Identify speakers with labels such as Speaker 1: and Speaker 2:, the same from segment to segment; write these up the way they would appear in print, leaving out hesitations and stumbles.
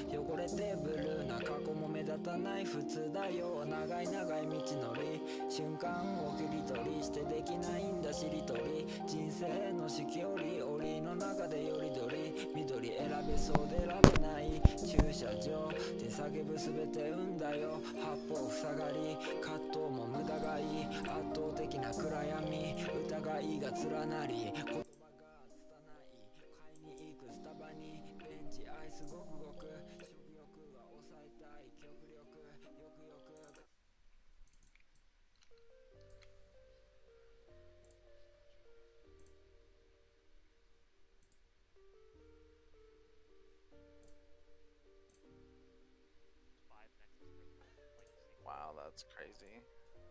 Speaker 1: 汚れてブルーな過去も目立たない普通だよ長い長い道のり瞬間を切り取りしてできないんだしりとり人生の四季折々の中でよりどり緑選べそうで選べない駐車場で叫ぶ全て運だよ八方塞がり葛藤も無駄がいい圧倒的な暗闇疑いが連なり言葉が拙い買いに行くスタバにベンチアイスごくごく食欲は抑えたい極力よくよく
Speaker 2: Wow, that's crazy.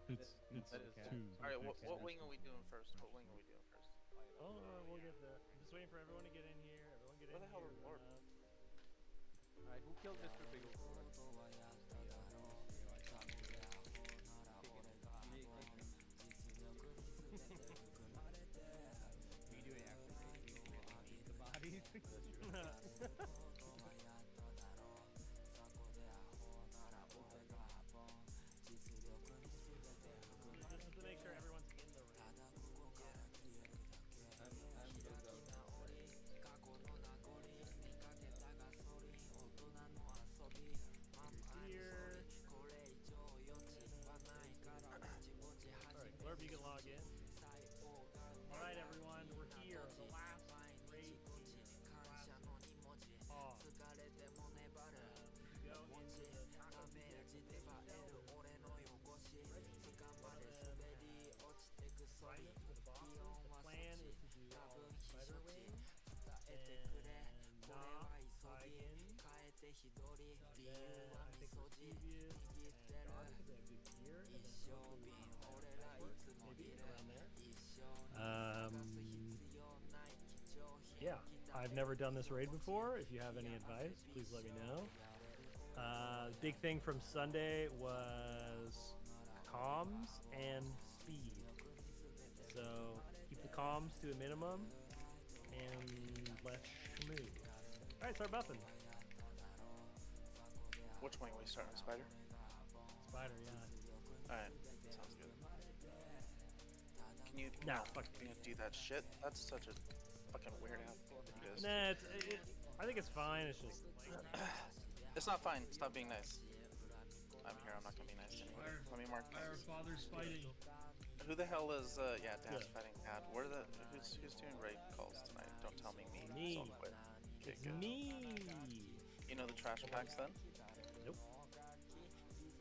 Speaker 3: It's
Speaker 2: That is-
Speaker 3: two.
Speaker 2: Alright, what wing are we doing first? What wing are we doing first?
Speaker 3: Oh, we'll get there. I'm just waiting for everyone to get in here. Everyone get
Speaker 2: Where
Speaker 3: in
Speaker 2: the hell
Speaker 3: here.
Speaker 2: is Lord?
Speaker 4: Alright, who killed Mr. Biggle?
Speaker 3: Just to make sure everyone's in the ring. Here. Alright, Glurb, you can log in. Alright, everyone, we're here. The last raid team. Last pause. Go into the taco pit. Right for the bosses. The plan is to do all the spider wings and Knob, Tigan, then I think there's Devious and Dark because they have good gear, and then hopefully Network, maybe around there. Yeah, I've never done this raid before. If you have any advice, please let me know. Big thing from Sunday was comms and speed. So keep the comms to a minimum and let's move. Alright, start buffing.
Speaker 2: Which wing are we starting? Spider?
Speaker 3: Spider, yeah.
Speaker 2: Alright, sounds good. Can you
Speaker 3: Nah, fuck.
Speaker 2: can you do that shit? That's such a fucking weird ass thing to do.
Speaker 3: Nah, I think it's fine. It's just like,
Speaker 2: It's not fine. Stop being nice. I'm here. I'm not gonna be nice to anybody. Let me mark
Speaker 5: Our
Speaker 2: things.
Speaker 5: father's fighting.
Speaker 2: Who the hell is yeah, Dad's
Speaker 3: Yeah.
Speaker 2: fighting Dad? Who's doing raid calls tonight? Don't tell me me.
Speaker 3: Me.
Speaker 2: So I'll quit. Okay,
Speaker 3: it's
Speaker 2: good.
Speaker 3: me.
Speaker 2: You know the trash packs then?
Speaker 3: Nope.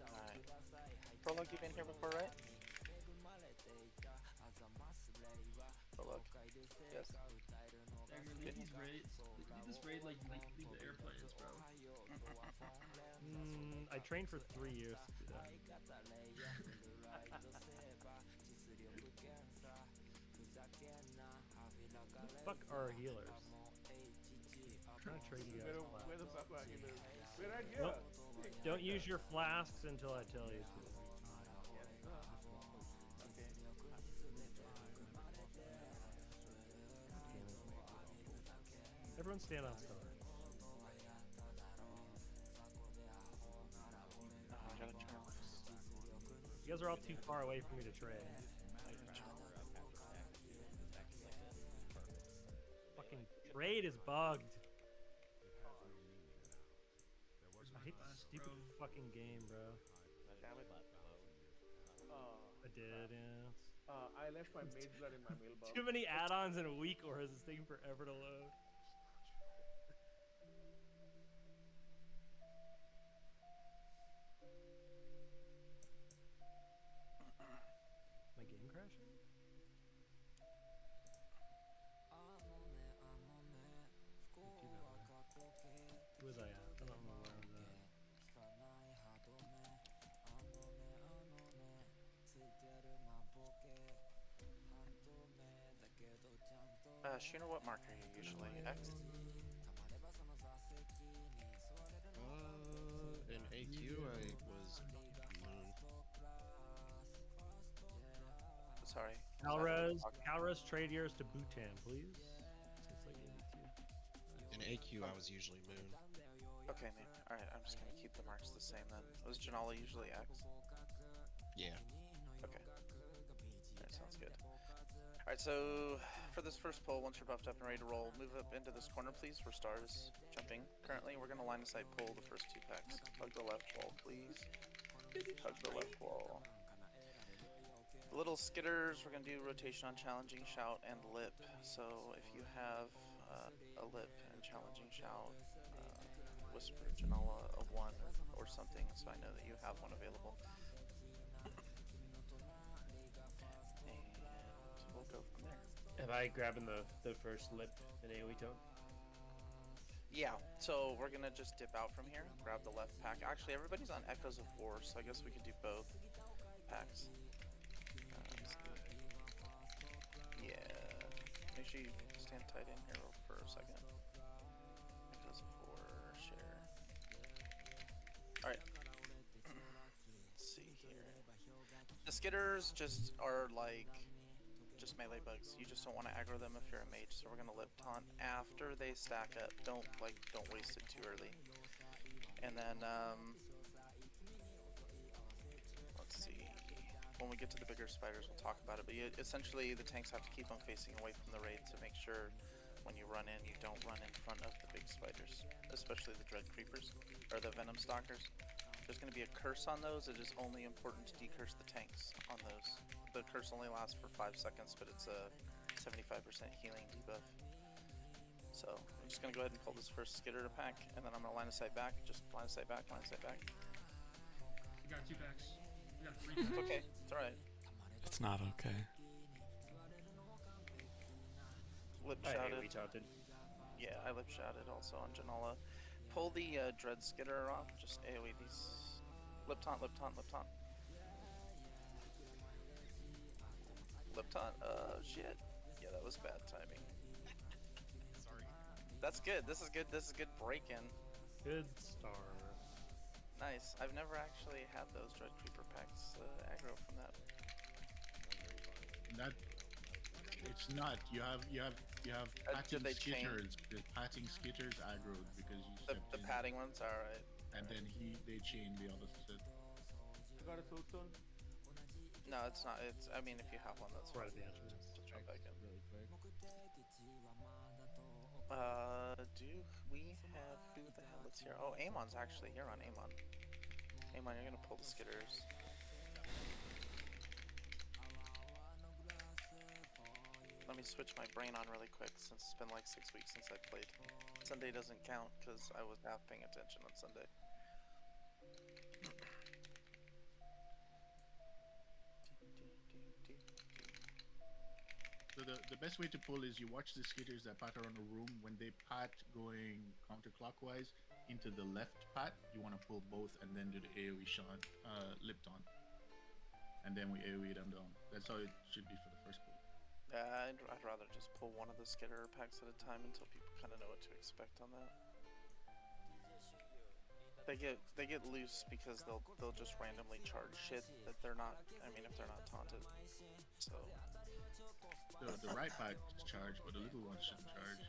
Speaker 2: Alright. Prologue, you've been here before, right? Prologue. Yes.
Speaker 5: Dagger, leave these raid. Leave this raid like leave the airplanes, bro.
Speaker 3: I trained for 3 years to do that. Who the fuck are healers? I'm trying to trade you guys.
Speaker 4: Where the fuck are you? We're right here.
Speaker 3: Nope. Don't use your flasks until I tell you to. Everyone stand on star.
Speaker 2: I gotta turn this.
Speaker 3: You guys are all too far away for me to trade. Fucking trade is bugged. I hate this stupid fucking game, bro.
Speaker 4: Damn it.
Speaker 3: I did, yeah.
Speaker 4: I left my maid blood in my mailbox.
Speaker 3: Too many add-ons in a week, or is this thing forever to load? My game crashing? Who was I at? I don't remember where I was at.
Speaker 2: Shooter, what mark are you usually? X?
Speaker 6: In AQ, I was moon.
Speaker 2: Sorry.
Speaker 3: Calrez, trade yours to Bhutan, please. Since I gave it to you.
Speaker 6: In AQ, I was usually moon.
Speaker 2: Okay, man. Alright, I'm just gonna keep the marks the same then. Was Janala usually X?
Speaker 6: Yeah.
Speaker 2: Okay. Alright, sounds good. Alright, so for this first pull, once you're buffed up and ready to roll, move up into this corner, please, where Star is jumping. Currently, we're gonna line of sight pull the first 2 packs. Hug the left wall, please. Hug the left wall. The little skitters, we're gonna do rotation on challenging shout and lip. So if you have a lip and challenging shout, whisper Janala a 1 or something, so I know that you have one available. And we'll go from there.
Speaker 7: Am I grabbing the first lip in AoE tone?
Speaker 2: Yeah, so we're gonna just dip out from here, grab the left pack. Actually, everybody's on Echoes of War, so I guess we could do both packs. Yeah, make sure you stand tight in here for a second. Echoes of War, share. Alright. Let's see here. The skitters just are like just melee bugs. You just don't want to aggro them if you're a mage, so we're gonna lip taunt after they stack up. Don't waste it too early. And then let's see. When we get to the bigger spiders, we'll talk about it. But essentially, the tanks have to keep them facing away from the raid to make sure when you run in, you don't run in front of the big spiders, especially the dread creepers or the venom stalkers. There's going to be a curse on those. It is only important to decurse the tanks on those. The curse only lasts for 5 seconds, but it's a 75% healing debuff. So I'm just going to go ahead and pull this first skitter to pack, and then I'm going to line of sight back. Just line of sight back, line of sight back.
Speaker 5: We got 2 packs. We got 3 packs.
Speaker 2: Okay, it's alright.
Speaker 1: It's not okay.
Speaker 2: Lip
Speaker 7: I
Speaker 2: shouted.
Speaker 7: AoE taunted.
Speaker 2: Yeah, I lip shouted also on Janala. Pull the dread skitter off. Just AoE these. Lip taunt, lip taunt, lip taunt. Lip taunt. Shit. Yeah, that was bad timing.
Speaker 6: Sorry.
Speaker 2: That's good. This is good. This is good break-in.
Speaker 3: Good star.
Speaker 2: Nice. I've never actually had those dread creeper packs aggro from that.
Speaker 8: That it's not. You have
Speaker 2: do
Speaker 8: patting
Speaker 2: they chain?
Speaker 8: skitters. The patting skitters aggroed because you
Speaker 2: The
Speaker 8: stepped in,
Speaker 2: padding ones, alright.
Speaker 8: and then they chain the other set.
Speaker 4: You got a soulstone?
Speaker 2: No, it's not. It's. I mean, if you have one, that's
Speaker 3: Right
Speaker 2: fine.
Speaker 3: at the entrance.
Speaker 2: Just jump back in.
Speaker 8: Really quick.
Speaker 2: Do we have who the hell is here? Oh, Amon's actually here on Amon. Amon, you're gonna pull the skitters. Let me switch my brain on really quick since it's been like 6 weeks since I played. Sunday doesn't count because I was half paying attention on Sunday.
Speaker 8: So the best way to pull is you watch the skitters that pat around the room. When they pat going counterclockwise into the left pat, you want to pull both and then do the AoE shot, lip taunt. And then we AoE them down. That's how it should be for the first pull.
Speaker 2: I'd rather just pull one of the skitter packs at a time until people kind of know what to expect on that. They get loose because they'll just randomly charge shit that they're not. I mean, if they're not taunted. So
Speaker 8: The right pack is charged, but the little ones shouldn't charge.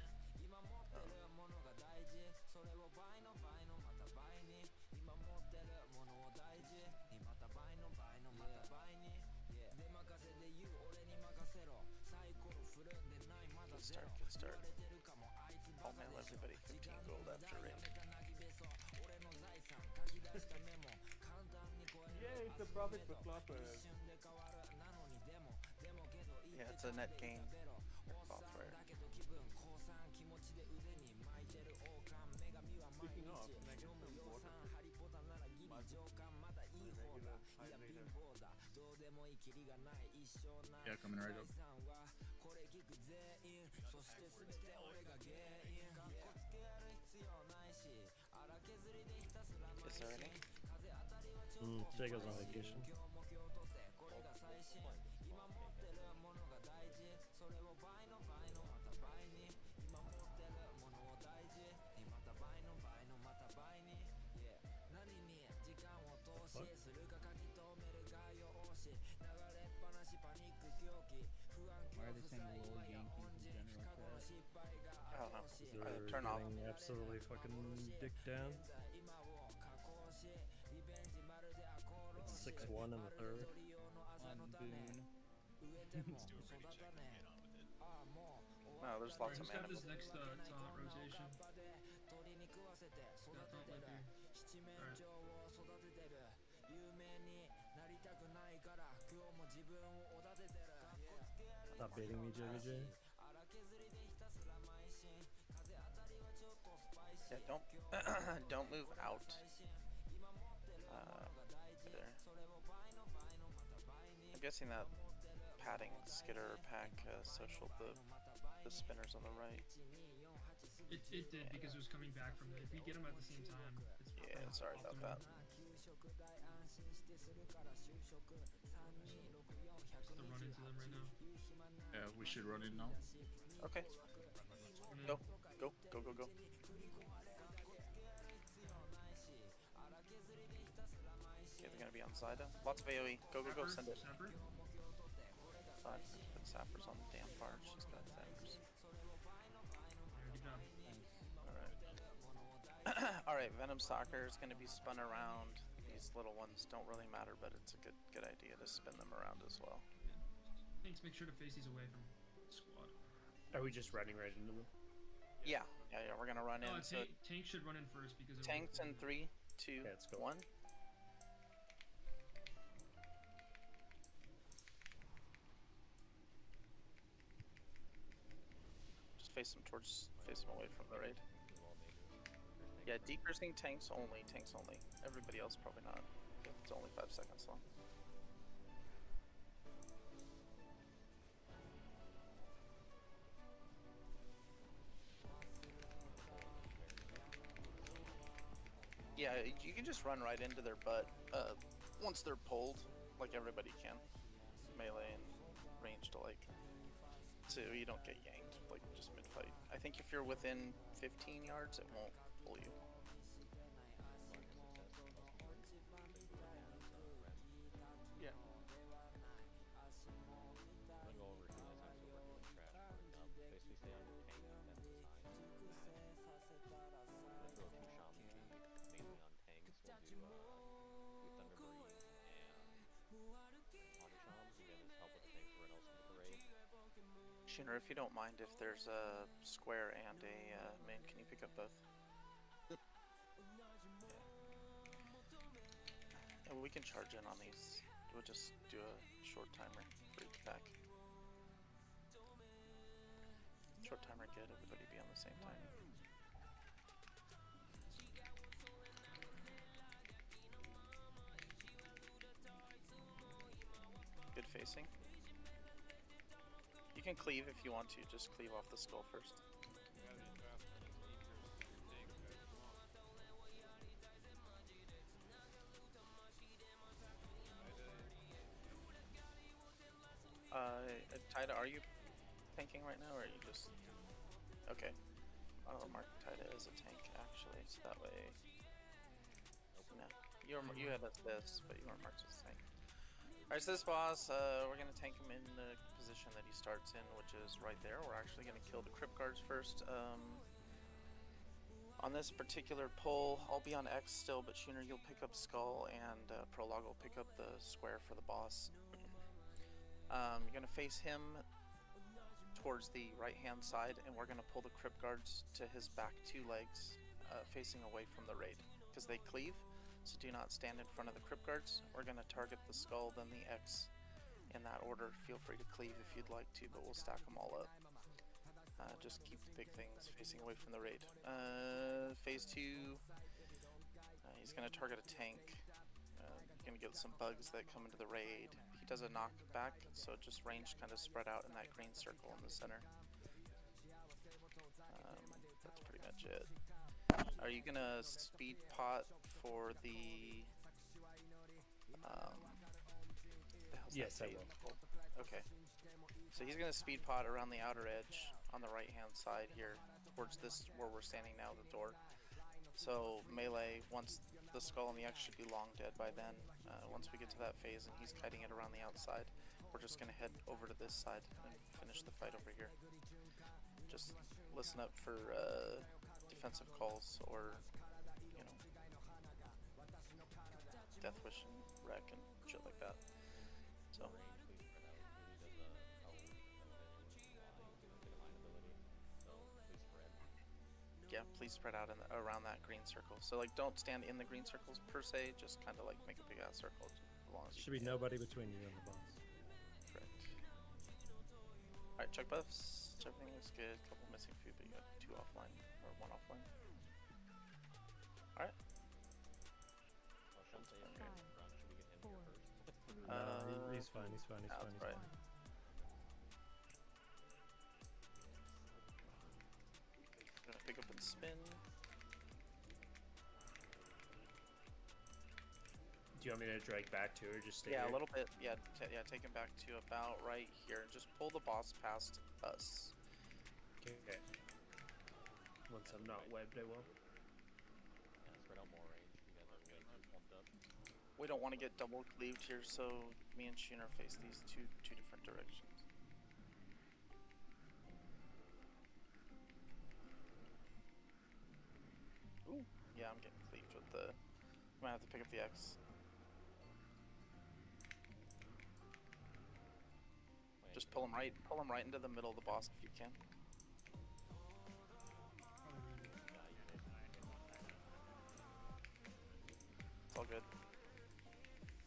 Speaker 2: Good start. Oh man, everybody 15 gold after raid.
Speaker 4: Yeah, it's a profit for clockers.
Speaker 2: Yeah, it's a net gain. Cloth rare.
Speaker 4: Speaking of, can I get some water? Regular hydrator.
Speaker 8: Yeah, coming right up.
Speaker 2: Is there any?
Speaker 3: Sega's on vacation.
Speaker 9: Why are they saying Lil Yankee in general chat?
Speaker 2: I don't know.
Speaker 3: They're
Speaker 2: turn off.
Speaker 3: getting absolutely fucking dick down. It's 6-1 in the third.
Speaker 9: On Boone.
Speaker 6: Let's do a ready check and get on with it.
Speaker 2: No, there's
Speaker 5: Alright,
Speaker 2: lots of
Speaker 5: who's got
Speaker 2: mana.
Speaker 5: this next taunt rotation? Got taunt might be. Alright.
Speaker 3: Stop baiting me, JVJ.
Speaker 2: Yeah, don't don't move out. There. I'm guessing that padding skitter pack social the spinners on the right.
Speaker 5: It did because it was coming back from it. If we get them at the same time, it's
Speaker 2: Yeah, sorry about
Speaker 5: optimal.
Speaker 2: that.
Speaker 5: Just to run into them right now.
Speaker 8: Yeah, we should run it now.
Speaker 2: Okay,
Speaker 5: Run in.
Speaker 2: go, go, go, go, go. Yeah, they're gonna be on side. Lots of AoE. Go, go, go. Send it.
Speaker 5: Sapper.
Speaker 2: Fine. Put sappers on the damn bar. She's got sappers.
Speaker 5: There, good job.
Speaker 2: Alright. Alright, Venom Stalker is going to be spun around. These little ones don't really matter, but it's a good idea to spin them around as well.
Speaker 5: Thanks, make sure to face these away from squad.
Speaker 7: Are we just running right into them?
Speaker 2: Yeah, we're going to run in. So
Speaker 5: Tank should run in first because it
Speaker 2: tanks in 3, 2,
Speaker 7: Okay, let's go.
Speaker 2: 1. Just face them away from the raid. Yeah, decreasing tanks only. Everybody else probably not. It's only 5 seconds long. Yeah, you can just run right into their butt once they're pulled, like everybody can. Melee and ranged alike. So you don't get yanked, like just mid-fight. I think if you're within 15 yards, it won't pull you.
Speaker 4: Yeah.
Speaker 2: Shooter, if you don't mind, if there's a square and a main, can you pick up both? Yeah, we can charge in on these. We'll just do a short timer for each pack. Short timer, good. Everybody be on the same time. Good facing. You can cleave if you want to. Just cleave off the skull first. Taida, are you tanking right now, or are you just... Okay. I'll mark Taida as a tank, actually, so that way... No. You had this, but you weren't marked as a tank. Alright, so this boss, we're gonna tank him in the position that he starts in, which is right there. We're actually gonna kill the Crypt Guards first. On this particular pull, I'll be on X still, but Shooner, you'll pick up Skull, and Prologue will pick up the square for the boss. You're gonna face him towards the right-hand side, and we're gonna pull the Crypt Guards to his back 2 legs, facing away from the raid, because they cleave. So do not stand in front of the Crypt Guards. We're gonna target the skull, then the X, in that order. Feel free to cleave if you'd like to, but we'll stack them all up. Just keep the big things facing away from the raid. Phase 2, he's gonna target a tank. You're gonna get some bugs that come into the raid. He does a knockback, so just range kind of spread out in that green circle in the center. That's pretty much it. Are you gonna speed pot for the
Speaker 7: Yes, I will.
Speaker 2: Okay. So he's gonna speed pot around the outer edge on the right hand side here, towards this where we're standing now, the door. So melee, once the skull and the X should be long dead by then. Once we get to that phase and he's kiting it around the outside, we're just gonna head over to this side and finish the fight over here. just listen up for defensive calls or, you know, Death Wish and Wreck and shit like that. So. Yeah, please spread out around that green circle. So like, don't stand in the green circles per se. Just kind of like make a big ass circle as long as you
Speaker 3: Should be
Speaker 2: can.
Speaker 3: nobody between you and the boss.
Speaker 2: Correct. All right, check buffs. Everything looks good. Couple missing food, but you got 2 offline or 1 offline. All right.
Speaker 3: He's fine. He's fine. He's fine. He's
Speaker 2: Right.
Speaker 3: fine.
Speaker 2: Gonna pick up and spin.
Speaker 7: Do you want me to drag back to, or just stay
Speaker 2: Yeah,
Speaker 7: here?
Speaker 2: a little bit. Yeah, yeah. Take him back to about right here. Just pull the boss past us.
Speaker 7: Okay. Once I'm not webbed, I will.
Speaker 2: We don't want to get double cleaved here, so me and Shooner face these two different directions. Ooh, yeah, I'm getting cleaved with the. I might have to pick up the X. Just pull him right into the middle of the boss if you can. It's all good.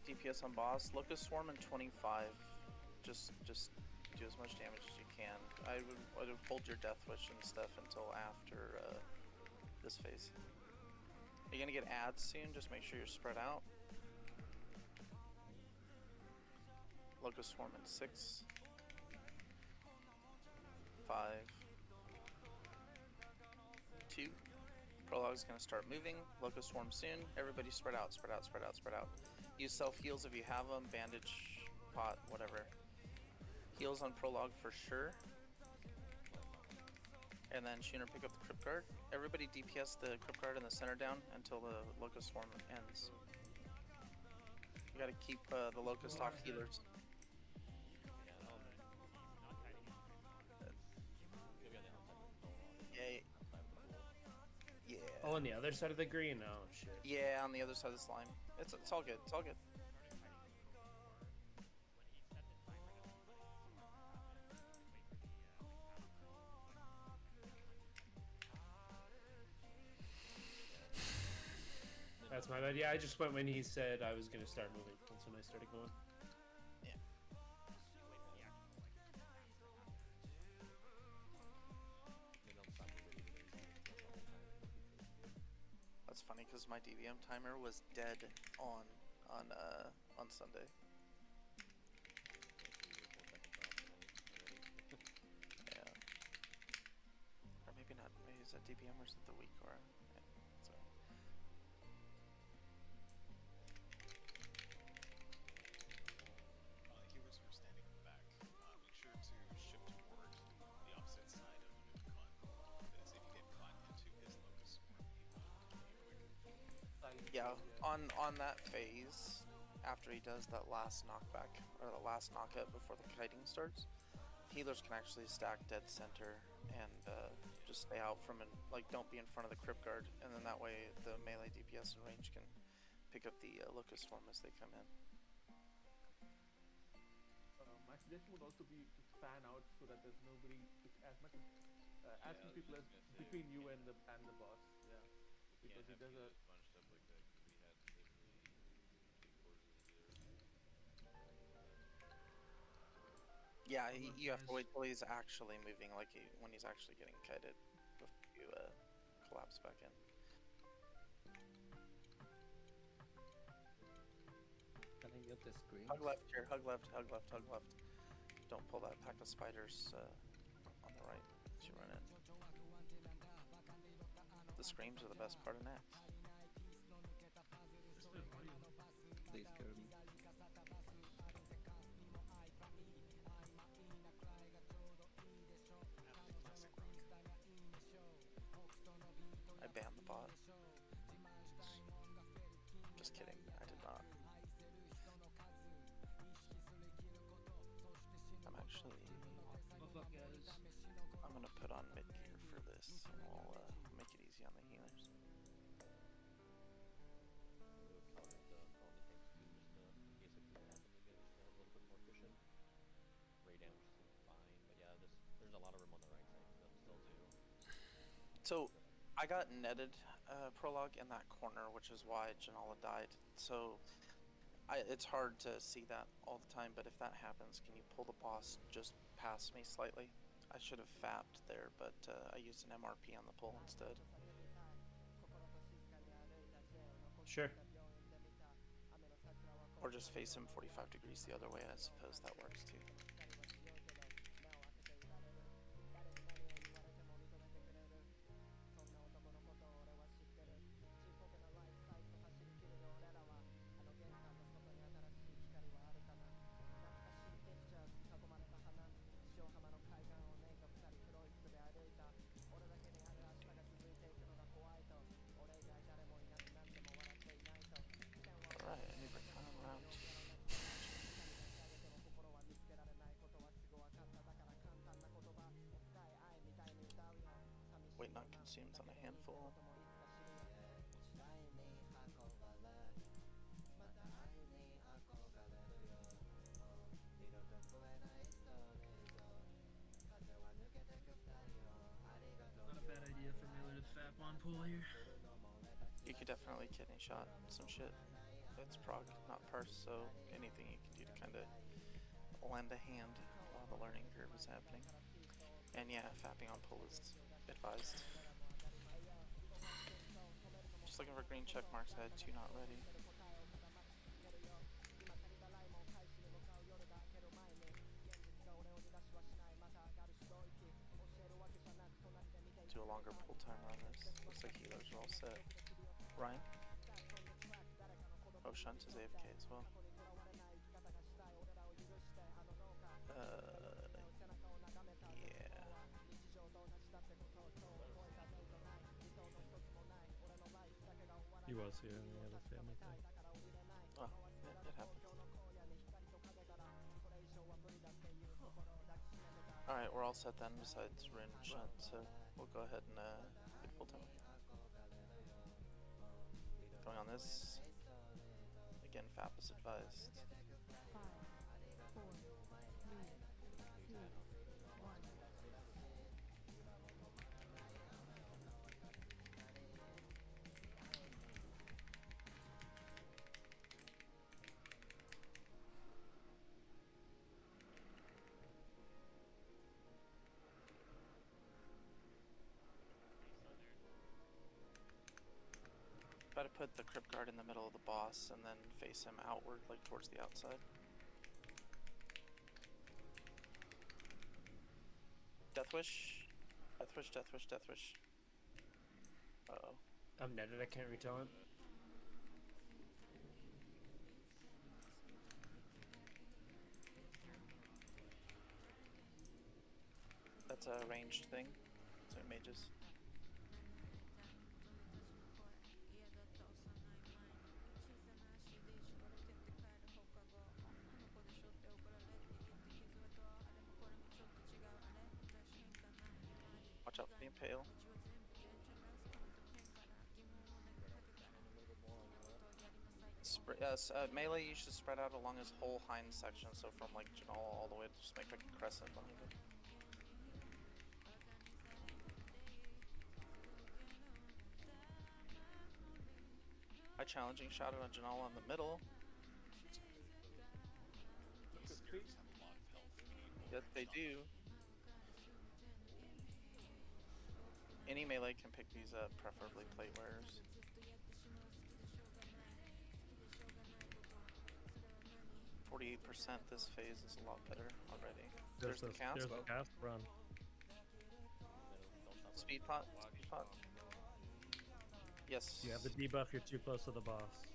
Speaker 2: DPS on boss. Locust Swarm in 25. Just do as much damage as you can. I would hold your Death Wish and stuff until after this phase. You're gonna get ads soon. Just make sure you're spread out. Locust Swarm in 6. 5. 2. Prologue's gonna start moving. Locust Swarm soon. Everybody spread out, spread out, spread out, spread out. Use self heals if you have them. Bandage, pot, whatever. Heals on Prologue for sure. And then Shooner pick up the Crypt Guard. Everybody DPS the Crypt Guard in the center down until the Locust Swarm ends. You gotta keep the Locust off healers. Yeah.
Speaker 7: Oh, on the other side of the green? Oh, shit.
Speaker 2: Yeah, on the other side of the slime. It's all good. It's all good.
Speaker 7: That's my bad. Yeah, I just went when he said I was gonna start moving. That's when I started going.
Speaker 2: Yeah. That's funny because my DVM timer was dead on Sunday. Yeah. Or maybe not. Maybe is that DVM or is it the week or? Yeah, so.
Speaker 6: Healers who are standing in the back, make sure to shift toward the opposite side of Nukon, because if you get caught into his Locust Swarm, he will be quick.
Speaker 2: Yeah, on that phase, after he does that last knockback or the last knockout before the kiting starts, healers can actually stack dead center and just stay out from it. Like, don't be in front of the Crypt Guard, and then that way the melee DPS and range can pick up the Locust Swarm as they come in.
Speaker 4: My suggestion would also be to fan out so that there's nobody, as much as many people as between you and the boss. Yeah, because if there's a
Speaker 2: Yeah, you have to wait till he's actually moving, like when he's actually getting kited before you collapse back in.
Speaker 9: Can I get the screen?
Speaker 2: Hug left here, hug left, hug left, hug left. Don't pull that pack of spiders on the right as you run in. The screams are the best part of Nax.
Speaker 9: Please carry me.
Speaker 2: I banned the bot. Just kidding, I did not. I'm actually...
Speaker 5: Oh fuck, guys.
Speaker 2: I'm gonna put on mid gear for this, and we'll make it easy on the healers. So, I got netted prologue in that corner, which is why Janala died. So, it's hard to see that all the time, but if that happens, can you pull the boss just past me slightly? I should have fapped there, but I used an MRP on the pull instead.
Speaker 3: Sure.
Speaker 2: Or just face him 45 degrees the other way, I suppose that works too. Weight not consumed on a handful.
Speaker 5: Not a bad idea for Miller to fap on pull here.
Speaker 2: You could definitely kidney shot some shit. It's prog, not parse, so anything you can do to kind of lend a hand while the learning curve is happening. And yeah, fapping on pull is advised. Just looking for green check marks. I had 2 not ready. Do a longer pull timer on this. Looks like healers are all set. Ryan? Oh, Shunt is AFK as well. Yeah.
Speaker 3: He was here and he had a family thing.
Speaker 2: Oh, yeah, it happens. Alright, we're all set then, besides Rin and Shunt, so we'll go ahead and hit pull time. Going on this. Again, FAP is advised.
Speaker 10: 5, 4, 3, 2, 1.
Speaker 2: Try to put the Crypt Guard in the middle of the boss and then face him outward, like towards the outside. Deathwish. Deathwish, Deathwish, Deathwish. Uh-oh.
Speaker 7: I'm netted, I can't retell him.
Speaker 2: That's a ranged thing. So mages. Watch out for the impale. Yes, melee you should spread out along his whole hind section, so from like Janala all the way to just make like a crescent behind him. A challenging shot on Janala in the middle. Yes, they do. Any melee can pick these up, preferably plate wearers. %. This phase is a lot better already. There's the cast.
Speaker 3: There's the cast run.
Speaker 2: Speed pot. Speed pot. Yes.
Speaker 3: You have the debuff, you're too close to the boss.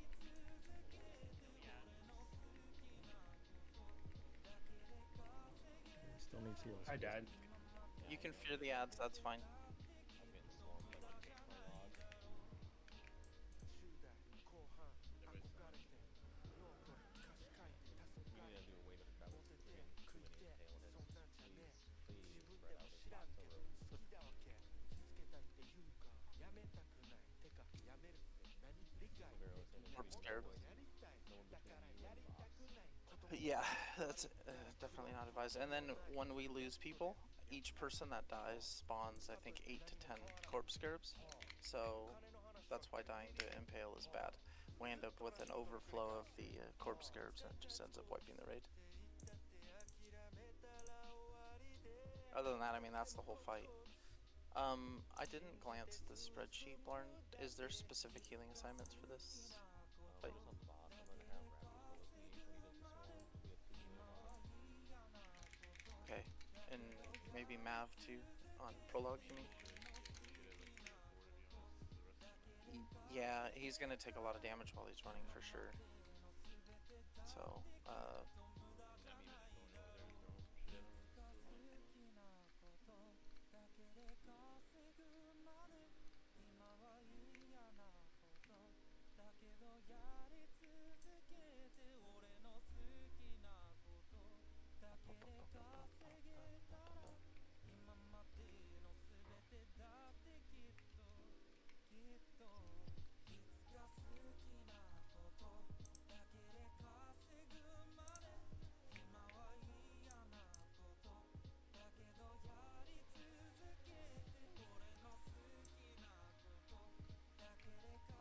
Speaker 3: He still needs heals.
Speaker 7: I died.
Speaker 2: You can fear the ads, that's fine. Corpse Scarab. Yeah, that's definitely not advised. And then when we lose people, each person that dies spawns, I think, 8 to 10 Corpse Scarabs. So that's why dying to Impale is bad. We end up with an overflow of the Corpse Scarabs and it just ends up wiping the raid. Other than that, I mean, that's the whole fight. I didn't glance at the spreadsheet, Blarn. Is there specific healing assignments for this fight? Okay, and maybe Mav too on prologue, you mean? Yeah, he's gonna take a lot of damage while he's running for sure. So,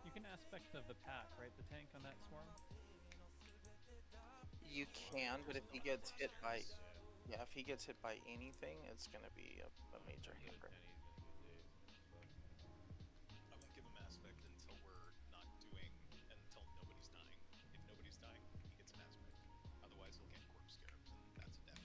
Speaker 11: You can aspect of the pack, right? The tank on that swarm?
Speaker 2: you can, but if he gets hit by, yeah, if he gets hit by anything, it's gonna be a major hamper.
Speaker 6: I won't give him aspect until we're not doing, until nobody's dying. If nobody's dying, he gets an aspect. Otherwise, he'll get Corpse Scarabs, and that's a death.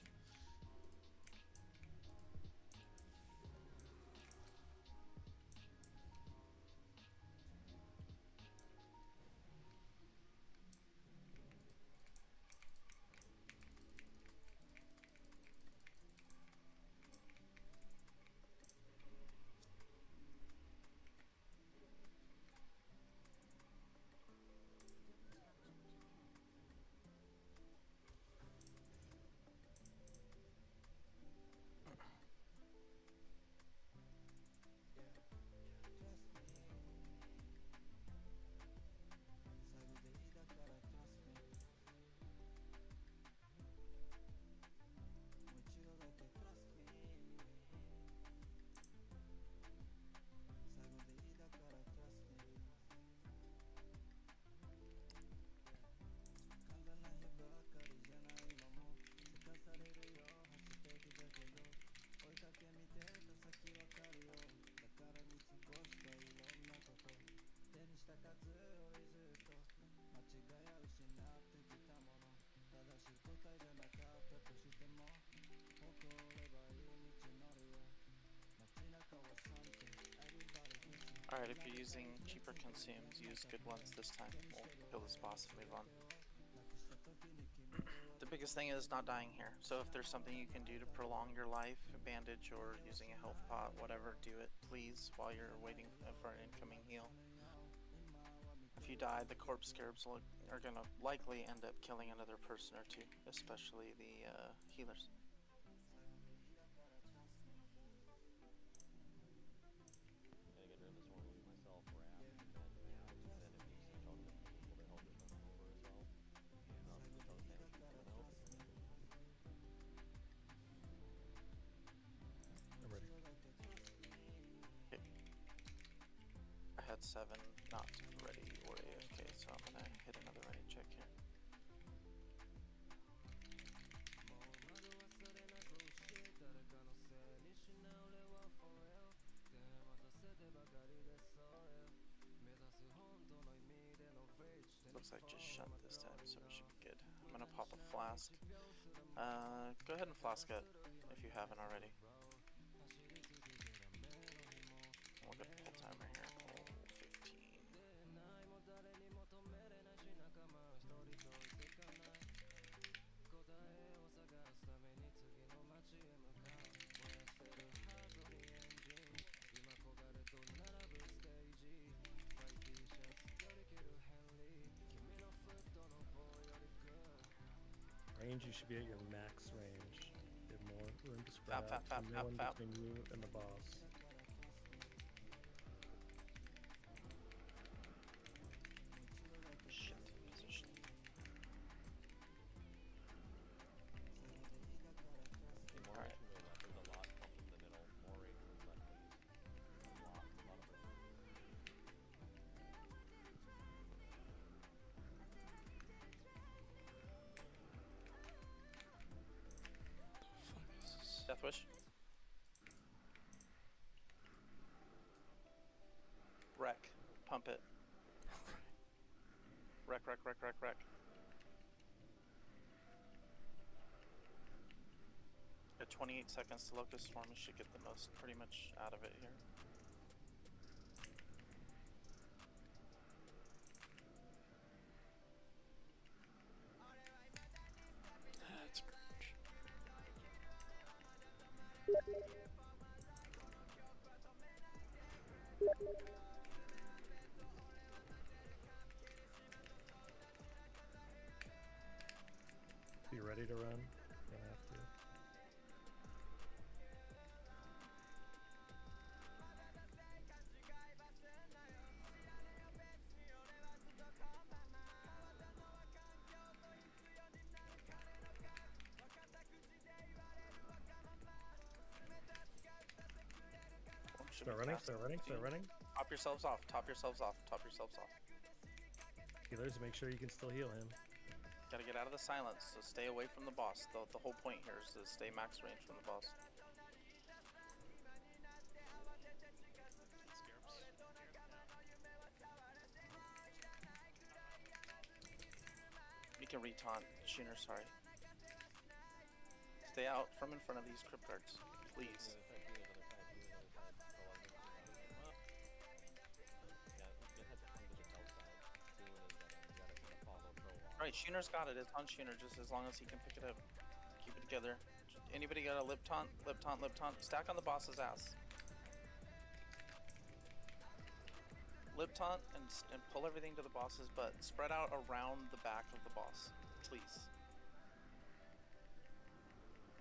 Speaker 2: Alright, if you're using cheaper consumes, use good ones this time. We'll kill this boss and move on. The biggest thing is not dying here. So if there's something you can do to prolong your life, a bandage or using a health pot, whatever, do it please while you're waiting for an incoming heal. If you die, the Corpse Scarabs are gonna likely end up killing another person or two, especially the healers. I had 7 not ready or AFK, so I'm gonna hit another ready check here. Looks like just shunt this time, so we should be good. I'm gonna pop a flask. Go ahead and flask it if you haven't already. We'll get a pull timer here. Pull 15.
Speaker 3: Range, you should be at your max range. Get more. room to spread
Speaker 2: Fap,
Speaker 3: out.
Speaker 2: fap,
Speaker 3: so
Speaker 2: fap,
Speaker 3: no one
Speaker 2: fap.
Speaker 3: between you and the boss.
Speaker 2: Shit. Position. Alright. Death Wish. Wreck. Pump it. Wreck, wreck, wreck, wreck, wreck. Got 28 seconds to Locust Swarm. We should get the most pretty much out of it here. That's cringe.
Speaker 3: Be ready to run. Gonna have to.
Speaker 2: Should
Speaker 3: Start
Speaker 2: be
Speaker 3: running,
Speaker 2: fast.
Speaker 3: start running, start running.
Speaker 2: Top yourselves off, top yourselves off, top yourselves off.
Speaker 3: Healers, make sure you can still heal him.
Speaker 2: Gotta get out of the silence, so stay away from the boss. The whole point here is to stay max range from the boss. You can retaunt, Shooner, sorry. Stay out from in front of these crypt guards, please. Alright, Shooner's got it. It's on Shooner, just as long as he can pick it up. Keep it together. Anybody got a lip taunt? Lip taunt, lip taunt. Stack on the boss's ass. Lip taunt and pull everything to the boss's butt. Spread out around the back of the boss, please.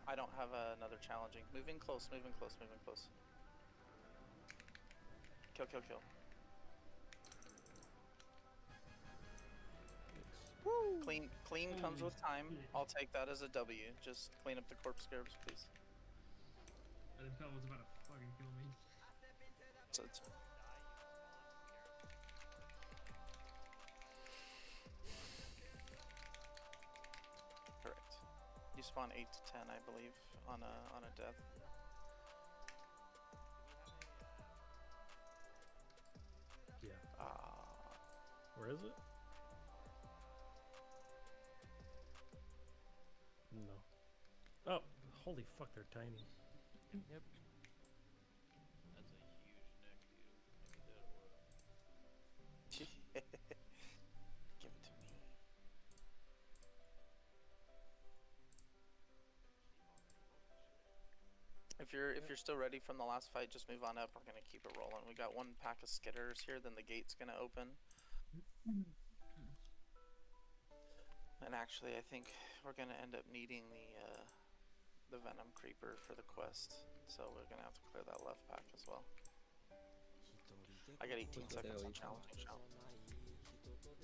Speaker 2: I don't have another challenging. Moving close, moving close, moving close. Kill, kill, kill. Clean comes with time. I'll take that as a W. Just clean up the corpse scarabs, please.
Speaker 5: I didn't was about to fucking kill me.
Speaker 2: So it's correct. You spawn 8 to 10, I believe, on a death.
Speaker 3: Yeah. Where is it? No. Oh, holy fuck, they're tiny.
Speaker 11: Yep.
Speaker 6: That's a huge neck, dude.
Speaker 2: Give it to me. If you're still ready from the last fight, just move on up. We're gonna keep it rolling. We got one pack of skitters here, then the gate's gonna open. And actually, I think we're gonna end up needing the Venom Creeper for the quest, so we're gonna have to clear that left pack as well. I got 18 seconds on challenging shell.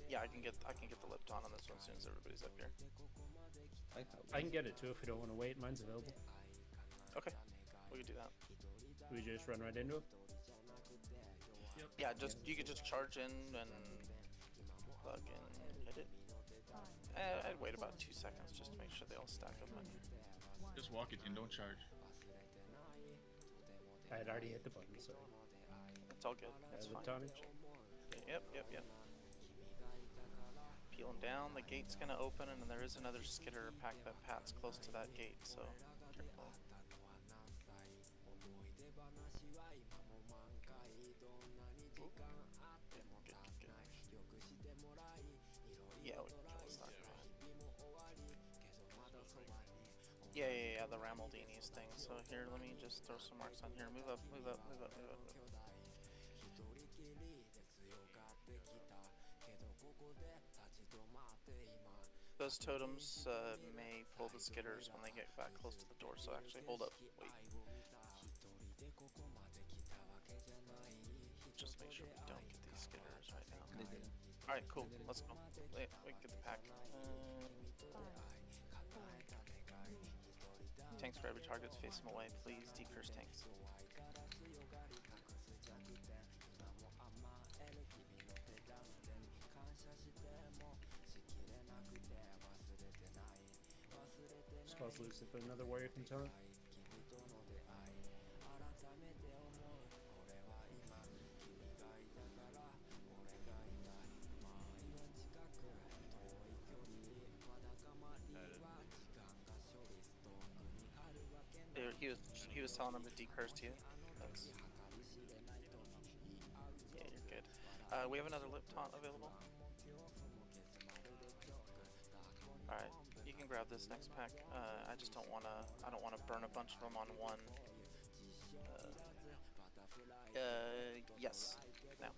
Speaker 2: Yeah, I can get the lip taunt on this one as soon as everybody's up here.
Speaker 7: I can get it too if we don't want to wait. Mine's available.
Speaker 2: Okay, we can do that.
Speaker 7: We just run right into it.
Speaker 5: Yep.
Speaker 2: Yeah, you could just charge in and plug in, hit it. I'd wait about 2 seconds just to make sure they all stack up on you.
Speaker 8: Just walk it in, don't charge.
Speaker 7: I had already hit the button, so.
Speaker 2: It's all good. That's fine. Yep. Peel them down. The gate's gonna open, and then there is another skitter pack that Pat's close to that gate, so careful. Yeah, we can kill this that guy. Yeah, the Ramaldini's thing. So here, let me just throw some marks on here. Move up. Those totems may pull the skitters when they get back close to the door, so actually hold up. Wait. Just make sure we don't get these skitters right now. Alright, cool. Let's go. Wait, get the pack. Tanks grab your targets, face them away, please. Decurse tanks.
Speaker 7: Spells loose if another warrior can taunt.
Speaker 2: He was telling him to decurse to you. That's... Yeah, you're good. We have another lip taunt available. Alright, you can grab this next pack. I just don't wanna burn a bunch of them on one. Yes. Now.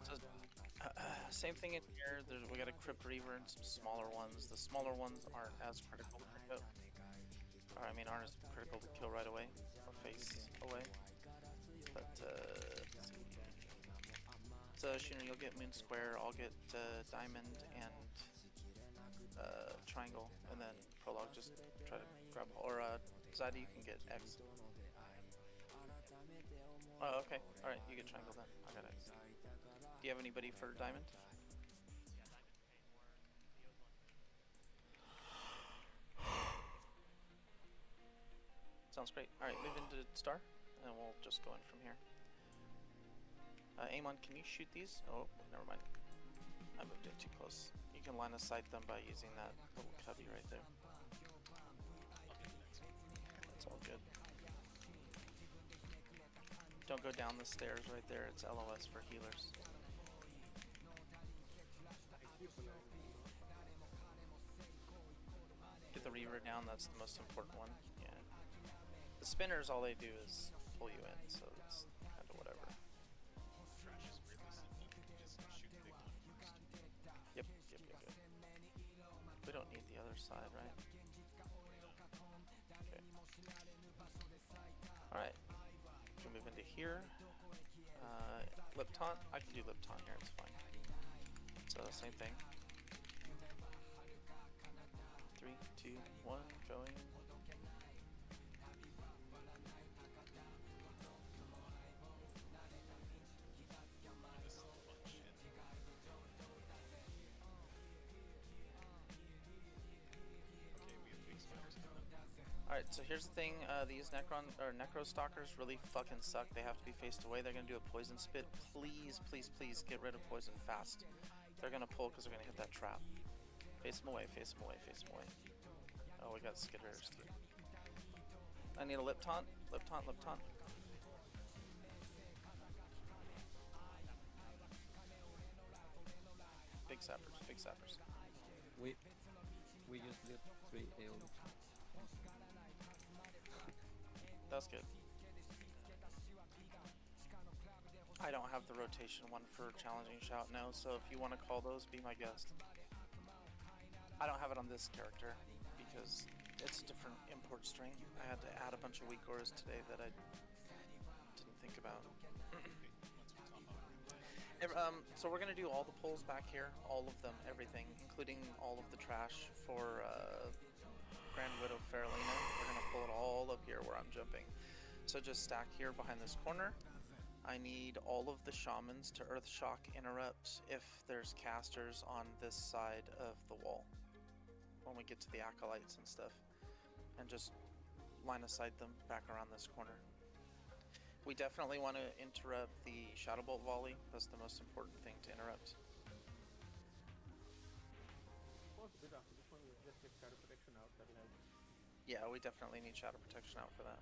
Speaker 2: So, same thing in here. We got a Crypt Reaver and some smaller ones. The smaller ones aren't as critical to pick up. Or, I mean, aren't as critical to kill right away or face away. But so Shooner, you'll get Moon Square. I'll get Diamond and Triangle, and then Prologue just try to grab. Or Zida, you can get X. Oh, okay. All right, you get Triangle then. I got X. Do you have anybody for Diamond? Sounds great. All right, move into Star, and we'll just go in from here. Amon, can you shoot these? Oh, never mind. I moved in too close. You can line of sight them by using that little cubby right there. That's all good. Don't go down the stairs right there. It's LOS for healers. Get the Reaver down. That's the most important one. Yeah. The spinners, all they do is pull you in, so it's kind of whatever.
Speaker 6: Trash is really simple. Just shoot the big one first.
Speaker 2: Yep. We don't need the other side, right? Okay. Alright. We can move into here. Lip taunt. I can do lip taunt here, it's fine. So, same thing. 3, 2, 1, going. Alright, so here's the thing, these Necro Stalkers really fucking suck. They have to be faced away. They're gonna do a poison spit. Please, please, please get rid of poison fast. They're gonna pull because they're gonna hit that trap. Face them away, face them away, face them away. Oh, we got skitters too. I need a lip taunt, lip taunt, lip taunt. Big sappers, big sappers.
Speaker 9: We use lip 3 AoE.
Speaker 2: That's good. I don't have the rotation one for challenging shout now, so if you want to call those, be my guest. I don't have it on this character because it's a different import string. I had to add a bunch of weak auras today that I didn't think about. So we're gonna do all the pulls back here, all of them, everything, including all of the trash for Grand Widow Faralina. We're gonna pull it all up here where I'm jumping. So just stack here behind this corner. I need all of the shamans to Earth Shock interrupt if there's casters on this side of the wall when we get to the acolytes and stuff, and just line of sight them back around this corner. We definitely want to interrupt the Shadow Bolt volley. That's the most important thing to interrupt. Yeah, we definitely need shadow protection out for that.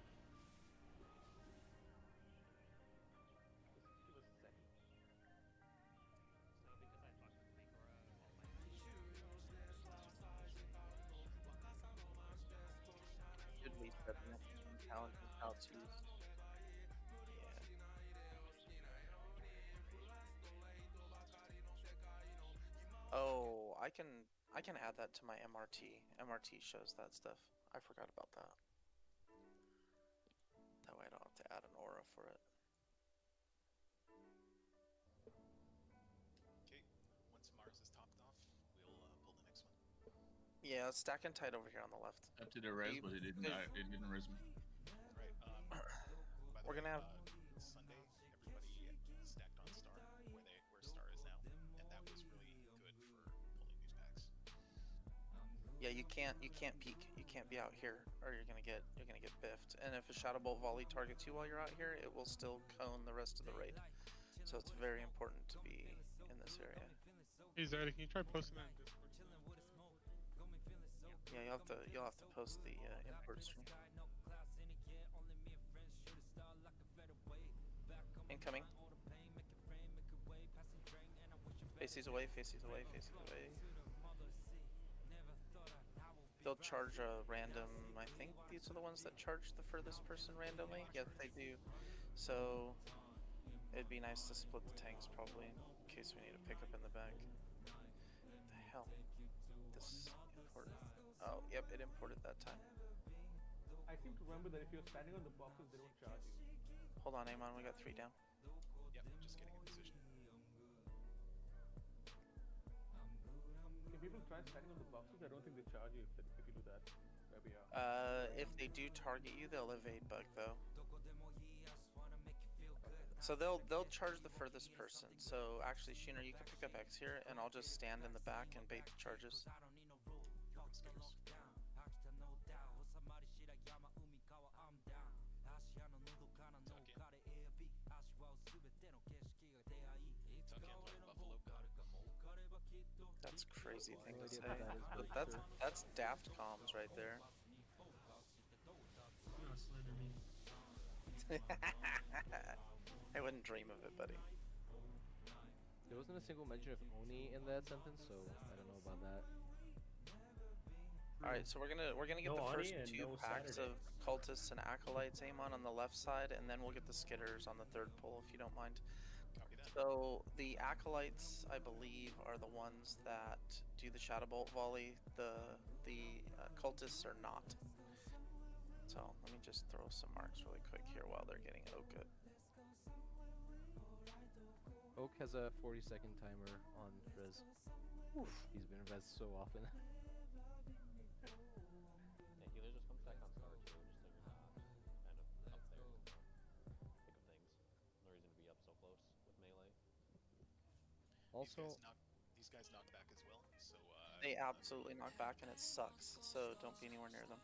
Speaker 2: how to. Yeah. Oh, I can add that to my MRT. MRT shows that stuff. I forgot about that. That way I don't have to add an aura for it.
Speaker 6: Okay, once Mars is topped off, we'll pull the next one.
Speaker 2: Yeah, it's stack and tight over here on the left.
Speaker 8: Up to the res, but it didn't res me.
Speaker 6: Right. By the
Speaker 2: We're
Speaker 6: way,
Speaker 2: gonna have
Speaker 6: Sunday. Everybody stacked on Star, where Star is now, and that was really good for pulling these packs.
Speaker 2: Yeah, you can't peek. You can't be out here, or you're gonna get biffed. And if a Shadow Bolt volley targets you while you're out here, it will still cone the rest of the raid. So it's very important to be in this area.
Speaker 12: Hey Zayda, can you try posting that in Discord?
Speaker 2: Yeah, you'll have to post the import stream. Incoming. Faces away, faces away, faces away. They'll charge a random, I think these are the ones that charge the furthest person randomly. Yes, they do. So it'd be nice to split the tanks probably in case we need to pick up in the back. What the hell? This imported. Oh, yep, it imported that time.
Speaker 4: I seem to remember that if you're standing on the boxes, they don't charge you.
Speaker 2: Hold on, Amon, we got 3 down.
Speaker 6: Yep, just getting in position.
Speaker 4: Can people try standing on the boxes? I don't think they charge you if you do that. Where we are.
Speaker 2: If they do target you, they'll evade bug though. So they'll charge the furthest person. So actually, Sheener, you can pick up X here, and I'll just stand in the back and bait the charges. That's a crazy thing to say. But that's daft comms right there. I wouldn't dream of it, buddy.
Speaker 9: There wasn't a single mention of Oni in that sentence, so I don't know about that.
Speaker 2: All right, so we're gonna get
Speaker 3: No
Speaker 2: the first
Speaker 3: Ani and
Speaker 2: 2
Speaker 3: no
Speaker 2: packs
Speaker 3: Saturday.
Speaker 2: of cultists and acolytes, Amon, on the left side, and then we'll get the skitters on the 3rd pull if you don't mind.
Speaker 6: Copy that.
Speaker 2: So the acolytes, I believe, are the ones that do the Shadow Bolt volley. The cultists are not. So let me just throw some marks really quick here while they're getting Oak up.
Speaker 9: Oak has a 40-second timer on res.
Speaker 2: Oof.
Speaker 9: He's been res so often.
Speaker 13: Yeah, healer just comes back on Star too, just so you're not kind of up there in the thick of things. No reason to be up so close with melee.
Speaker 9: Also,
Speaker 6: these guys knock back as well, so
Speaker 2: They absolutely knock back and it sucks, so don't be anywhere near them.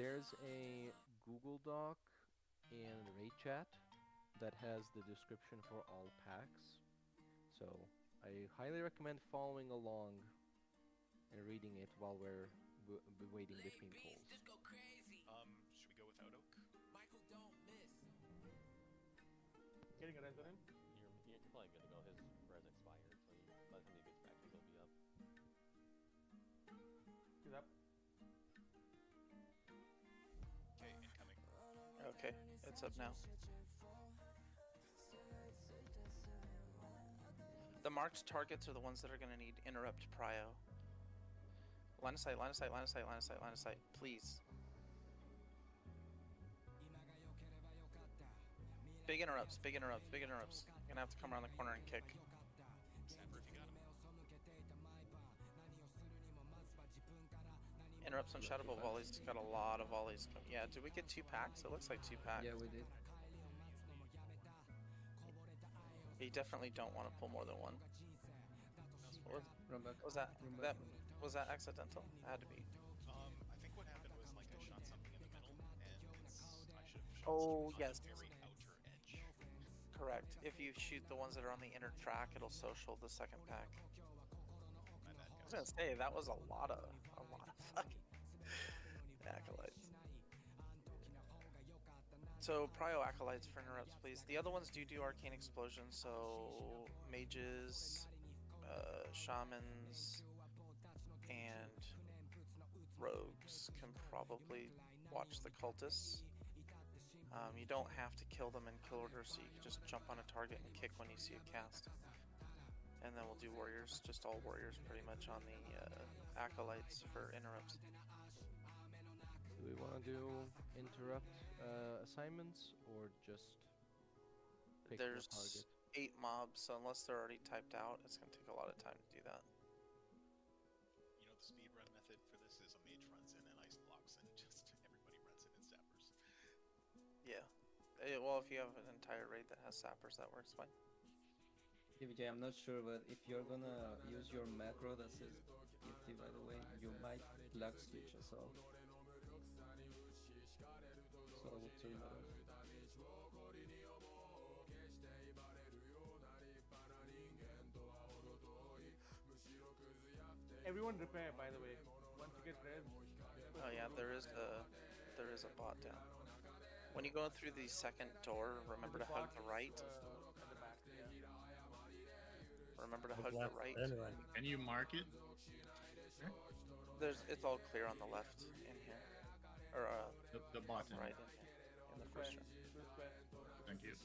Speaker 9: there's a Google Doc and raid chat that has the description for all packs. So I highly recommend following along and reading it while we're waiting between polls.
Speaker 6: should we go without Oak?
Speaker 4: Getting a res on him?
Speaker 13: You're probably good to go. His res expired, so by the time he gets back, he'll be up.
Speaker 4: He's up.
Speaker 6: Okay, incoming.
Speaker 2: Okay, it's up now. The marked targets are the ones that are going to need interrupt prio. Line of sight, line of sight, line of sight, line of sight, line of sight, please. Big interrupts, big interrupts, big interrupts. You're gonna have to come around the corner and kick.
Speaker 6: Sapper, if you got him.
Speaker 2: Interrupts on Shadow Bolt volleys. Got a lot of volleys. Yeah, did we get 2 packs? It looks like 2 packs.
Speaker 9: Yeah, we did.
Speaker 2: You definitely don't want to pull more than 1.
Speaker 9: Run back.
Speaker 2: Was that was that accidental? It had to be.
Speaker 6: I think what happened was like I shot something in the middle, and I should have shot
Speaker 2: Oh,
Speaker 6: something
Speaker 2: yes.
Speaker 6: on the very outer edge.
Speaker 2: Correct. If you shoot the ones that are on the inner track, it'll social the 2nd pack.
Speaker 6: My bad,
Speaker 2: I was
Speaker 6: guys.
Speaker 2: gonna say that was a lot of fucking acolytes. So prio acolytes for interrupts, please. The other ones do arcane explosion, so mages, shamans, and rogues can probably watch the cultists. You don't have to kill them in kill order, so you can just jump on a target and kick when you see a cast. And then we'll do warriors, just all warriors pretty much on the acolytes for interrupts.
Speaker 9: Do we want to do interrupt assignments or just pick
Speaker 2: There's
Speaker 9: the target?
Speaker 2: 8 mobs, so unless they're already typed out, it's going to take a lot of time to do that.
Speaker 6: You know, the speedrun method for this is a mage runs in and ice blocks, and just everybody runs in and sappers.
Speaker 2: Yeah. Well, if you have an entire raid that has sappers, that works fine.
Speaker 1: DVJ, I'm not sure, but if you're gonna use your macro that says gifty, by the way, you might lag switch as well. So I would turn that off.
Speaker 4: Everyone repair, by the way. Once you get res.
Speaker 2: Oh yeah, there is a bot down. When you go through the second door, remember to hug the right.
Speaker 4: At the back.
Speaker 2: Remember to
Speaker 3: The
Speaker 2: hug the
Speaker 3: left
Speaker 2: right.
Speaker 3: and right.
Speaker 8: Can you mark it?
Speaker 2: It's all clear on the left in here, or
Speaker 8: The bottom.
Speaker 2: right in here, in the first room.
Speaker 8: Thank you.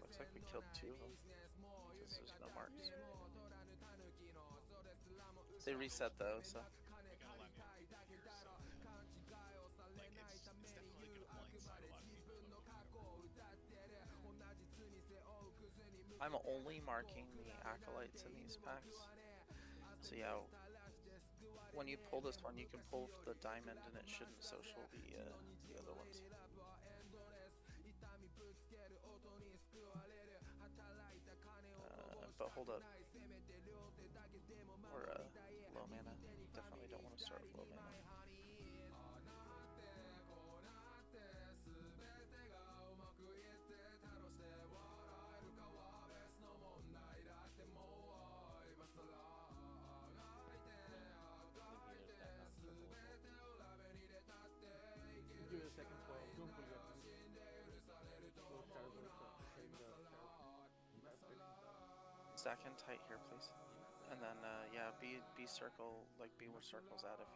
Speaker 2: Looks like we killed 2 of them. Because there's no marks. They reset though, so.
Speaker 6: We got a lot more here, so like it's definitely gonna blindside a lot of people.
Speaker 2: I'm only marking the acolytes in these packs. So yeah, when you pull this one, you can pull the diamond and it shouldn't social the other ones. But hold up. Or low mana. Definitely don't want to start with low mana.
Speaker 4: Give it a second for Doom pull your those shadows take the
Speaker 2: Stack in tight here, please. And then yeah, be circle, like be where circle's at if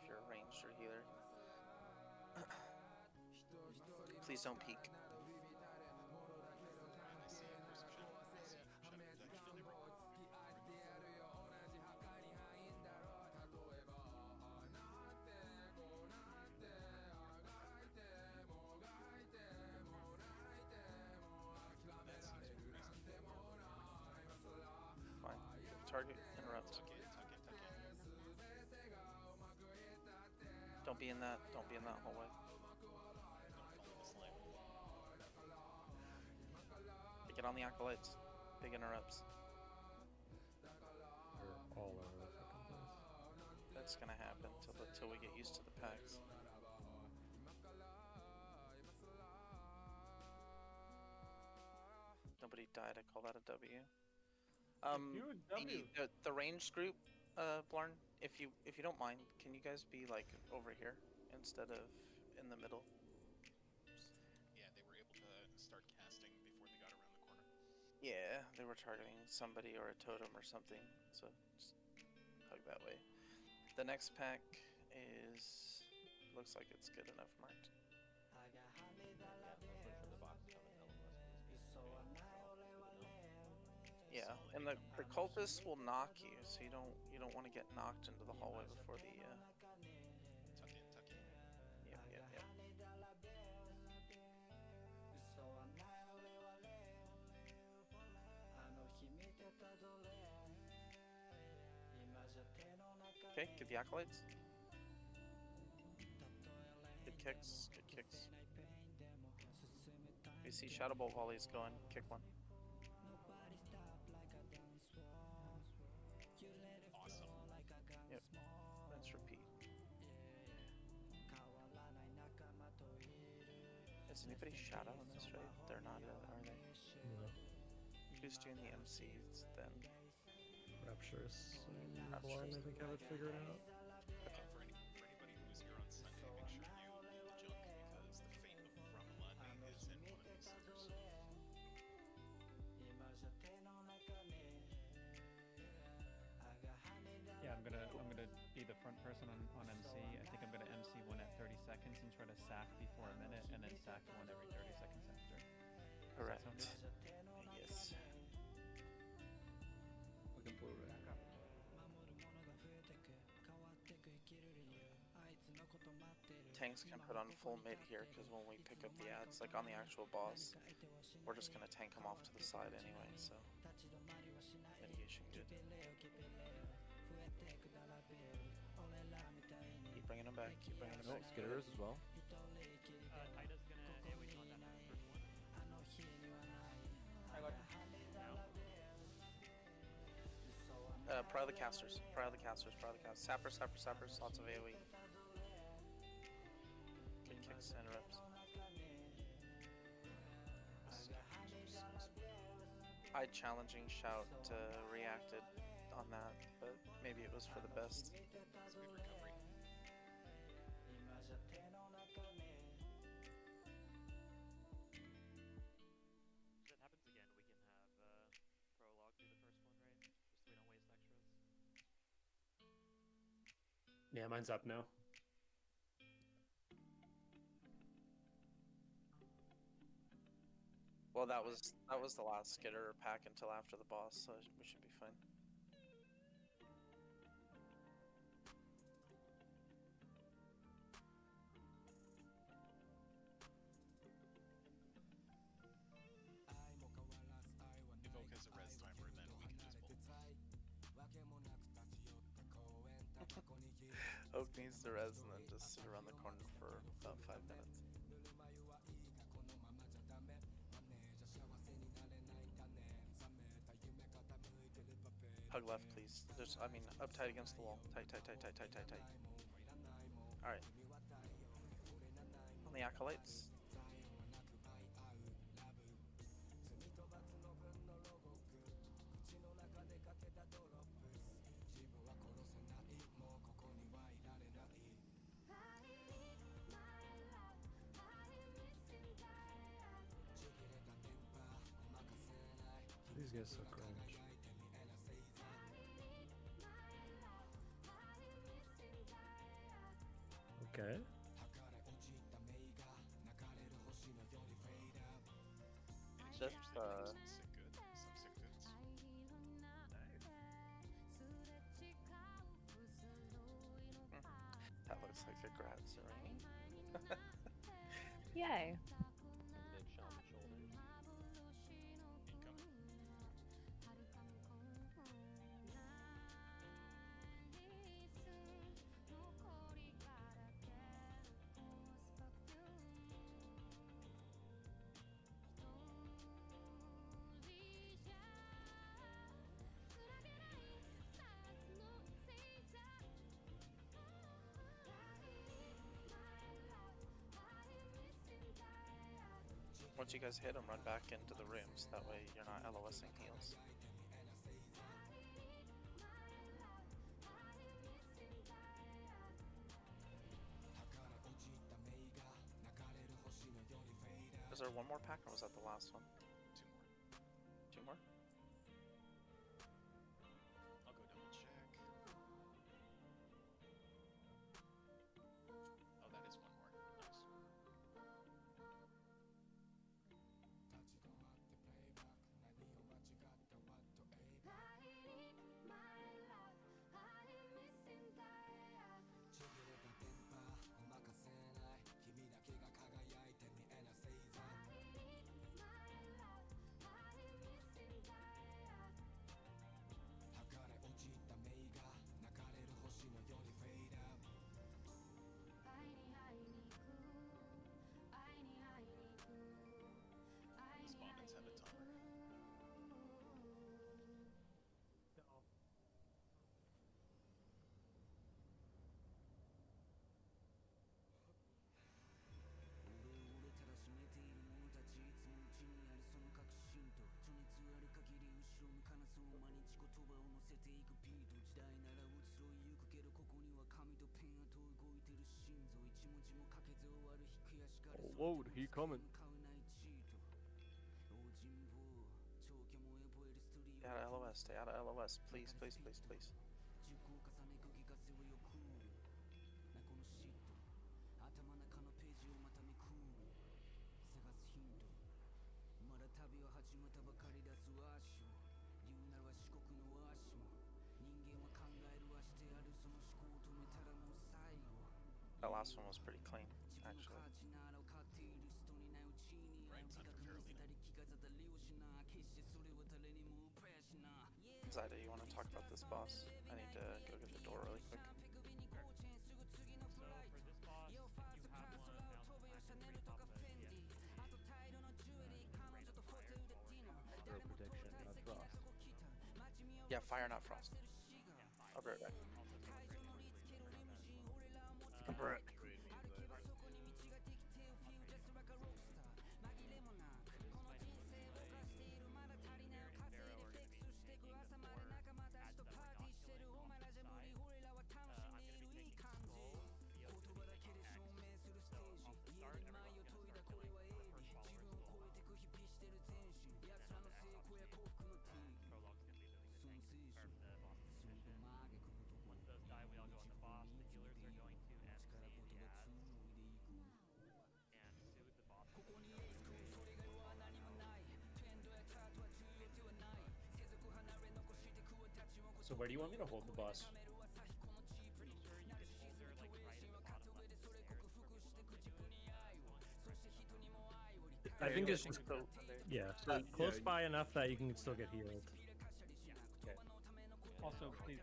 Speaker 2: you're a ranged or healer. Please don't peek. Fine. Target, interrupt. Don't be in that hallway. Get on the acolytes. Big interrupts.
Speaker 3: Or all over the fucking place.
Speaker 2: That's gonna happen till we get used to the packs. Nobody died. I call that a W.
Speaker 4: Huge W.
Speaker 2: The ranged group, Blarn, if you don't mind, can you guys be like over here instead of in the middle?
Speaker 6: Yeah, they were able to start casting before they got around the corner.
Speaker 2: Yeah, they were targeting somebody or a totem or something, so just hug that way. The next pack looks like it's good enough marked. Yeah, and the cultists will knock you, so you don't want to get knocked into the hallway before the
Speaker 6: Tuck in, tuck in.
Speaker 2: Yep. Okay, get the acolytes. Good kicks, good kicks. You see Shadow Bolt volleys going, kick one.
Speaker 6: Awesome.
Speaker 2: Yep, let's repeat. Is anybody shadow in this raid? They're not, are they?
Speaker 3: No.
Speaker 2: Who's doing the MCs then?
Speaker 3: Rapturous and Blind, I think, have it figured out.
Speaker 6: For anybody who was here on Sunday, make sure you loot the junk because the fate of From Blood is in one of these centers.
Speaker 11: Yeah, I'm gonna be the front person on MC. I think I'm gonna MC one at 30 seconds and try to sack before a minute, and then sack one every 30 seconds after.
Speaker 2: Correct.
Speaker 11: Does that sound good?
Speaker 2: Yes.
Speaker 9: We can pull it right.
Speaker 2: Tanks can put on full mid here because when we pick up the ads, like on the actual boss, we're just gonna tank them off to the side anyway, so mitigation good. Keep bringing them back, keep bringing them
Speaker 9: No,
Speaker 2: back.
Speaker 9: skitters as well.
Speaker 11: Tida's gonna AoE taunt that first one.
Speaker 4: I got
Speaker 2: Pry the casters, pry the casters, pry the casters. Sappers, sappers, sappers, lots of AoE. Good kicks and reps. I challenging shout reacted on that, but maybe it was for the best.
Speaker 6: It's a good recovery.
Speaker 13: If that happens again, we can have Prologue do the first one, right? Just so we don't waste extras.
Speaker 7: Yeah, mine's up now.
Speaker 2: Well, that was the last skitter pack until after the boss, so we should be fine.
Speaker 6: If Oak has a res timer, then we can just pull.
Speaker 2: Oak needs the res and then just sit around the corner for about 5 minutes. Hug left, please. There's, I mean, up tight against the wall. Tight, tight, tight, tight, tight, tight, tight. Alright. On the acolytes.
Speaker 3: These guys so cringe. Okay.
Speaker 2: Just,
Speaker 6: Sick good. Some sick goods.
Speaker 2: That looks like a grad Serene.
Speaker 14: Yay.
Speaker 13: Big shot on the shoulders.
Speaker 6: Incoming.
Speaker 2: Once you guys hit them, run back into the rooms. That way you're not LOSing heals. Is there one more pack or was that the last one?
Speaker 6: Two more.
Speaker 2: Two more?
Speaker 6: I'll go double check. Oh, that is one more. Nice.
Speaker 9: Oh, whoa, he coming.
Speaker 2: Stay out of LOS, stay out of LOS. Please, please, please, please. That last one was pretty clean, actually. Zyda, you want to talk about this boss? I need to go get the door really quick.
Speaker 11: So for this boss, you have one now. I'm pretty top of the
Speaker 9: Throw protection, not frost.
Speaker 2: Yeah, fire, not frost. I'll be right back.
Speaker 7: So where do you want me to hold the boss?
Speaker 3: I think it's just yeah, close
Speaker 8: yeah,
Speaker 3: by enough that you can still get healed.
Speaker 7: Okay.
Speaker 11: Also, please.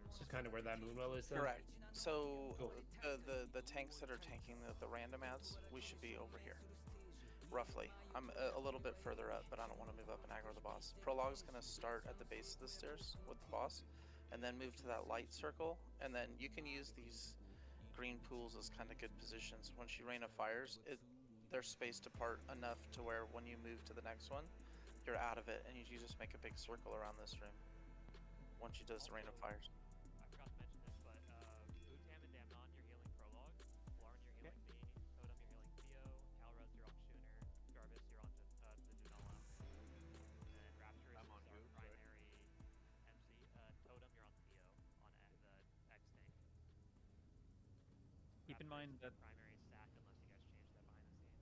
Speaker 7: This is kind of where that Moonwell is then?
Speaker 2: Correct. So
Speaker 7: Cool.
Speaker 2: the tanks that are tanking the random ads, we should be over here, roughly. I'm a little bit further up, but I don't want to move up and aggro the boss. Prologue's gonna start at the base of the stairs with the boss, and then move to that light circle, and then you can use these green pools as kind of good positions. When she Rain of Fires, they're spaced apart enough to where when you move to the next one, you're out of it, and you just make a big circle around this room. Once she does the Rain of Fires.
Speaker 13: I forgot to mention this, but Utam and Damnon, you're healing Prologue. Lauren, you're healing me. Totem, you're healing Theo. Calrez, you're on Schooner. Jarvis, you're on the Dunala. And then Rapture is our primary MC. Totem, you're on Theo on the X tank.
Speaker 11: Keep in mind that
Speaker 13: Primary stack unless you guys change that behind the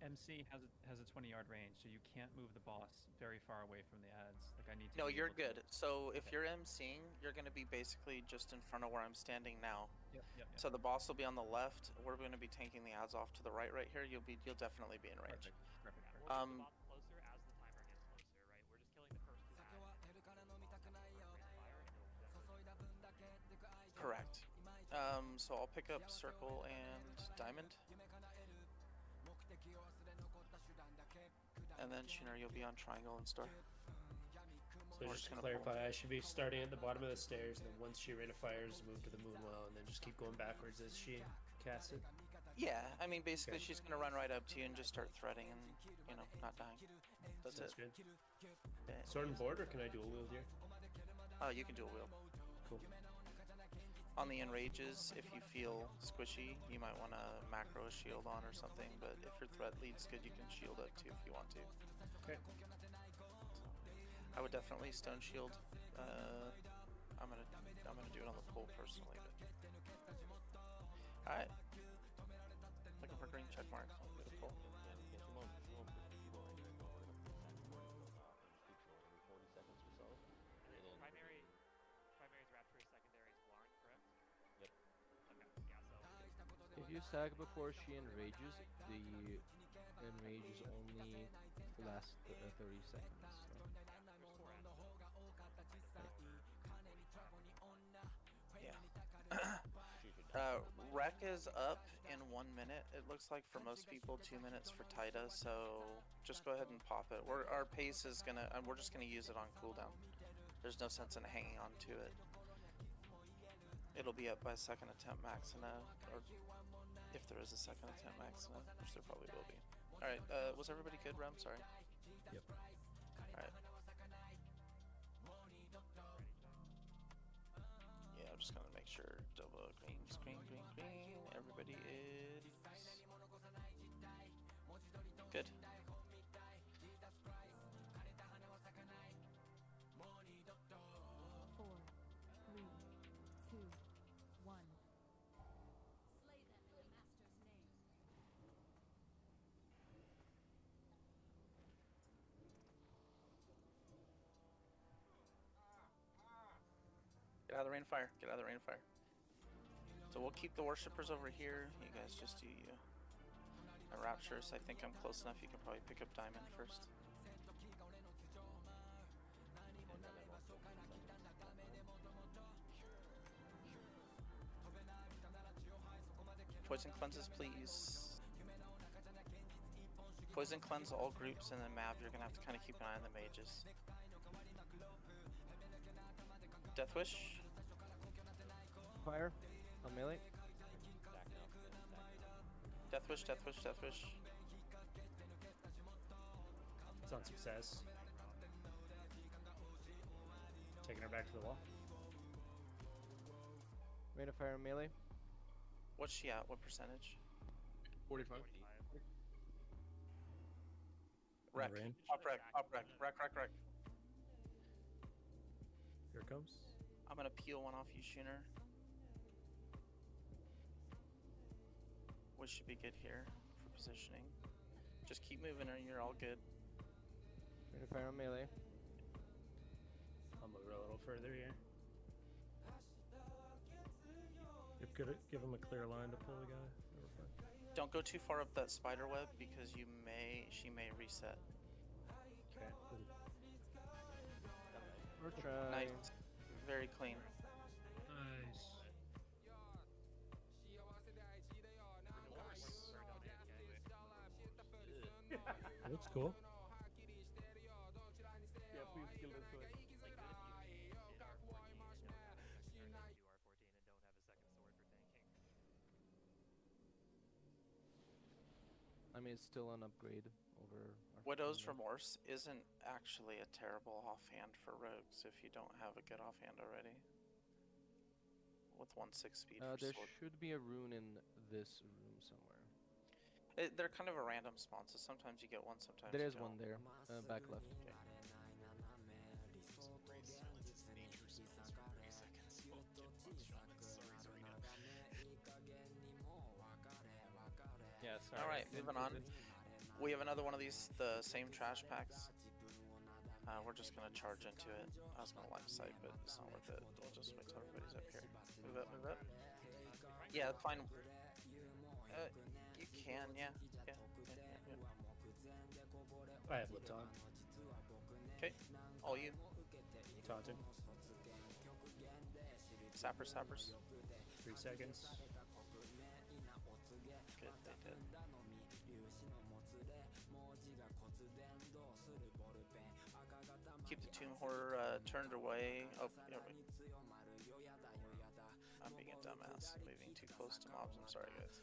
Speaker 13: scenes.
Speaker 11: MC has a 20-yard range, so you can't move the boss very far away from the ads. Like I need to.
Speaker 2: No,
Speaker 11: be
Speaker 2: you're
Speaker 11: able to-
Speaker 2: good. So if you're MCing, you're going to be basically just in front of where I'm standing now.
Speaker 11: Yep.
Speaker 2: So the boss will be on the left. We're going to be taking the ads off to the right here. You'll definitely be in range.
Speaker 11: Perfect.
Speaker 13: We'll get the boss closer as the timer gets closer, right? We're just killing the first two ads.
Speaker 2: Correct. So I'll pick up Circle and Diamond. And then Shiner, you'll be on Triangle and Star.
Speaker 7: So
Speaker 2: We're
Speaker 7: just to
Speaker 2: gonna pull.
Speaker 7: clarify, I should be starting at the bottom of the stairs, and then once she Rain of Fires, move to the Moonwell, and then just keep going backwards as she casts it.
Speaker 2: Yeah, I mean, basically
Speaker 7: Okay.
Speaker 2: she's going to run right up to you and just start threading and, not dying. That's
Speaker 7: Sounds
Speaker 2: it.
Speaker 7: good.
Speaker 2: Yeah.
Speaker 7: Sword and board, or can I dual wield here?
Speaker 2: You can do a wheel.
Speaker 7: Cool.
Speaker 2: On the enrages, if you feel squishy, you might want to macro a shield on or something, but if your threat lead's good, you can shield up too if you want to.
Speaker 7: Okay.
Speaker 2: I would definitely stone shield. I'm gonna do it on the pole personally, but alright. Looking for green check marks on the pole.
Speaker 13: Primary is Rapture, secondary is Blarn, correct? Yep. Okay, yeah, so
Speaker 9: If you sag before she enrages, the enrages only last 30 seconds.
Speaker 2: Rec is up in 1 minute. It looks like for most people 2 minutes for Taida, so just go ahead and pop it. Our pace is gonna, we're just gonna use it on cooldown. There's no sense in hanging on to it. It'll be up by second attempt maxima, or if there is a second attempt maxima, which there probably will be. Alright, was everybody good, Rem? Sorry.
Speaker 3: Yep.
Speaker 2: Alright. Good.
Speaker 10: 4, 3, 2, 1.
Speaker 2: Get out of the rain of fire. Get out of the rain of fire. So we'll keep the worshippers over here. You guys just do you. Raptures, I think I'm close enough. You can probably pick up Diamond first. Poison cleanses, please. Poison cleanse all groups, and then Mav, you're gonna have to kind of keep an eye on the mages. Death Wish.
Speaker 9: Fire on melee.
Speaker 2: Death Wish, Death Wish, Death Wish.
Speaker 3: It's on success. Taking her back to the wall.
Speaker 9: Rain of fire on melee.
Speaker 2: What's she at? What percentage?
Speaker 8: 45.
Speaker 2: Wreck.
Speaker 3: Rain.
Speaker 2: Pop wreck. Pop wreck. Wreck, wreck, wreck.
Speaker 3: Here it comes.
Speaker 2: I'm gonna peel one off you, Shooner. We should be good here for positioning. Just keep moving and you're all good.
Speaker 9: Rain of fire on melee.
Speaker 3: I'll move her a little further here. Give him a clear line to pull the guy.
Speaker 2: Don't go too far up that spider web because she may reset.
Speaker 3: Okay.
Speaker 9: We're trying.
Speaker 2: Nice. Very clean.
Speaker 7: Nice.
Speaker 3: Looks cool.
Speaker 4: Yeah, please kill this one.
Speaker 9: I mean, it's still an upgrade over. Our
Speaker 2: Widow's
Speaker 9: friend
Speaker 2: Remorse isn't actually a terrible offhand for rogues if you don't have a good offhand already. With 1/6 speed for
Speaker 9: there
Speaker 2: sword.
Speaker 9: should be a rune in this room somewhere.
Speaker 2: They're kind of a random spawn, so sometimes you get one, sometimes
Speaker 9: There
Speaker 2: you
Speaker 9: is
Speaker 2: don't.
Speaker 9: one there, back left.
Speaker 2: Okay.
Speaker 11: Yeah, sorry.
Speaker 2: Alright, moving on. We have another one of these, the same trash packs. We're just gonna charge into it. I was gonna line of sight, but it's not worth it. We'll just wait till everybody's up here. Move up, move up. Yeah, fine. You can, yeah. Yeah.
Speaker 3: I have lip on.
Speaker 2: Okay, all you.
Speaker 3: Taunting.
Speaker 2: Sappers, sappers.
Speaker 3: 3 seconds.
Speaker 2: Good, they did. Keep the Tomb Horror turned away. Oh, yeah, wait. I'm being a dumbass. Moving too close to mobs. I'm sorry, guys.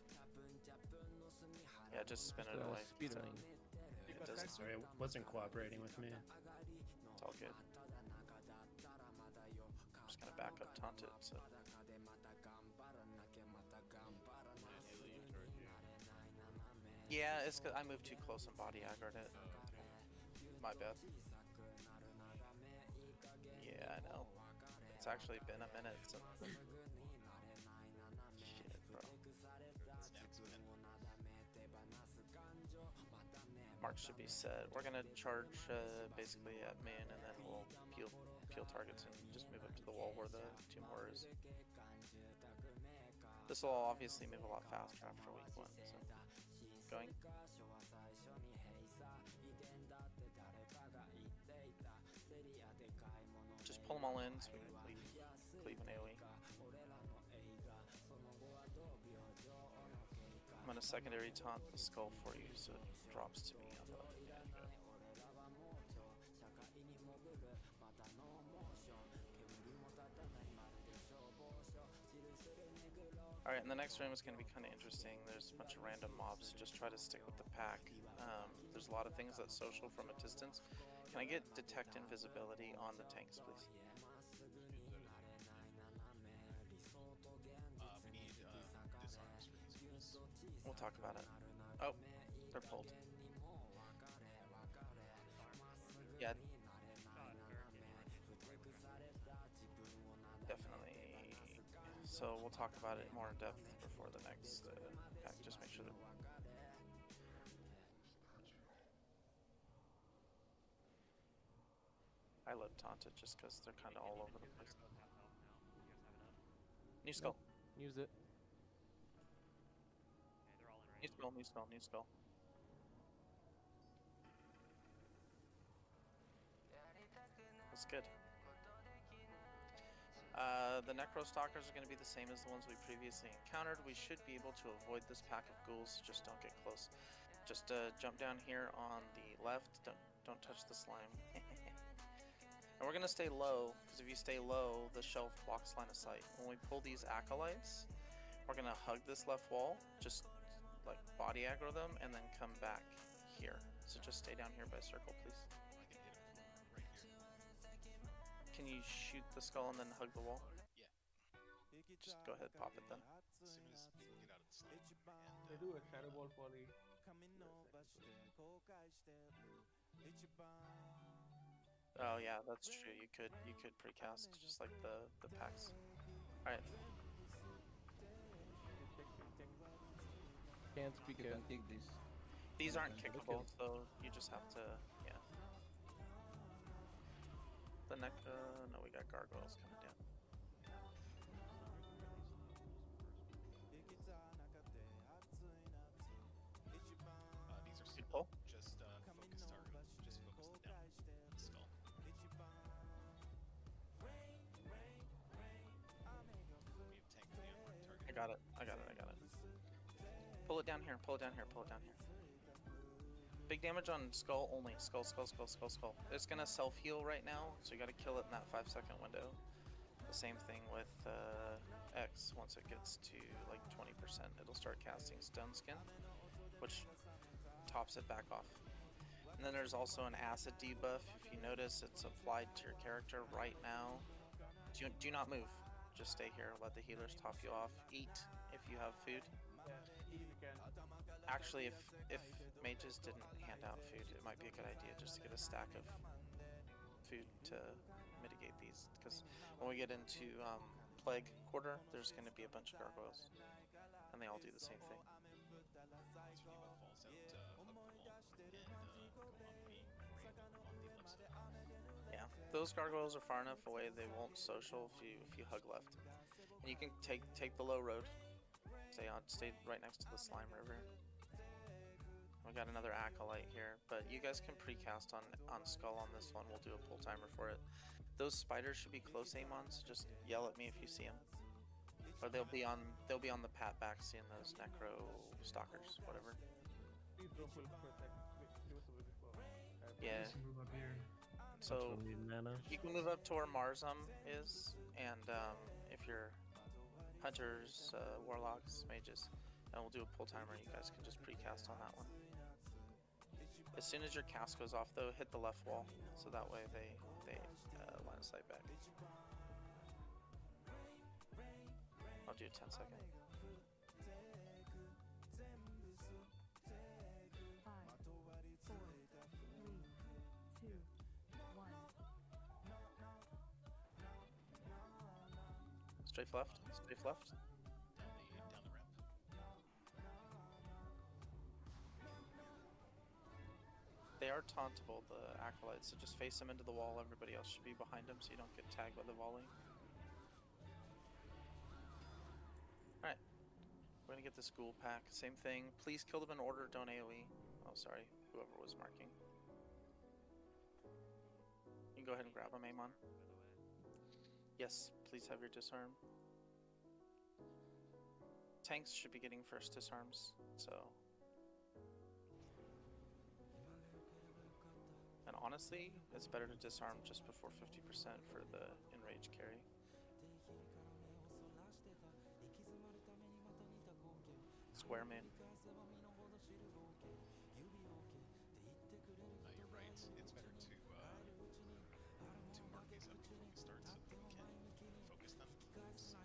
Speaker 2: Yeah, just spin it away.
Speaker 9: Speed running.
Speaker 2: It doesn't.
Speaker 3: Sorry, it wasn't cooperating with me.
Speaker 2: It's all good. I'm just gonna back up taunt it. So. Yeah, it's 'cause I moved too close and body aggroed it. My bad. Yeah, I know. It's actually been a minute since. Shit, bro. Mark should be set. We're gonna charge basically at main, and then we'll peel targets and just move up to the wall where the Tomb Horror is. This will obviously move a lot faster after week 1. So, going. Just pull them all in so we can cleave an AoE. I'm gonna secondary taunt the skull for you so it drops to me. Alright, and the next room is going to be kind of interesting. There's a bunch of random mobs. Just try to stick with the pack. There's a lot of things that's social from a distance. Can I get detect invisibility on the tanks, please?
Speaker 6: We need disarms for these fools.
Speaker 2: We'll talk about it. Oh, they're pulled. So we'll talk about it more in depth before the next pack. Just make sure that. I love Taunted just because they're kind of all over the place. New skull.
Speaker 9: Use it.
Speaker 2: New skull, new skull, new skull. That's good. The Necrostalkers are going to be the same as the ones we previously encountered. We should be able to avoid this pack of ghouls. Just don't get close. Just jump down here on the left. Don't touch the slime. And we're going to stay low, because if you stay low, the shelf blocks line of sight. When we pull these acolytes, we're going to hug this left wall, just like body aggro them, and then come back here. So just stay down here by circle, please. Can you shoot the skull and then hug the wall?
Speaker 6: Yeah.
Speaker 2: Just go ahead, pop it then.
Speaker 6: As soon as people get out of the slime.
Speaker 4: They do a shadow ball volley.
Speaker 2: Oh yeah, that's true. You could precast just like the packs. All right.
Speaker 9: Can't speak it.
Speaker 2: These aren't kickable, so you just have to, yeah. The neck, no, we got gargoyles coming down.
Speaker 6: These are
Speaker 2: Good pull.
Speaker 6: just focus target. Just focus down the skull. We have tank for the unmarked target.
Speaker 2: I got it. Pull it down here, pull it down here, pull it down here. Big damage on skull only. Skull. It's gonna self-heal right now, so you gotta kill it in that 5-second window. The same thing with X. Once it gets to like 20%, it'll start casting Stone Skin, which tops it back off. And then there's also an acid debuff. If you notice, it's applied to your character right now. Do not move. Just stay here. Let the healers top you off. Eat if you have food. Actually, if mages didn't hand out food, it might be a good idea just to get a stack of food to mitigate these. Because when we get into Plague Quarter, there's going to be a bunch of gargoyles, and they all do the same thing.
Speaker 6: Once your debuff falls out, hug the wall and go on the left side.
Speaker 2: Yeah, those gargoyles are far enough away; they won't social if you hug left. And you can take the low road. Stay right next to the slime river. We got another acolyte here, but you guys can precast on skull on this one. We'll do a pull timer for it. Those spiders should be close aim on, so just yell at me if you see them. Or they'll be on the pat back seeing those necro stalkers, whatever.
Speaker 4: Please don't pull for a second. Give us a bit before.
Speaker 2: Yeah.
Speaker 7: Move up here.
Speaker 2: So
Speaker 3: Mana.
Speaker 2: you can move up to where Marzum is, and if you're hunters, warlocks, mages, and we'll do a pull timer. You guys can just precast on that one. As soon as your cast goes off, though, hit the left wall, so that way they line of sight back. I'll do a 10-second.
Speaker 10: 5, 4, 3, 2, 1.
Speaker 2: Strafe left. Strafe left.
Speaker 6: Down the ramp.
Speaker 2: They are tauntable, the acolytes, so just face them into the wall. Everybody else should be behind them so you don't get tagged by the volley. Alright. We're gonna get this ghoul pack. Same thing. Please kill them in order, don't AoE. Oh, sorry. Whoever was marking. You can go ahead and grab them, Amon. Yes, please have your disarm. Tanks should be getting first disarms, so. And honestly, it's better to disarm just before 50% for the enrage carry. Square main.
Speaker 6: You're right. It's better to mark these up before we start so that we can focus them,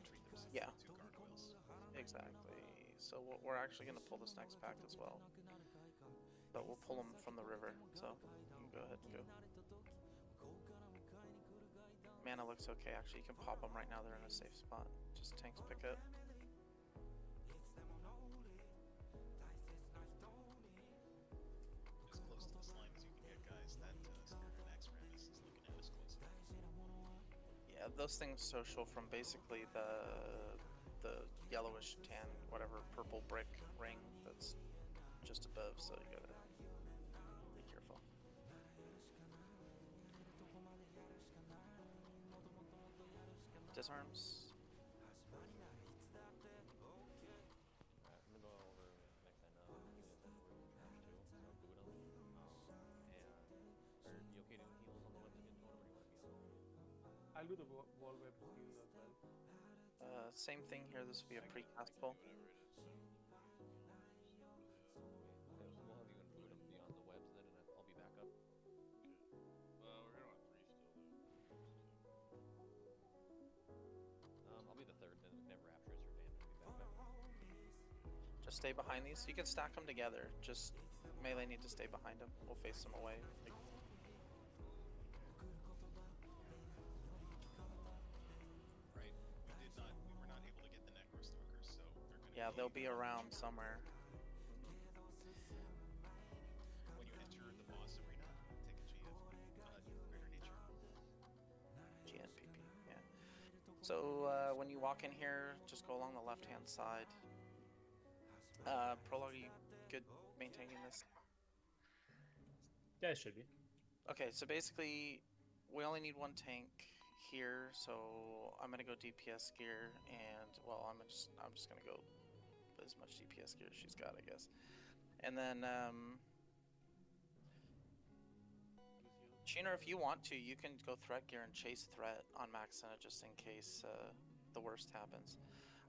Speaker 6: treat them
Speaker 2: Yeah.
Speaker 6: to gargoyles.
Speaker 2: Exactly. So we're actually going to pull this next pack as well. But we'll pull them from the river, so you can go ahead and go. mana looks okay. Actually, you can pop them right now. They're in a safe spot. Just tanks pick it.
Speaker 6: As close to this line as you can get, guys. That Spirit and X Ramus is looking at us closely.
Speaker 2: Yeah, those things social from basically the yellowish tan, whatever, purple brick ring that's just above. So you gotta be careful. Disarms.
Speaker 9: I'm gonna go over Mexena unit that we're too, so boot him. Are you okay doing heals on the webs again, Totem, or do you want to be on?
Speaker 4: I'll do the wall web heal as well.
Speaker 2: Same thing here. This will be a precast pull.
Speaker 9: Okay, so we'll have you and boot him beyond the webs then, and I'll be back up.
Speaker 6: We're on 3 still, though.
Speaker 9: I'll be the third, then we can have Rapturous or Damned and be back up.
Speaker 2: Just stay behind these. You can stack them together. Just melee need to stay behind them. We'll face them away.
Speaker 6: Right. We were not able to get the Necrostalkers, so they're gonna.
Speaker 2: Yeah, they'll be around somewhere.
Speaker 6: When you enter the boss arena, take a GF, Greater Nature.
Speaker 2: GNPP, yeah. So when you walk in here, just go along the left-hand side. Prologue, are you good maintaining this?
Speaker 7: Yeah, it should be.
Speaker 2: Okay, so basically, we only need one tank here, so I'm gonna go DPS gear, and well, I'm just gonna go as much DPS gear as she's got, I guess. And then, Sheener, if you want to, you can go threat gear and chase threat on Maxena just in case the worst happens.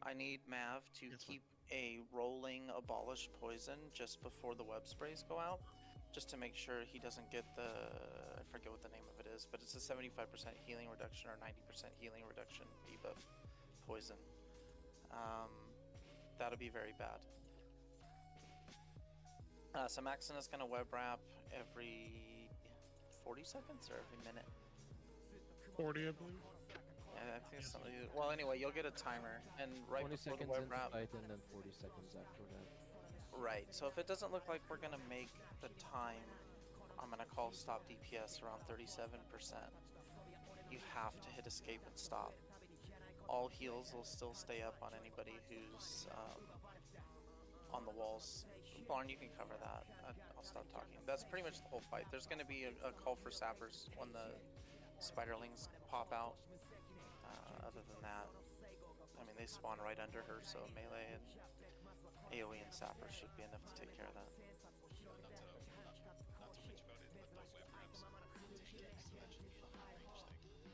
Speaker 2: I need Mav to keep a rolling abolish poison just before the web sprays go out, just to make sure he doesn't get the, I forget what the name of it is, but it's a 75% healing reduction or 90% healing reduction debuff poison. That'll be very bad. So Maxena's gonna web wrap every 40 seconds or every minute?
Speaker 12: 40, I believe.
Speaker 2: Yeah, I think it's something. Well, anyway, you'll get a timer, and right
Speaker 9: 20
Speaker 2: before the
Speaker 9: seconds
Speaker 2: web
Speaker 9: into
Speaker 2: wrap.
Speaker 9: fight and then 40 seconds after that.
Speaker 2: Right. So if it doesn't look like we're gonna make the time, I'm gonna call stop DPS around 37%. You have to hit escape and stop. All heals will still stay up on anybody who's on the walls. Barn, you can cover that. I'll stop talking. That's pretty much the whole fight. There's gonna be a call for sappers when the spiderlings pop out. Other than that, I mean, they spawn right under her, so melee and AoE and sapper should be enough to take care of that.
Speaker 6: Not to bitch about it, but the web wraps are taking, so that should be a range thing.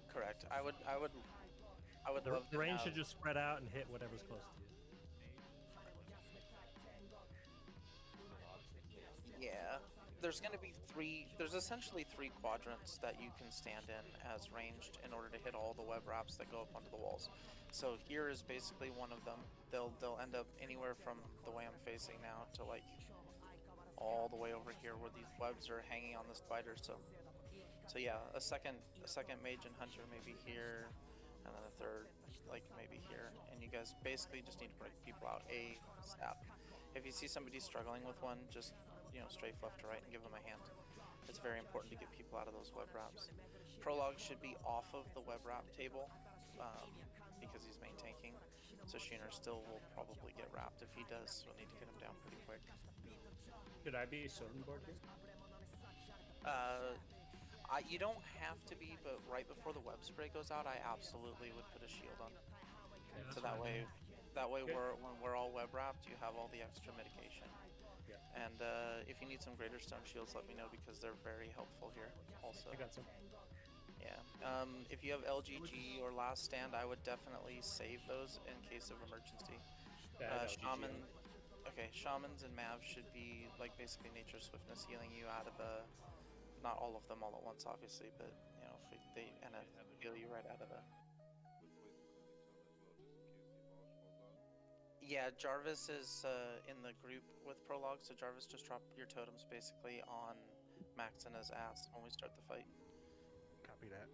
Speaker 2: Correct. I would love
Speaker 3: The
Speaker 2: to
Speaker 3: range
Speaker 2: have-
Speaker 3: should just spread out and hit whatever's close to you.
Speaker 2: Yeah, there's going to be there's essentially three quadrants that you can stand in as ranged in order to hit all the web wraps that go up onto the walls. So here is basically one of them. They'll end up anywhere from the way I'm facing now to like all the way over here where these webs are hanging on the spider. So yeah, a second mage and hunter maybe here, and then a third like maybe here, and you guys basically just need to break people out ASAP. If you see somebody struggling with one, just strafe left to right and give them a hand. It's very important to get people out of those web wraps. Prologue should be off of the web wrap table because he's main tanking. So Sheener still will probably get wrapped. If he does, we'll need to get him down pretty quick.
Speaker 7: Should I be Sotenborg here?
Speaker 2: You don't have to be, but right before the web spray goes out, I absolutely would put a shield on.
Speaker 7: Yeah,
Speaker 2: So that way
Speaker 7: Okay.
Speaker 2: when we're all web wrapped, you have all the extra mitigation.
Speaker 7: Yeah.
Speaker 2: And if you need some greater stone shields, let me know because they're very helpful here. Also.
Speaker 7: I got some.
Speaker 2: Yeah. If you have LGG or Last Stand, I would definitely save those in case of emergency.
Speaker 7: Yeah, I have LGG
Speaker 2: Shaman.
Speaker 7: on.
Speaker 2: Okay, shamans and Mav should be like basically nature swiftness healing you out of the. Not all of them all at once, obviously, but if they heal you right out of the. Yeah, Jarvis is in the group with Prologue, so Jarvis just drop your totems basically on Maxena's ass when we start the fight.
Speaker 8: Copy that.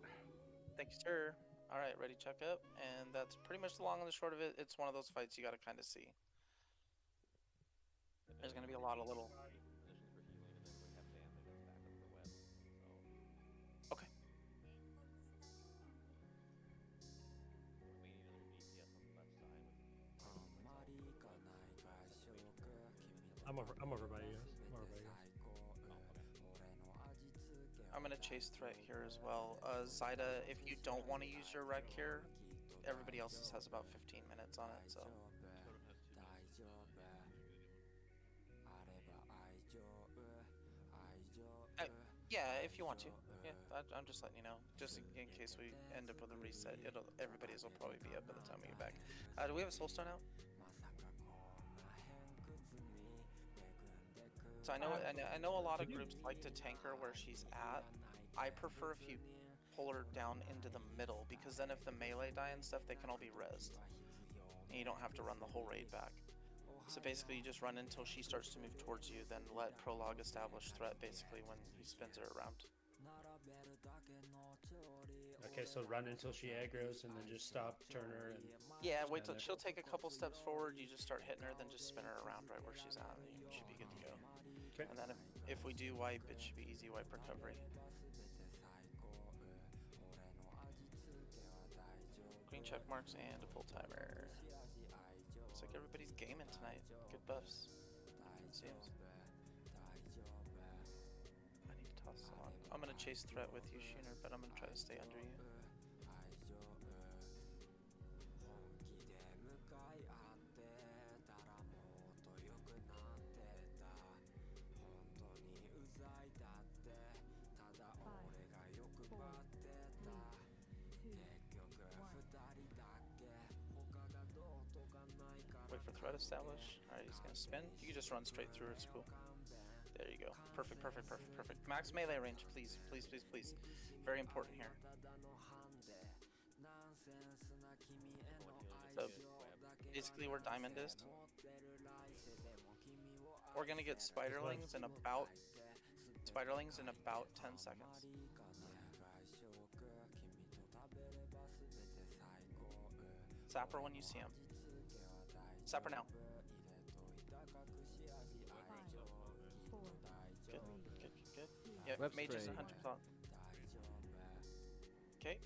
Speaker 2: Thank Thank you, sir. All right, ready, check up, and that's pretty much the long and the short of it. It's one of those fights you got to kind of see. There's gonna be a lot of little. Okay.
Speaker 3: I'm over by you guys. I'm over by you guys.
Speaker 2: I'm gonna chase threat here as well. Zyda, if you don't want to use your rec here, everybody else's has about 15 minutes on it, so. Yeah, if you want to. Yeah, I'm just letting you know. Just in case we end up with a reset, everybody's will probably be up by the time we get back. Do we have a soulstone out? So I know a lot of groups like to tank her where she's at. I prefer if you pull her down into the middle, because then if the melee die and stuff, they can all be rezzed. And you don't have to run the whole raid back. So basically you just run until she starts to move towards you, then let Prologue establish threat basically when he spins her around.
Speaker 7: Okay, so run until she aggro's and then just stop, turn her, and...
Speaker 2: Yeah, wait till she'll take a couple steps forward, you just start hitting her, then just spin her around right where she's at, and you should be good to go.
Speaker 7: Okay.
Speaker 2: And then if we do wipe, it should be easy wipe recovery. Green check marks and a pull timer. Looks like everybody's gaming tonight. Good buffs. It seems. I need to toss some on. I'm gonna chase threat with you, Shooner, but I'm gonna try to stay under you. Wait for threat establish. Alright, he's gonna spin. You can just run straight through, it's cool. There you go. Perfect, perfect, perfect, perfect. Max melee range, please, please, please, please. Very important here. So, basically where Diamond is. We're gonna get Spiderlings in about 10 seconds. Sapper when you see him. Sapper now. Good, good, good. Yep,
Speaker 9: Web
Speaker 2: mage is
Speaker 9: spray.
Speaker 2: 100 on. Okay.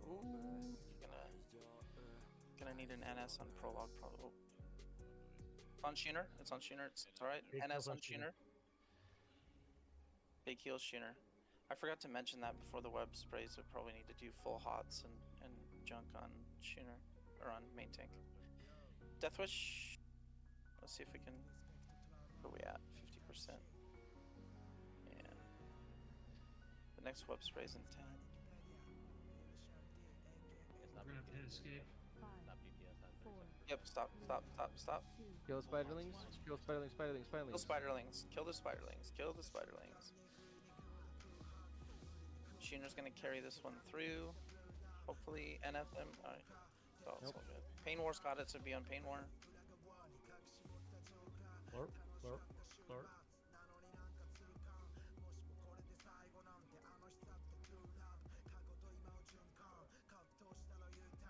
Speaker 2: Ooh, gonna need an NS on Prologue probably. Oh. It's on Shooner. It's on Shooner. It's alright.
Speaker 3: Big
Speaker 2: NS
Speaker 3: heals
Speaker 2: on
Speaker 3: on Shooner.
Speaker 2: Shooner. Big heal Shooner. I forgot to mention that before the web sprays. We probably need to do full hots and junk on Shooner or on main tank. Deathwish. Let's see if we can. Where are we at? 50%. Yeah. The next web spray's in 10.
Speaker 5: We're gonna have to hit escape.
Speaker 2: Yep. Stop. Stop. Stop. Stop.
Speaker 9: Kill spiderlings. Kill spiderlings. Spiderlings.
Speaker 2: Kill
Speaker 9: Spiderlings.
Speaker 2: spiderlings. Kill the spiderlings. Kill the spiderlings. Shooner's gonna carry this one through. Hopefully NF them. Alright. Oh, it's all good. Pain War's got it, so be on Pain War.
Speaker 3: Florp, florp, florp.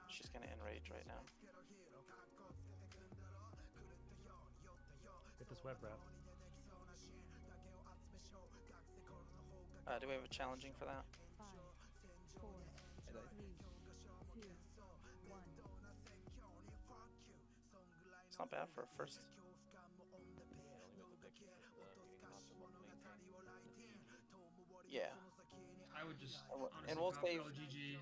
Speaker 2: She's gonna enrage right now.
Speaker 3: Get this web wrap.
Speaker 2: Do we have a challenging for that?
Speaker 10: 5, 4, 3, 2, 1.
Speaker 2: It's not bad for a first. Yeah.
Speaker 5: I would just honestly
Speaker 2: And we'll
Speaker 5: pop
Speaker 2: save.
Speaker 5: LGG.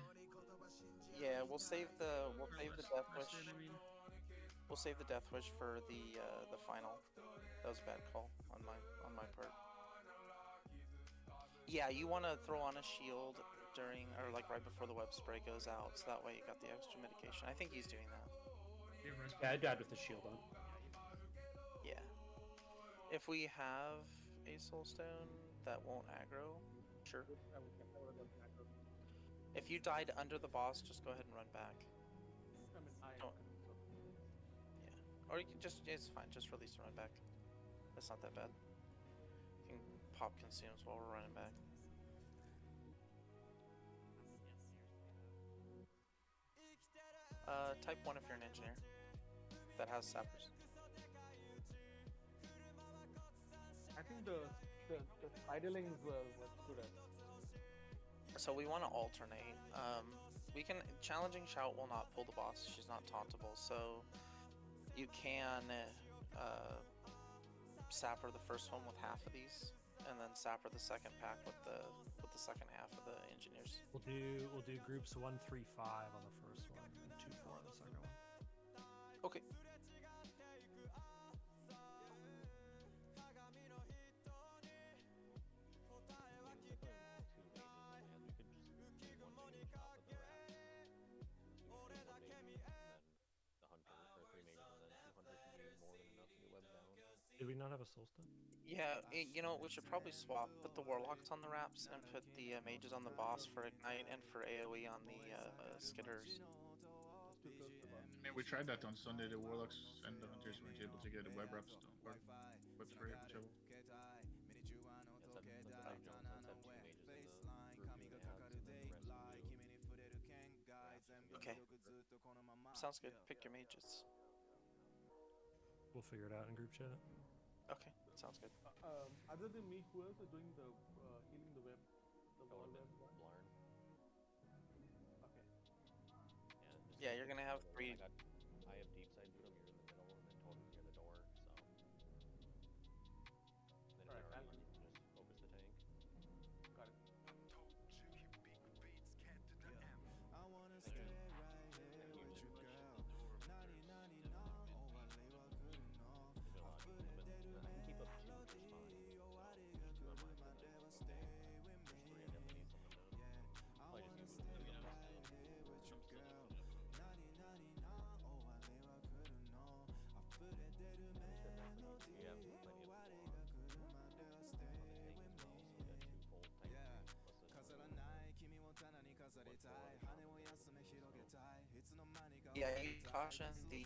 Speaker 2: Yeah, we'll save the death wish.
Speaker 5: Rested, I mean.
Speaker 2: We'll save the death wish for the final. That was a bad call on my part. Yeah, you want to throw on a shield during or like right before the web spray goes out, so that way you got the extra mitigation. I think he's doing that.
Speaker 7: Yeah, I died with the shield on.
Speaker 2: Yeah. If we have a soulstone that won't aggro, sure. If you died under the boss, just go ahead and run back. Don't. Yeah. Or you can just, it's fine, just release and run back. That's not that bad. You can pop consumes while we're running back. Type 1 if you're an engineer that has sappers.
Speaker 4: I think the idlings were good at.
Speaker 2: So we want to alternate. We can challenging shout will not pull the boss. She's not tauntable, so you can sapper the first one with half of these, and then sapper the second pack with the second half of the engineers.
Speaker 3: We'll do groups 1, 3, 5 on the first one, and 2, 4 on the second one.
Speaker 2: Okay.
Speaker 3: Did we not have a Solstice?
Speaker 2: Yeah, you know, we should probably swap. Put the warlocks on the wraps and put the mages on the boss for ignite and for AoE on the skitters.
Speaker 8: I mean, we tried that on Sunday. The warlocks and the hunters weren't able to get a web wraps done, or web spray, whichever.
Speaker 2: Okay. Sounds good. Pick your mages.
Speaker 3: We'll figure it out in group chat.
Speaker 2: Okay, sounds good.
Speaker 4: Other than me, who else is doing the healing the web? The wall web?
Speaker 9: Blarn.
Speaker 4: Okay.
Speaker 2: Yeah, you're gonna have 3.
Speaker 9: I have deep side boot 'em, you're in the middle, and then totem's near the door, so. Then
Speaker 4: Alright,
Speaker 9: if you're already, you can just focus the tank.
Speaker 4: Got it.
Speaker 9: Keep up 2 just fine. 2 on my side. There's 3 definitely need someone to. Probably just move it down.
Speaker 2: Yeah, you caution the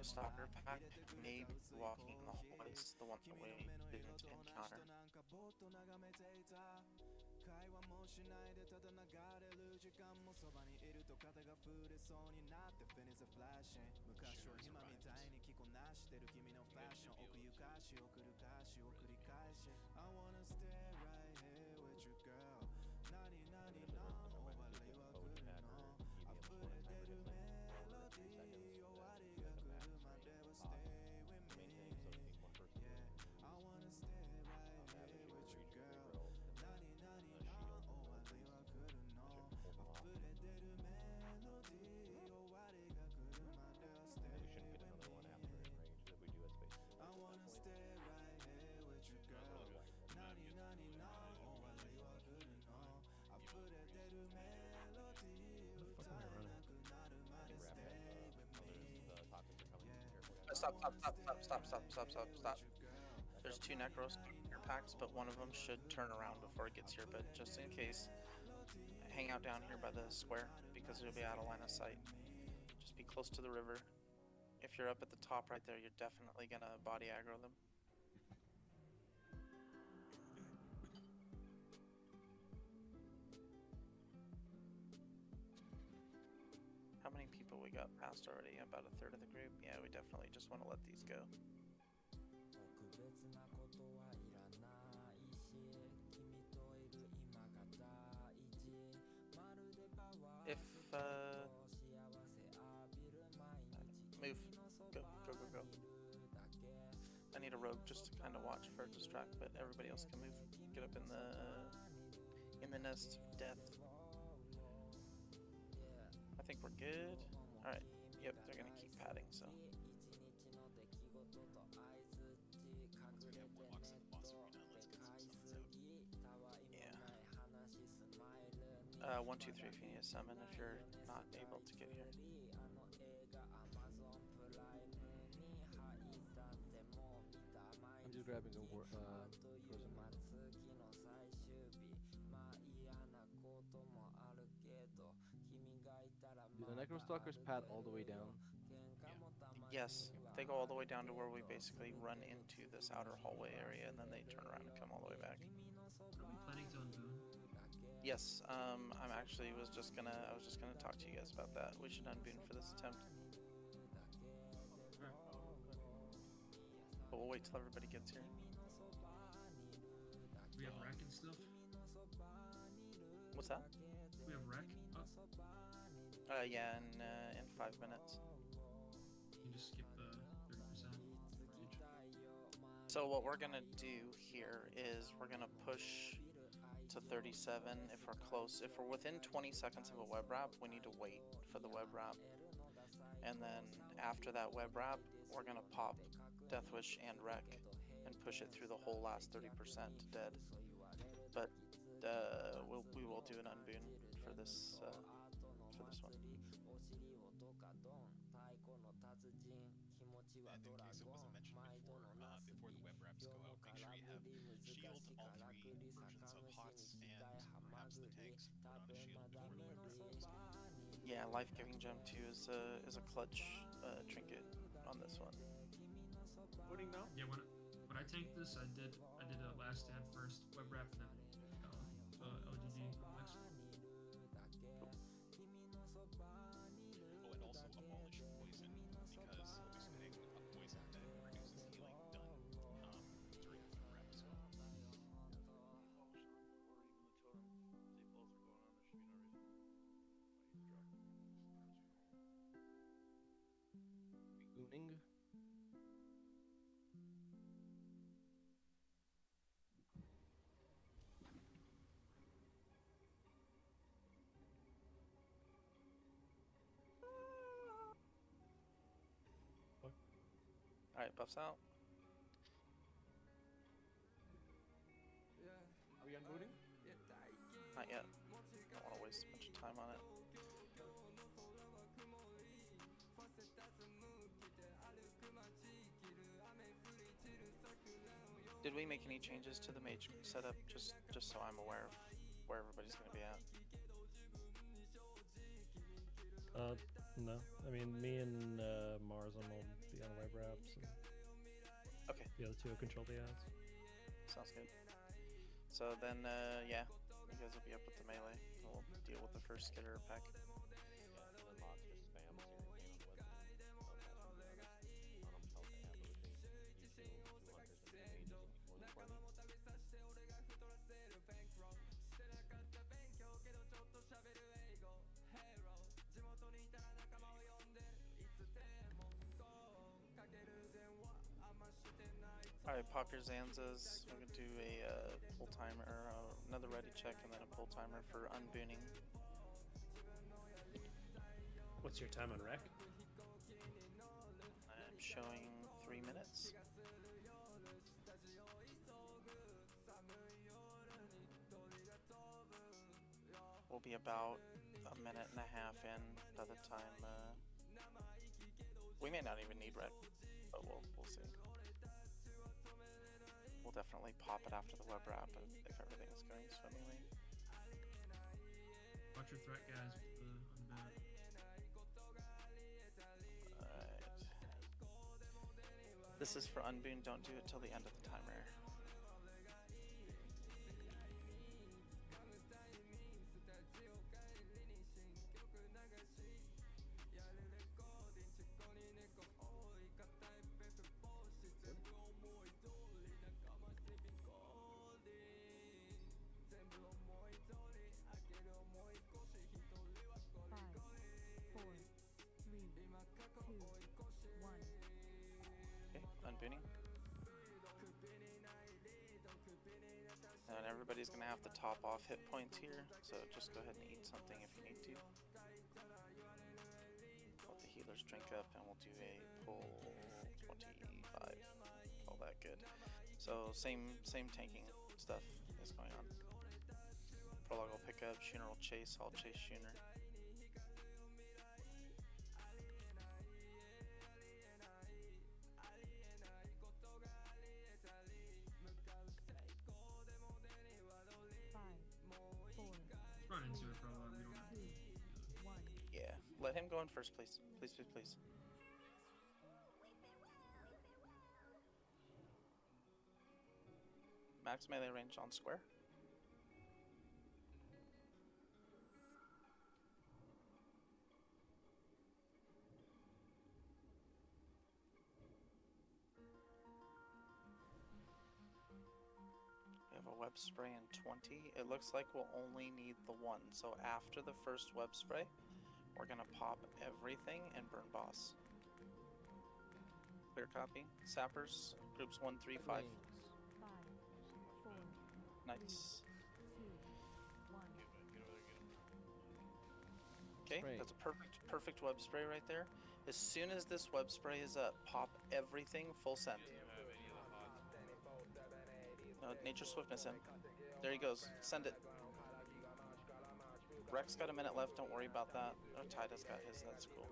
Speaker 2: Stalker pack may be walking in the hallways, the one that we didn't encounter. Stop. There's 2 Necros packs, but one of them should turn around before it gets here, but just in case, hang out down here by the square, because you'll be out of line of sight. Just be close to the river. If you're up at the top right there, you're definitely gonna body aggro them. How many people we got past already? About a third of the group? Yeah, we definitely just want to let these go. If, move. Go. I need a rogue just to kind of watch for a distract, but everybody else can move. Get up in the nest of death. I think we're good. Alright, yep, they're gonna keep padding, so. Yeah. 1, 2, 3 if you need a summon if you're not able to get here.
Speaker 9: I'm just grabbing a frozen one. Do the Necrostalkers pad all the way down?
Speaker 2: Yes, they go all the way down to where we basically run into this outer hallway area, and then they turn around and come all the way back.
Speaker 5: Are we planning to on Boon?
Speaker 2: Yes, I'm actually I was just gonna talk to you guys about that. We should unboon for this attempt. But we'll wait till everybody gets here.
Speaker 5: We have wreck and stuff.
Speaker 2: What's that?
Speaker 5: We have wreck.
Speaker 2: Yeah, in 5 minutes.
Speaker 5: You just skip the 30% range.
Speaker 2: So what we're gonna do here is we're gonna push to 37 if we're close. If we're within 20 seconds of a web wrap, we need to wait for the web wrap. And then after that web wrap, we're gonna pop Deathwish and Wreck and push it through the whole last 30% to dead. But we will do an unboon for this one.
Speaker 6: And in case it wasn't mentioned before, before the web wraps go out, make sure you have shield all 3 versions of HOTS and perhaps the tanks put on a shield before the web wrap goes out.
Speaker 2: Yeah, life-giving gem 2 is a clutch trinket on this one.
Speaker 4: Voting now?
Speaker 5: Yeah, when I tanked this, I did a last stand first, web wrap, and then LGD next.
Speaker 6: Oh, and also abolish poison, because hallucinating a poison that reduces healing done during the web wrap as well.
Speaker 9: Gooning.
Speaker 2: Alright, buffs out.
Speaker 4: Are we unbooting?
Speaker 2: Not yet. Don't want to waste a bunch of time on it. Did we make any changes to the mage setup? Just so I'm aware of where everybody's going to be at.
Speaker 3: No. I mean, me and Marzum will be on web wraps. And
Speaker 2: Okay.
Speaker 3: the other two will control the ads.
Speaker 2: Sounds good. So then, yeah, you guys will be up with the melee. We'll deal with the first skitter pack. Alright, pop your Zanzas. We're gonna do a pull timer, another ready check, and then a pull timer for unbooning.
Speaker 7: What's your time on rec?
Speaker 2: I'm showing 3 minutes. We'll be about a minute and a half in by the time. We may not even need rec, but we'll see. We'll definitely pop it after the web wrap if everything is going swimmingly.
Speaker 5: Watch your threat, guys, with the unbound.
Speaker 2: Alright. This is for unboon, don't do it till the end of the timer. Unbooning. And everybody's gonna have to top off hit points here, so just go ahead and eat something if you need to. Let the healers drink up, and we'll do a pull 25. All that good. So same tanking stuff is going on. Prologue will pick up, Schooner will chase, I'll chase Schooner.
Speaker 5: Run into it, Prologue. We don't have to.
Speaker 2: Yeah, let him go in first, please. Please, please, please. Max melee range on square. web spray in 20. It looks like we'll only need the one. So after the first web spray, we're gonna pop everything and burn boss. Clear copy. Sappers, groups 1, 3, 5.
Speaker 10: 5, 4,
Speaker 2: Nice.
Speaker 10: 2, 1.
Speaker 2: Okay,
Speaker 9: Spray.
Speaker 2: that's a perfect web spray right there. As soon as this web spray is up, pop everything full send. No, Nature Swiftness him. There he goes. Send it. Rex got a minute left. Don't worry about that. Oh, Tida's got his. That's cool.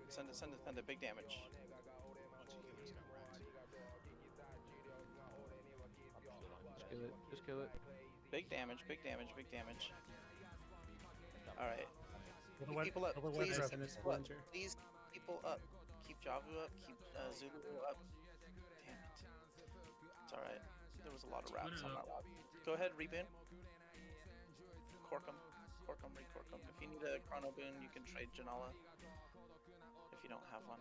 Speaker 2: Send it, send it, send it. Big damage.
Speaker 9: Just kill it. Just kill it.
Speaker 2: Big damage, big damage, big damage. Alright.
Speaker 3: Kill the web-
Speaker 2: People up.
Speaker 3: kill the web
Speaker 2: Please,
Speaker 3: rep.
Speaker 7: And it's
Speaker 2: people up.
Speaker 7: Plunger.
Speaker 2: Please, people up. Keep Javu up. Keep Zulu up. Damn it. It's alright. There was a lot of raps on that lap. Go ahead, reboon. Cork 'em. Cork 'em, recork 'em. If you need a chrono boon, you can trade Janala. If you don't have one.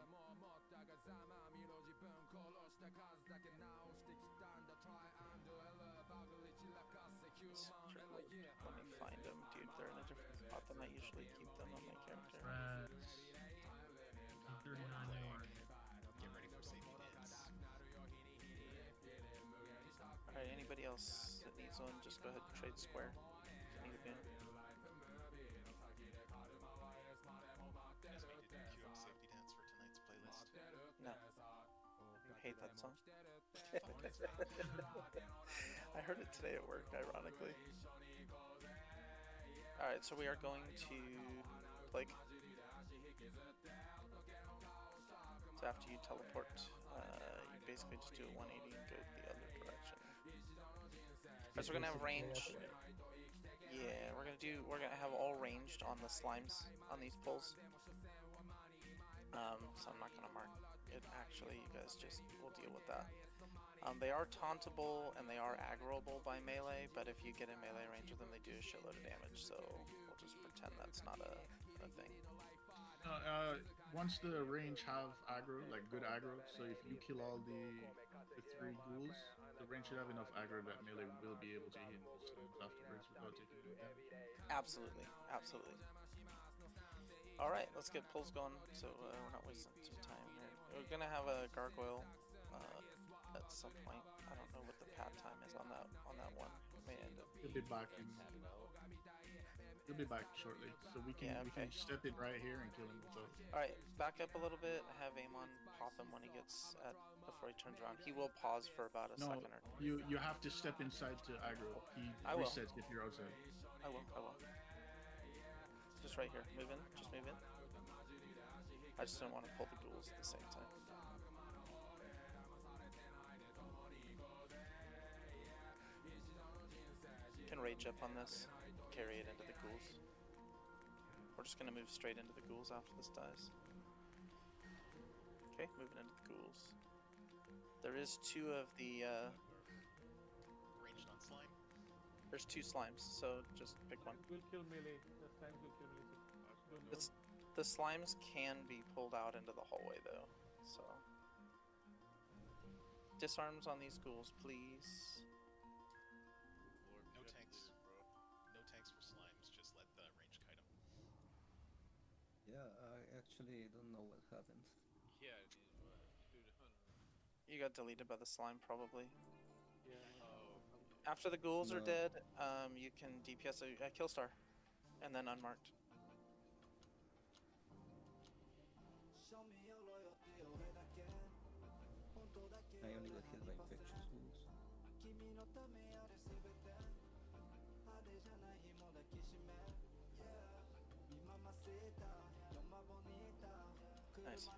Speaker 2: Let me find them, dude. They're in a different spot than I usually keep them on my character.
Speaker 5: Rats. 39 they are.
Speaker 6: Get ready for safety dance.
Speaker 2: Alright, anybody else that needs one, just go ahead and trade square. If you need a boon.
Speaker 6: Guys, we did queue up safety dance for tonight's playlist.
Speaker 2: No. You hate that song? I heard it today at work, ironically. Alright, so we are going to Plague. So after you teleport, you basically just do a 180 and go the other direction. Alright, so we're gonna have range. Yeah, we're gonna have all ranged on the slimes on these pulls. So I'm not gonna mark it actually, you guys just will deal with that. They are tauntable and they are aggroable by melee, but if you get in melee range with them, they do a shitload of damage, so we'll just pretend that's not a thing.
Speaker 8: Once the range have aggro, like good aggro, so if you kill all the 3 ghouls, the range should have enough aggro that melee will be able to hit afterwards without taking no damage.
Speaker 2: Absolutely, absolutely. Alright, let's get pulls going, so we're not wasting some time here. We're gonna have a gargoyle at some point. I don't know what the pad time is on that one. It may end up.
Speaker 8: He'll be back in. He'll be back shortly, so we can
Speaker 2: Yeah,
Speaker 8: we can
Speaker 2: okay.
Speaker 8: step in right here and kill him with those.
Speaker 2: Alright, back up a little bit. Have Amon pop him when he gets before he turns around. He will pause for about a
Speaker 8: No,
Speaker 2: second or two.
Speaker 8: you have to step inside to aggro. He
Speaker 2: I will.
Speaker 8: resets if you're outside.
Speaker 2: I will. Just right here. Move in. Just move in. I just don't want to pull the ghouls at the same time. You can rage up on this. Carry it into the ghouls. We're just gonna move straight into the ghouls after this dies. Okay, moving into the ghouls. There is 2 of the
Speaker 6: Ranged on slime.
Speaker 2: there's 2 slimes, so just pick one.
Speaker 4: Will kill melee. The slimes will kill melee. So
Speaker 2: The slimes can be pulled out into the hallway though, so. Disarms on these ghouls, please.
Speaker 6: No tanks. No tanks for slimes. Just let the range kite them.
Speaker 1: Yeah, I actually don't know what happened.
Speaker 14: Yeah,
Speaker 2: You got deleted by the slime probably.
Speaker 14: oh.
Speaker 2: After the ghouls are
Speaker 1: No.
Speaker 2: dead, you can DPS a Killstar, and then unmarked.
Speaker 1: I only got hit by infectious wounds.
Speaker 2: Nice.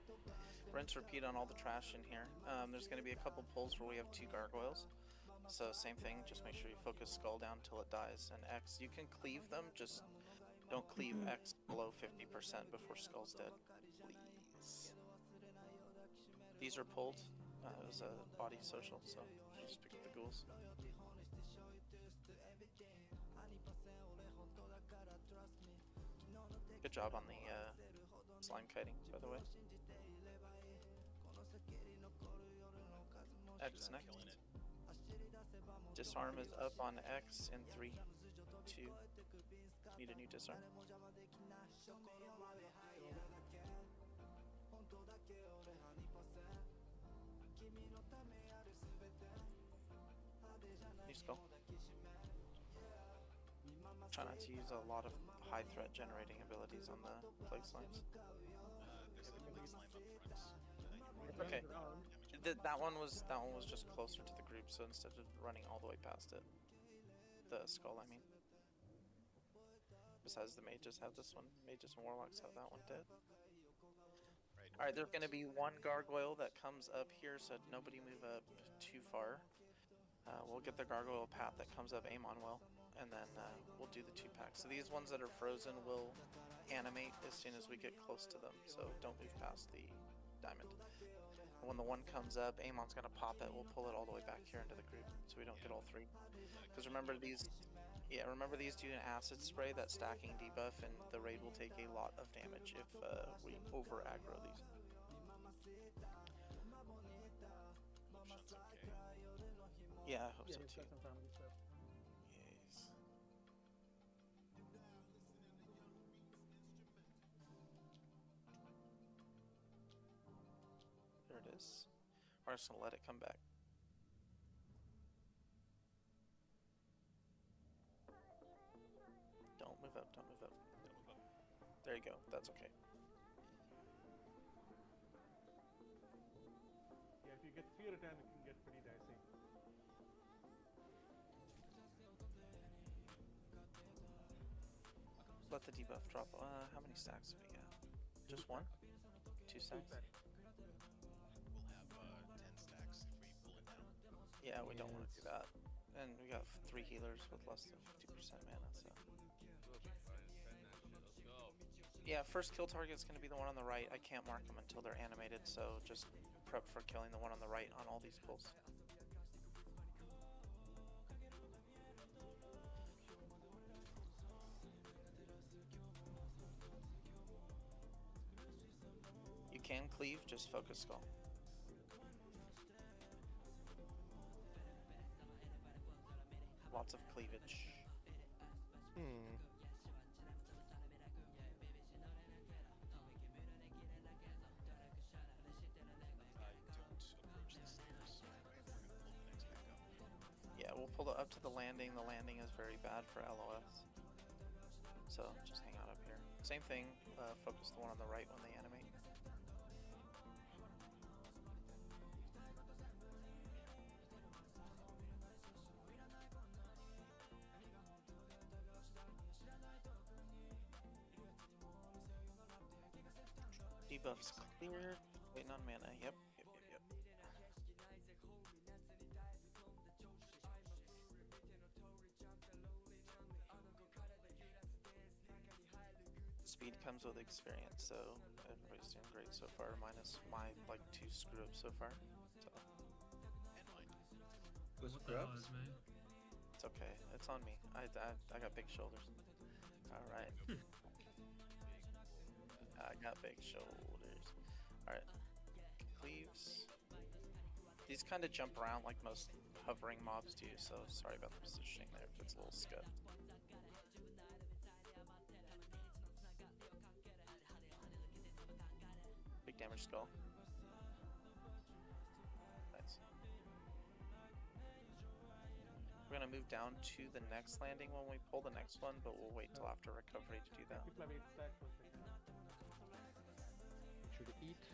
Speaker 2: Rinse repeat on all the trash in here. There's going to be a couple pulls where we have 2 gargoyles. So same thing, just make sure you focus skull down till it dies. And X, you can cleave them, just don't cleave X below 50% before skull's dead, please. These are pulled. It was a body social, so just pick up the ghouls. Good job on the slime kiting, by the way. Edge is next. Disarm is up on X in 3, 2. Need a new disarm. New skull. Try not to use a lot of high threat generating abilities on the plague slimes.
Speaker 6: There's like a big slime up front.
Speaker 2: Okay. That one was just closer to the group, so instead of running all the way past it, the skull, I mean. Besides the mages have this one, mages and warlocks have that one dead. Alright, there's gonna be one gargoyle that comes up here, so nobody move up too far. We'll get the gargoyle path that comes up Amon well, and then we'll do the 2 packs. So these ones that are frozen will animate as soon as we get close to them, so don't move past the diamond. When the one comes up, Amon's gonna pop it. We'll pull it all the way back here into the group, so we don't get all 3. Because remember these do an acid spray, that stacking debuff, and the raid will take a lot of damage if we over aggro these. Yeah, I hope so too. Yes. There it is. We're just gonna let it come back. Don't move up, don't move up. There you go, that's okay.
Speaker 4: Yeah, if you get 3 at a time, it can get pretty dicey.
Speaker 2: Let the debuff drop. How many stacks do we got? Just 1? 2 stacks?
Speaker 6: We'll have 10 stacks if we pull it down.
Speaker 2: Yeah, we don't want to do that. And we got 3 healers with less than 50% mana, so. Yeah, first kill target's going to be the one on the right. I can't mark them until they're animated, so just prep for killing the one on the right on all these pulls. You can cleave, just focus skull. Lots of cleavage. Yeah, we'll pull it up to the landing. The landing is very bad for LOS. So just hang out up here. Same thing, focus the one on the right when they animate. Debuffs cleared. Waiting on mana. Yep. Speed comes with experience, so everybody's doing great so far, minus my like 2 screw ups so far. So.
Speaker 6: And mine.
Speaker 5: What the hell is me?
Speaker 2: It's okay. It's on me. I got big shoulders. All right. I got big shoulders. All right. Cleaves. These kind of jump around like most hovering mobs do, so sorry about the positioning there if it's a little scuffed. Big damage skull. Nice. We're gonna move down to the next landing when we pull the next one, but we'll wait till after recovery to do that.
Speaker 4: People have 8 stacks for a second.
Speaker 9: Should eat.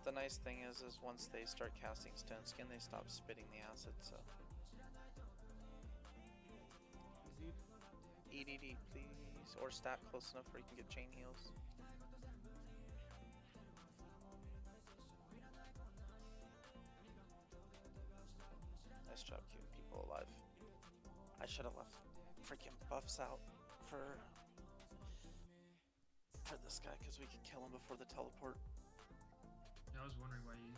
Speaker 2: The nice thing is once they start casting Stone Skin, they stop spitting the acid, so. Eat, please. Or stack close enough where you can get chain heals. Nice job keeping people alive. I should have left freaking buffs out for this guy, because we could kill him before the teleport.
Speaker 5: Yeah, I was wondering why you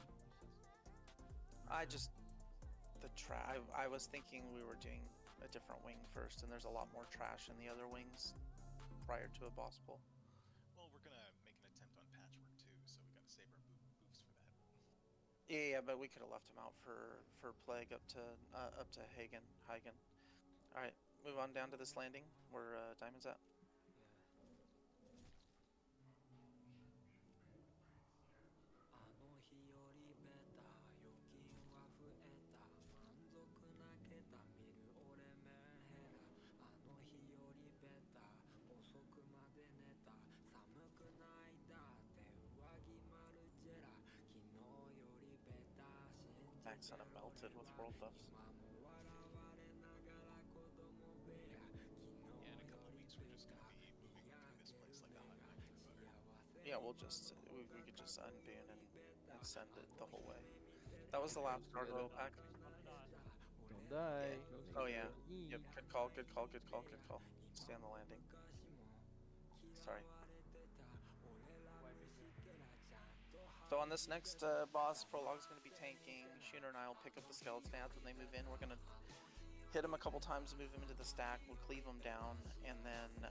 Speaker 2: I was thinking we were doing a different wing first, and there's a lot more trash in the other wings prior to a boss pull.
Speaker 6: Well, we're gonna make an attempt on patchwork too, so we gotta save our boofs for that.
Speaker 2: Yeah, but we could have left him out for Plague up to Hagen. All right, move on down to this landing where Diamond's at. Max on a melted with world buffs.
Speaker 6: Yeah, in a couple weeks we're just gonna be moving through this place like a hot knife through butter.
Speaker 2: Yeah, we could just unban and send it the whole way. That was the last gargoyle pack.
Speaker 9: Don't die.
Speaker 2: Oh yeah. Yep. Good call. Stay on the landing. Sorry. So on this next boss, Prologue's going to be tanking. Shooter and I will pick up the skeleton ads when they move in. We're going to hit him a couple times, move him into the stack. We'll cleave him down, and then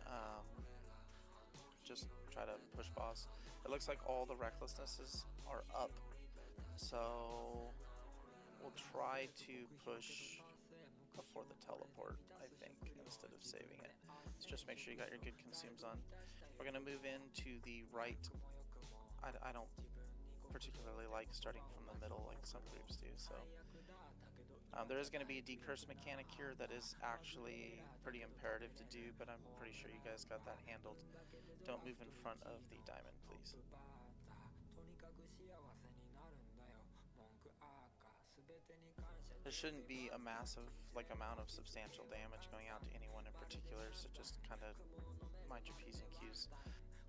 Speaker 2: just try to push boss. It looks like all the recklessnesses are up, so we'll try to push before the teleport, I think, instead of saving it. So just make sure you got your good consumes on. We're going to move into the right. I don't particularly like starting from the middle like some groups do, so there is going to be a decurse mechanic here that is actually pretty imperative to do, but I'm pretty sure you guys got that handled. Don't move in front of the diamond, please. There shouldn't be a massive amount of substantial damage going out to anyone in particular, so just kind of mind your P's and Q's.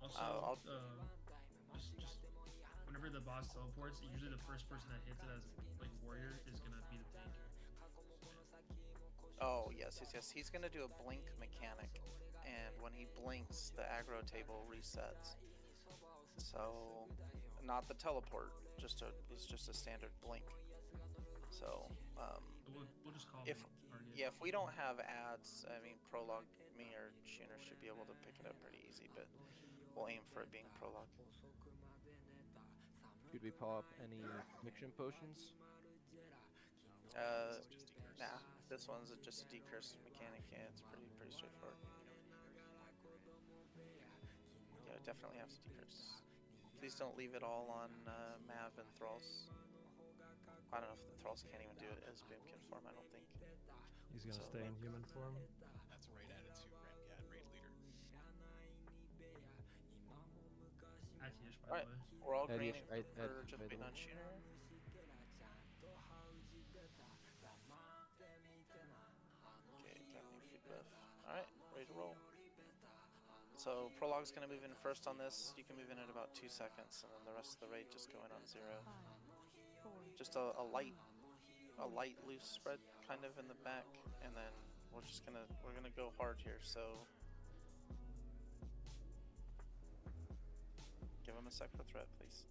Speaker 5: Also, just whenever the boss teleports, usually the first person that hits it as like warrior is gonna be the tank.
Speaker 2: Oh yes. He's gonna do a blink mechanic, and when he blinks, the aggro table resets. So, not the teleport, it's just a standard blink. So,
Speaker 5: we'll just call
Speaker 2: if we don't have ads, I mean, Prologue, me or Shooner should be able to pick it up pretty easy, but we'll aim for it being Prologue.
Speaker 9: Should we pop any fiction potions?
Speaker 2: Nah. This one's just a decurse mechanic. Yeah, it's pretty straightforward. Yeah, definitely have to decurse. Please don't leave it all on Mav and Thralls. I don't know if the Thralls can't even do it as Boomkin form. I don't think.
Speaker 3: He's gonna stay in human form.
Speaker 6: That's right attitude, Ramgat, raid leader.
Speaker 5: Atish, by
Speaker 2: All right.
Speaker 5: the way.
Speaker 2: We're all green
Speaker 9: right,
Speaker 2: for just being on Shooter. Okay, got new feed buff. Alright, ready to roll. So Prologue's gonna move in first on this. You can move in at about 2 seconds, and then the rest of the raid just go in on 0. Just a light loose spread kind of in the back, and then we're gonna go hard here, so give him a sec for threat, please.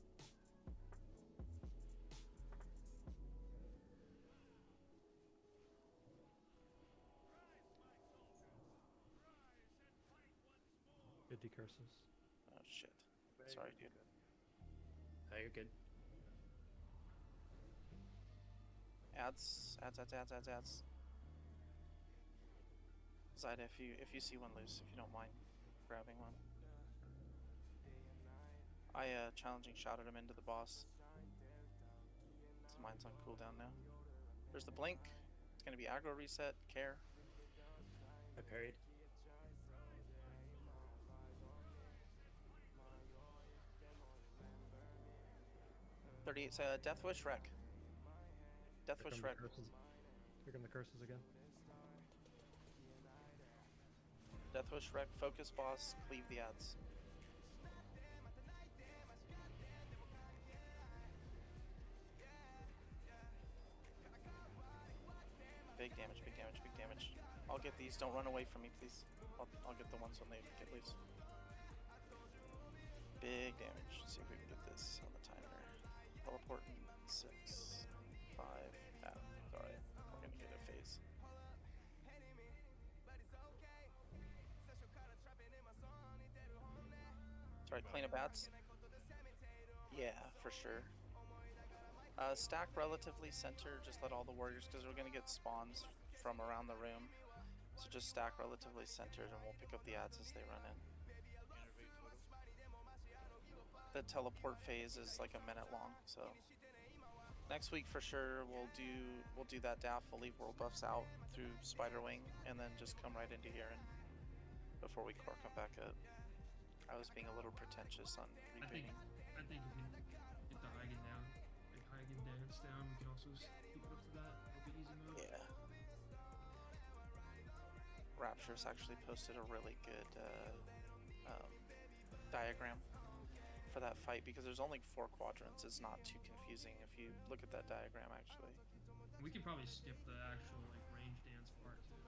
Speaker 3: Good decurses.
Speaker 2: Oh shit. Sorry, dude.
Speaker 7: Oh, you're good.
Speaker 2: Ads. Zyda, if you see one loose, if you don't mind grabbing one. I challenging shouted him into the boss. So mine's on cooldown now. There's the blink. It's gonna be aggro reset, care.
Speaker 7: I parried.
Speaker 2: Death Wish wreck. Death Wish wreck.
Speaker 3: Here come the curses again.
Speaker 2: Death Wish wreck, focus boss, cleave the ads. Big damage. I'll get these, don't run away from me, please. I'll get the ones when they get loose. Big damage. Let's see if we can get this on the timer. Teleport in 6, 5, alright. We're gonna get a phase. Sorry, clean up bats? Yeah, for sure. Stack relatively center, just let all the warriors, because we're gonna get spawns from around the room. So just stack relatively centered and we'll pick up the ads as they run in. The teleport phase is like a minute long, so next week for sure we'll do that DAF. We'll leave world buffs out through Spiderwing and then just come right into here and before we core come back up. I was being a little pretentious on rebooting.
Speaker 5: I think if we get the Hagen down, like Hagen dance down, we can also keep it up to that. It'll be easy mode.
Speaker 2: Yeah. Rapturous actually posted a really good diagram for that fight because there's only 4 quadrants. It's not too confusing if you look at that diagram actually.
Speaker 5: We could probably skip the actual like range dance part too.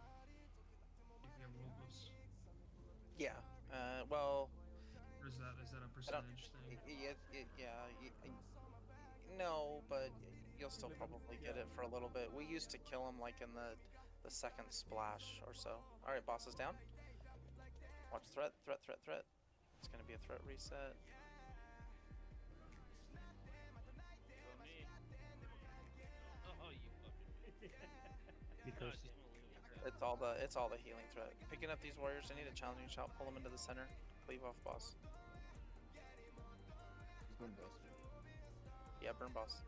Speaker 5: If we have world buffs.
Speaker 2: Yeah. Well.
Speaker 5: Or is that a percentage thing?
Speaker 2: No, but you'll still probably get it for a little bit. We used to kill him like in the second splash or so. All right, boss is down. Watch threat. It's gonna be a threat reset.
Speaker 3: Because
Speaker 2: It's all the healing threat. Picking up these warriors, I need a challenging shot. Pull them into the center. Cleave off boss.
Speaker 15: Burn boss.
Speaker 2: Yeah, burn boss.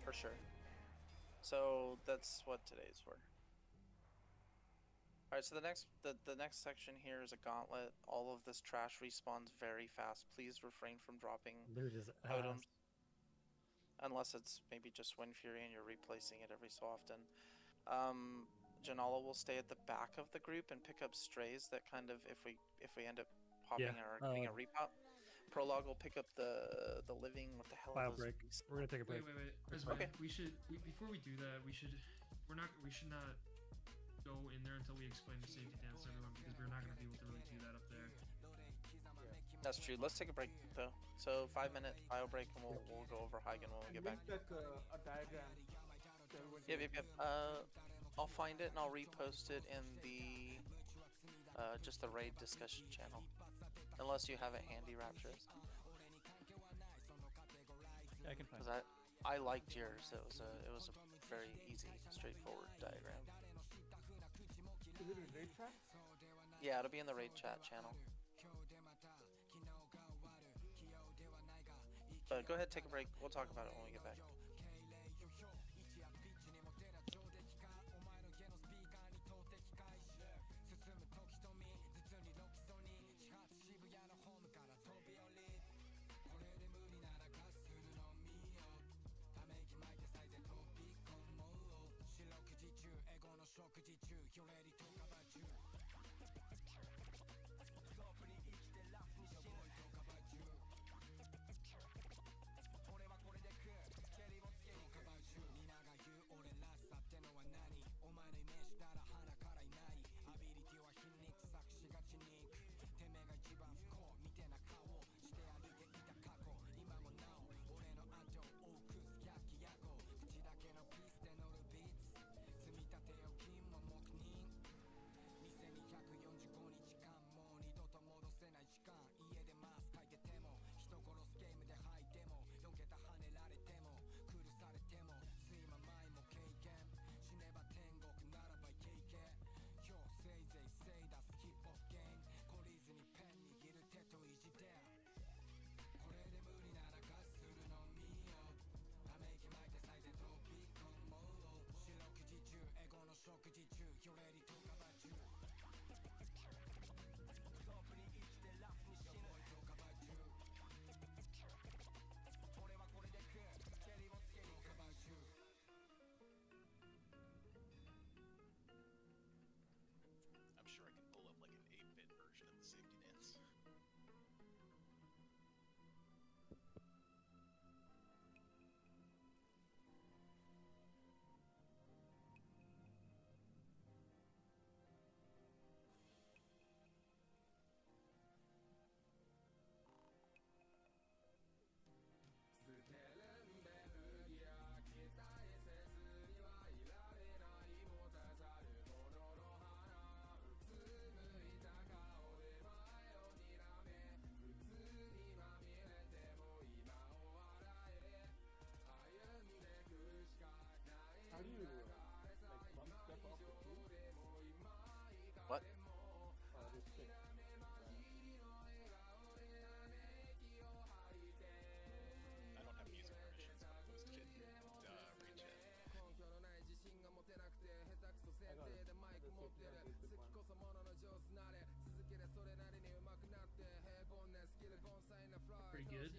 Speaker 2: For sure. So that's what today's for. Alright, so the next section here is a gauntlet. All of this trash respawns very fast. Please refrain from dropping totems. Unless it's maybe just Wind Fury and you're replacing it every so often. Janala will stay at the back of the group and pick up strays that kind of, if we end up popping or getting a repop. Prologue will pick up the living. What the hell?
Speaker 3: File break. We're gonna take a break.
Speaker 5: Wait.
Speaker 2: Okay.
Speaker 5: Before we do that, we should not go in there until we explain the safety dance to everyone because we're not gonna be able to really do that up there.
Speaker 2: That's true. Let's take a break though. So 5-minute bio break and we'll go over Hagen when we get back.
Speaker 4: Like a diagram.
Speaker 2: Yep. I'll find it and I'll repost it in the just the raid discussion channel. Unless you have it handy, Rapturous.
Speaker 11: Yeah, I can find
Speaker 2: it. I liked yours. It was a very easy, straightforward diagram.
Speaker 4: Is it in raid chat?
Speaker 2: Yeah, it'll be in the raid chat channel. But go ahead, take a break. We'll talk about it when we get back. What?
Speaker 9: This stick.
Speaker 6: I don't have music permissions, but I posted it in raid chat.
Speaker 9: I got it. Let's see if you have a good one.
Speaker 5: Pretty good. Pretty good.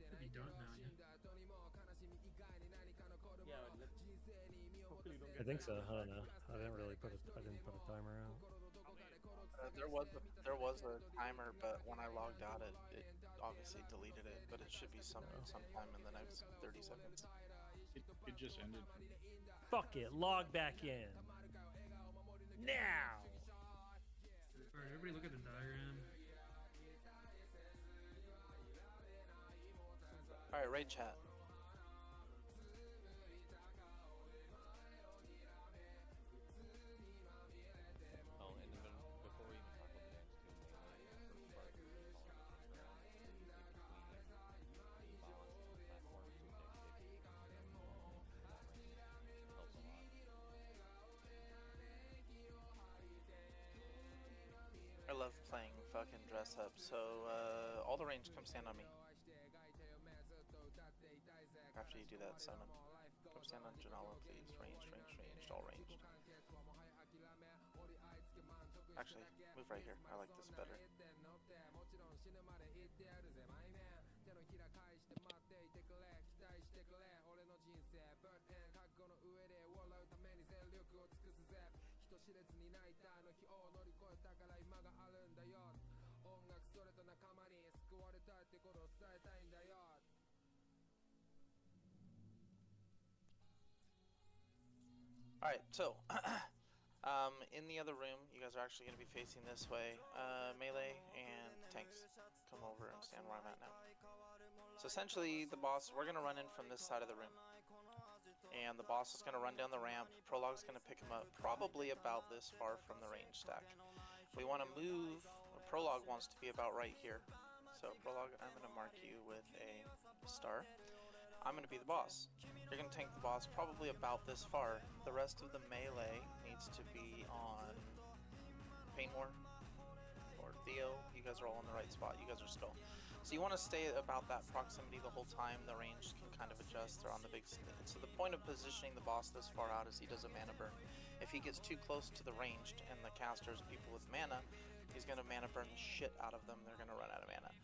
Speaker 5: Should be done now, yeah.
Speaker 9: Yeah, hopefully you don't get
Speaker 3: I think so. I don't know. I didn't put a timer out.
Speaker 2: There was a timer, but when I logged out, it obviously deleted it. But it should be sometime in the next 30 seconds.
Speaker 8: It just ended.
Speaker 3: Fuck it. Log back in. Now.
Speaker 5: Alright, everybody look at the diagram.
Speaker 2: All right, raid chat.
Speaker 9: Oh, and even before we even talk about the next two, the first part of the
Speaker 2: I love playing fucking dress up. So all the range, come stand on me. After you do that, Sonam, come stand on Janala, please. Ranged, all ranged. Actually, move right here. I like this better. Alright, so, in the other room, you guys are actually going to be facing this way. Melee and tanks, come over and stand where I'm at now. So essentially, the boss, we're going to run in from this side of the room. And the boss is going to run down the ramp. Prologue's going to pick him up probably about this far from the range stack. We want to move, Prologue wants to be about right here. So Prologue, I'm going to mark you with a star. I'm going to be the boss. You're going to tank the boss probably about this far. The rest of the melee needs to be on Painmore or Theo. You guys are all in the right spot. You guys are skull. So you want to stay about that proximity the whole time. The range can kind of adjust. They're on the big stand. So the point of positioning the boss this far out is he does a mana burn. If he gets too close to the ranged and the casters, people with mana, he's going to mana burn the shit out of them. They're going to run out of mana.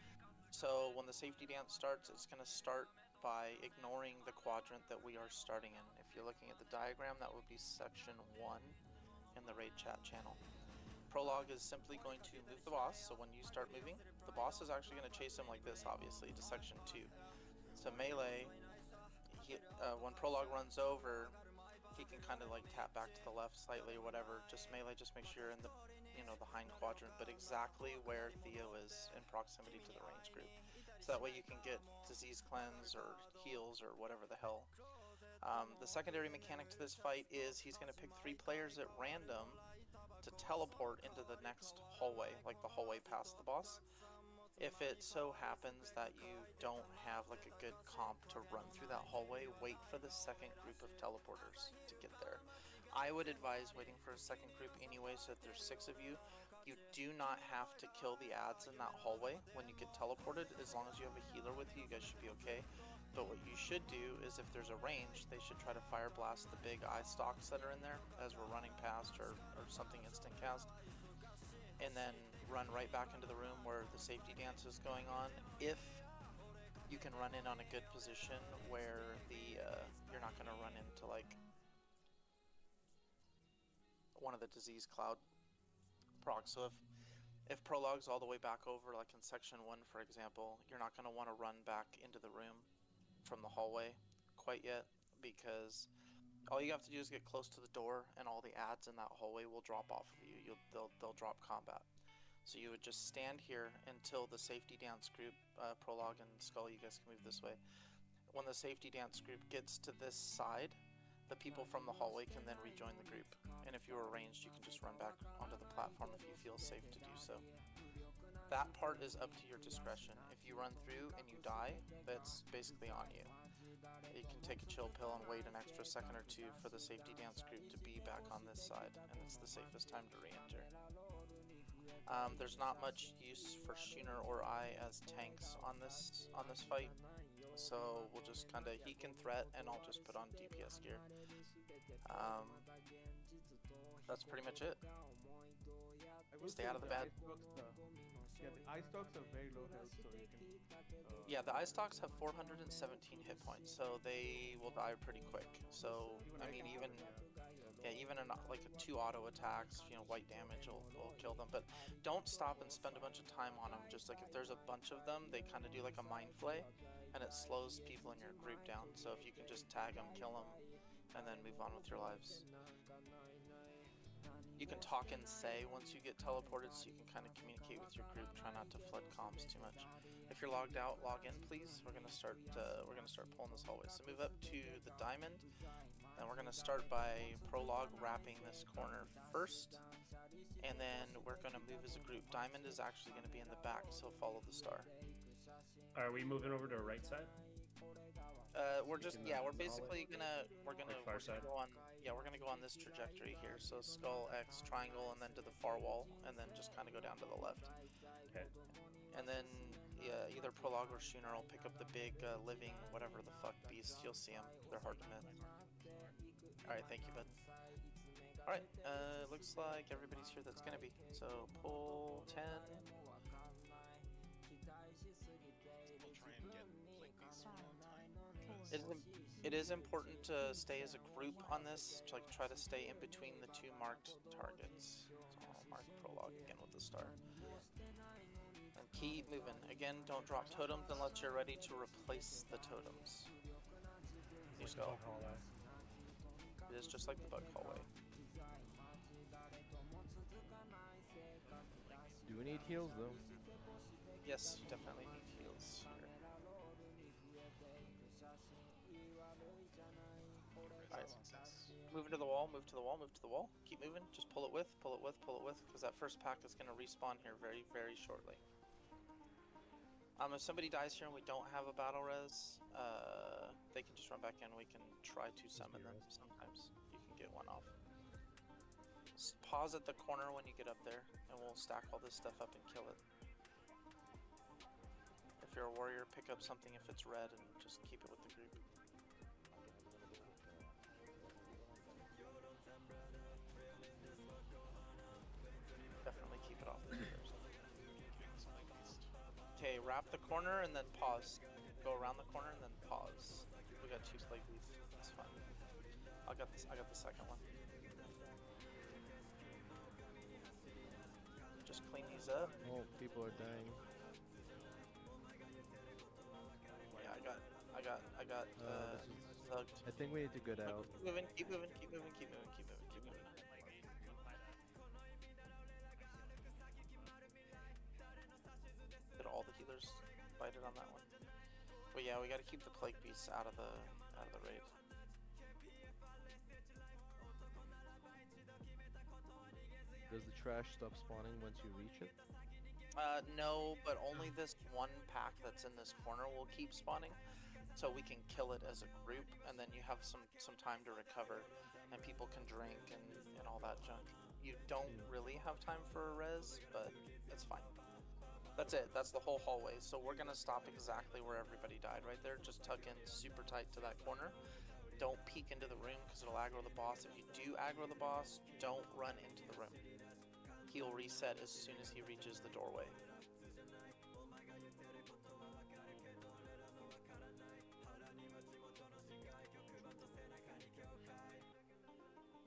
Speaker 2: So when the safety dance starts, it's going to start by ignoring the quadrant that we are starting in. If you're looking at the diagram, that would be section 1 in the raid chat channel. Prologue is simply going to move the boss, so when you start moving, the boss is actually going to chase him like this, obviously, to section 2. So melee, when Prologue runs over, he can kind of like tap back to the left slightly or whatever. Just melee, just make sure you're in the, the hind quadrant, but exactly where Theo is in proximity to the range group. So that way you can get disease cleanse or heals or whatever the hell. The secondary mechanic to this fight is he's going to pick 3 players at random to teleport into the next hallway, like the hallway past the boss. If it so happens that you don't have like a good comp to run through that hallway, wait for the second group of teleporters to get there. I would advise waiting for a second group anyway, so that there's 6 of you. You do not have to kill the ads in that hallway when you get teleported. As long as you have a healer with you, you guys should be okay. But what you should do is if there's a range, they should try to fire blast the big eye stalks that are in there as we're running past, or something instant cast. And then run right back into the room where the safety dance is going on. If you can run in on a good position where the you're not going to run into like one of the disease cloud procs. So if prologue's all the way back over, like in section 1 for example, you're not going to want to run back into the room from the hallway quite yet, because all you have to do is get close to the door and all the ads in that hallway will drop off of you. They'll drop combat. So you would just stand here until the safety dance group, Prologue and Skull, you guys can move this way. When the safety dance group gets to this side, the people from the hallway can then rejoin the group. And if you're arranged, you can just run back onto the platform if you feel safe to do so. That part is up to your discretion. If you run through and you die, that's basically on you. You can take a chill pill and wait an extra second or 2 for the safety dance group to be back on this side, and it's the safest time to re-enter. There's not much use for Schooner or I as tanks on this fight, so we'll just kind of, he can threat and I'll just put on DPS gear. That's pretty much it. Stay out of the bad.
Speaker 4: Yeah, the eye stalks are very low health, so you can...
Speaker 2: Yeah, the eye stalks have 417 hit points, so they will die pretty quick. So, I mean, even in like 2 auto attacks, white damage will kill them. But don't stop and spend a bunch of time on them. Just like if there's a bunch of them, they kind of do like a mind flay, and it slows people in your group down. So if you can just tag them, kill them, and then move on with your lives. You can talk and say once you get teleported, so you can kind of communicate with your group. Try not to flood comms too much. If you're logged out, log in, please. We're gonna start pulling this hallway. So move up to the diamond, and we're gonna start by Prologue wrapping this corner first, and then we're gonna move as a group. Diamond is actually gonna be in the back, so follow the star.
Speaker 7: Are we moving over to our right side?
Speaker 2: We're basically gonna
Speaker 7: far side?
Speaker 2: we're gonna go on this trajectory here. So skull, X, triangle, and then to the far wall, and then just kind of go down to the left.
Speaker 7: Okay.
Speaker 2: And then either Prologue or Schooner will pick up the big living whatever the fuck beast. You'll see them. They're hard to miss. All right, thank you, bud. All right, looks like everybody's here that's gonna be. So pull 10.
Speaker 6: We'll try and get like these one time.
Speaker 2: It is important to stay as a group on this, to like try to stay in between the 2 marked targets. So I'll mark Prologue again with the star. And keep moving. Again, don't drop totems unless you're ready to replace the totems. You just go. It is just like the bug hallway.
Speaker 9: Do we need heals though?
Speaker 2: Yes, you definitely need heals here. Alright, move into the wall, move to the wall, move to the wall. Keep moving, just pull it with, because that first pack is going to respawn here very, very shortly. If somebody dies here and we don't have a battle res, they can just run back in, we can try to summon them. Sometimes you can get one off. Just pause at the corner when you get up there, and we'll stack all this stuff up and kill it. If you're a warrior, pick up something if it's red and just keep it with the group. Definitely keep it off the group. Okay, wrap the corner and then pause. Go around the corner and then pause. We got 2 plague leaves. That's fine. I got the second one. Just clean these up.
Speaker 9: Oh, people are dying.
Speaker 2: Yeah, I got.
Speaker 9: This is
Speaker 2: thugged.
Speaker 9: I think we need to get out.
Speaker 2: Keep moving, keep moving, keep moving, keep moving, keep moving, keep moving. Did all the healers bite it on that one? But yeah, we gotta keep the plague beasts out of the raid.
Speaker 9: Does the trash stop spawning once you reach it?
Speaker 2: No, but only this one pack that's in this corner will keep spawning. So we can kill it as a group, and then you have some time to recover, and people can drink and all that junk. You don't really have time for a res, but it's fine. That's it. That's the whole hallway. So we're gonna stop exactly where everybody died right there. Just tuck in super tight to that corner. Don't peek into the room because it'll aggro the boss. If you do aggro the boss, don't run into the room. He'll reset as soon as he reaches the doorway.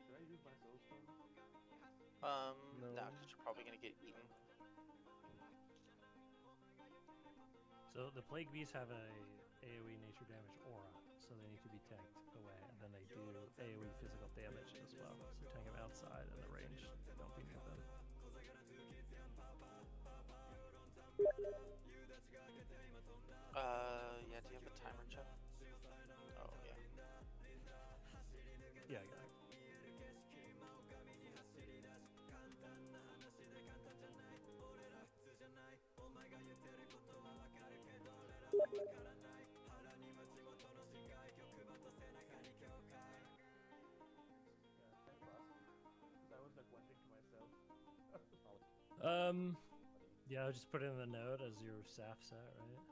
Speaker 4: Should I use my soulstone?
Speaker 2: No, because you're probably gonna get eaten.
Speaker 3: So the plague beasts have a AoE nature damage aura, so they need to be tanked away, and then they do AoE physical damage as well. So tank them outside in the range, don't be near them.
Speaker 2: Yeah, do you have a timer check? Oh, yeah.
Speaker 3: Yeah, I got it.
Speaker 4: I was like wondering to myself.
Speaker 3: Yeah, I'll just put it in the note as your SAF set, right?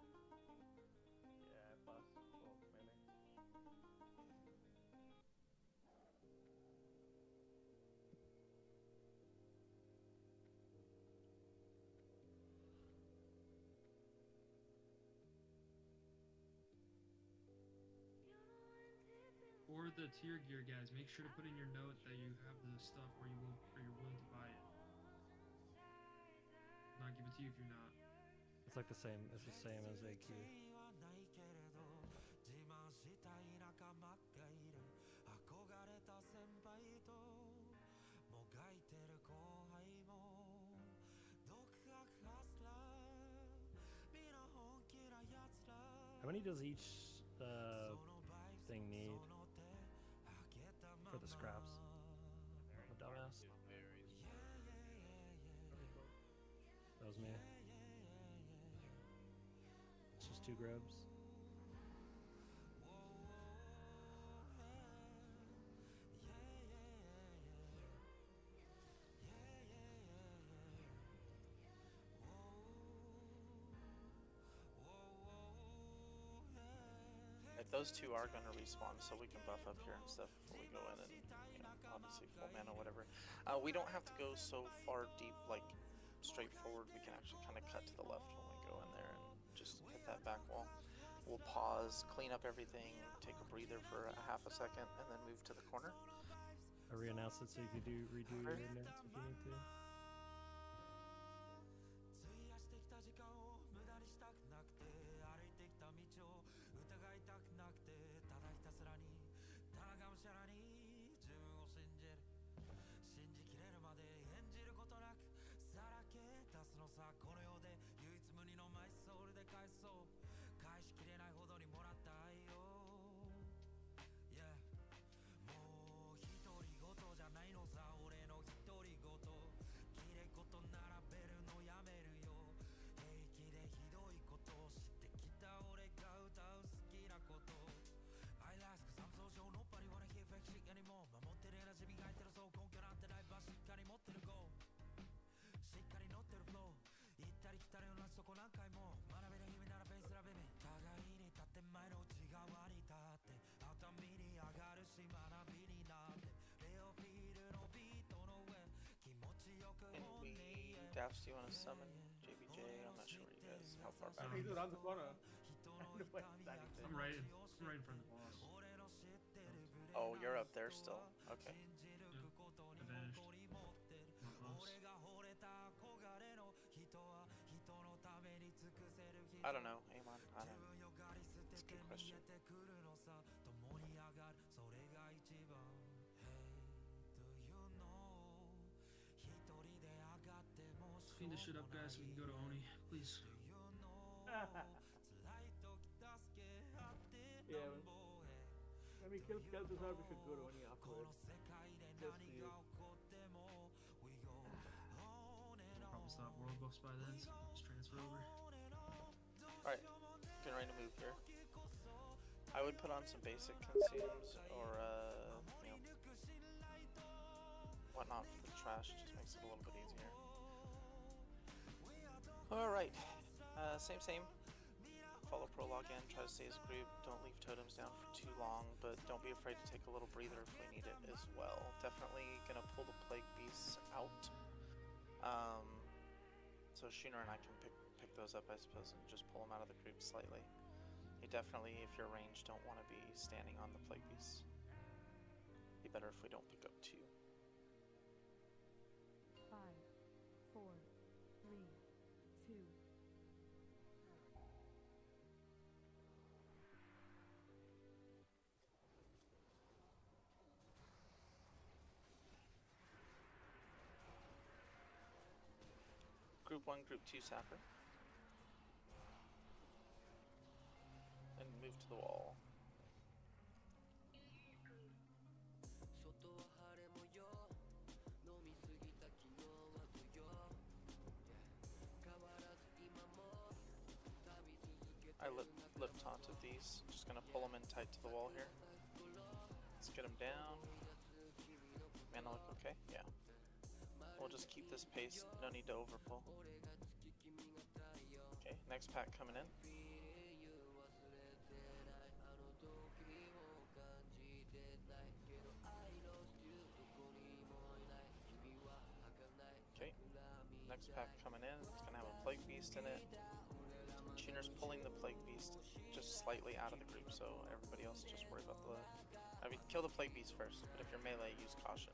Speaker 4: Yeah, pass for melee.
Speaker 5: Or the tier gear guys, make sure to put in your note that you have the stuff where you're willing to buy it. Not give it to you if you're not.
Speaker 3: It's like the same. It's the same as AQ. How many does each thing need for the scraps? I'm a dumbass. That was me. It's just 2 grubs.
Speaker 2: If those two are going to respawn, so we can buff up here and stuff before we go in and, obviously full mana, whatever. We don't have to go so far deep, like, straight forward. We can actually kind of cut to the left when we go in there and just hit that back wall. We'll pause, clean up everything, take a breather for a half a second, and then move to the corner.
Speaker 3: I re-announced it so you can redo your notes if you need to.
Speaker 2: Daps, do you want to summon JBJ? I'm not sure where you guys, how far back.
Speaker 4: He's around the corner. I'm
Speaker 5: right in front of the boss.
Speaker 2: Oh, you're up there still. Okay.
Speaker 5: I vanished. Not close.
Speaker 2: I don't know, Amon. I don't know. It's a good question.
Speaker 5: clean this shit up, guys, so we can go to Oni, please.
Speaker 4: Yeah, when we kill Kel'Thuzar, we should go to Oni afterwards. Just for you.
Speaker 5: Probably stop world buffs by then, so just transfer over.
Speaker 2: Alright, getting ready to move here. I would put on some basic consumes or, you know, whatnot for the trash, just makes it a little bit easier. Alright, same. Follow prologue in, try to stay as a group, don't leave totems down for too long, but don't be afraid to take a little breather if we need it as well. Definitely gonna pull the Plague Beasts out. So Shooner and I can pick those up, I suppose, and just pull them out of the group slightly. You definitely, if you're ranged, don't want to be standing on the Plague Beasts. Be better if we don't pick up two.
Speaker 10: 5, 4, 3, 2.
Speaker 2: Group 1, Group 2 Sapper. And move to the wall. I lip taunted these. Just gonna pull them in tight to the wall here. Let's get them down. Mana look okay? Yeah. We'll just keep this pace. No need to overpull. Okay, next pack coming in. Okay, next pack coming in. It's gonna have a Plague Beast in it. Tuner's pulling the Plague Beast just slightly out of the group, so everybody else just worry about the... I mean, kill the Plague Beast first, but if you're melee, use caution.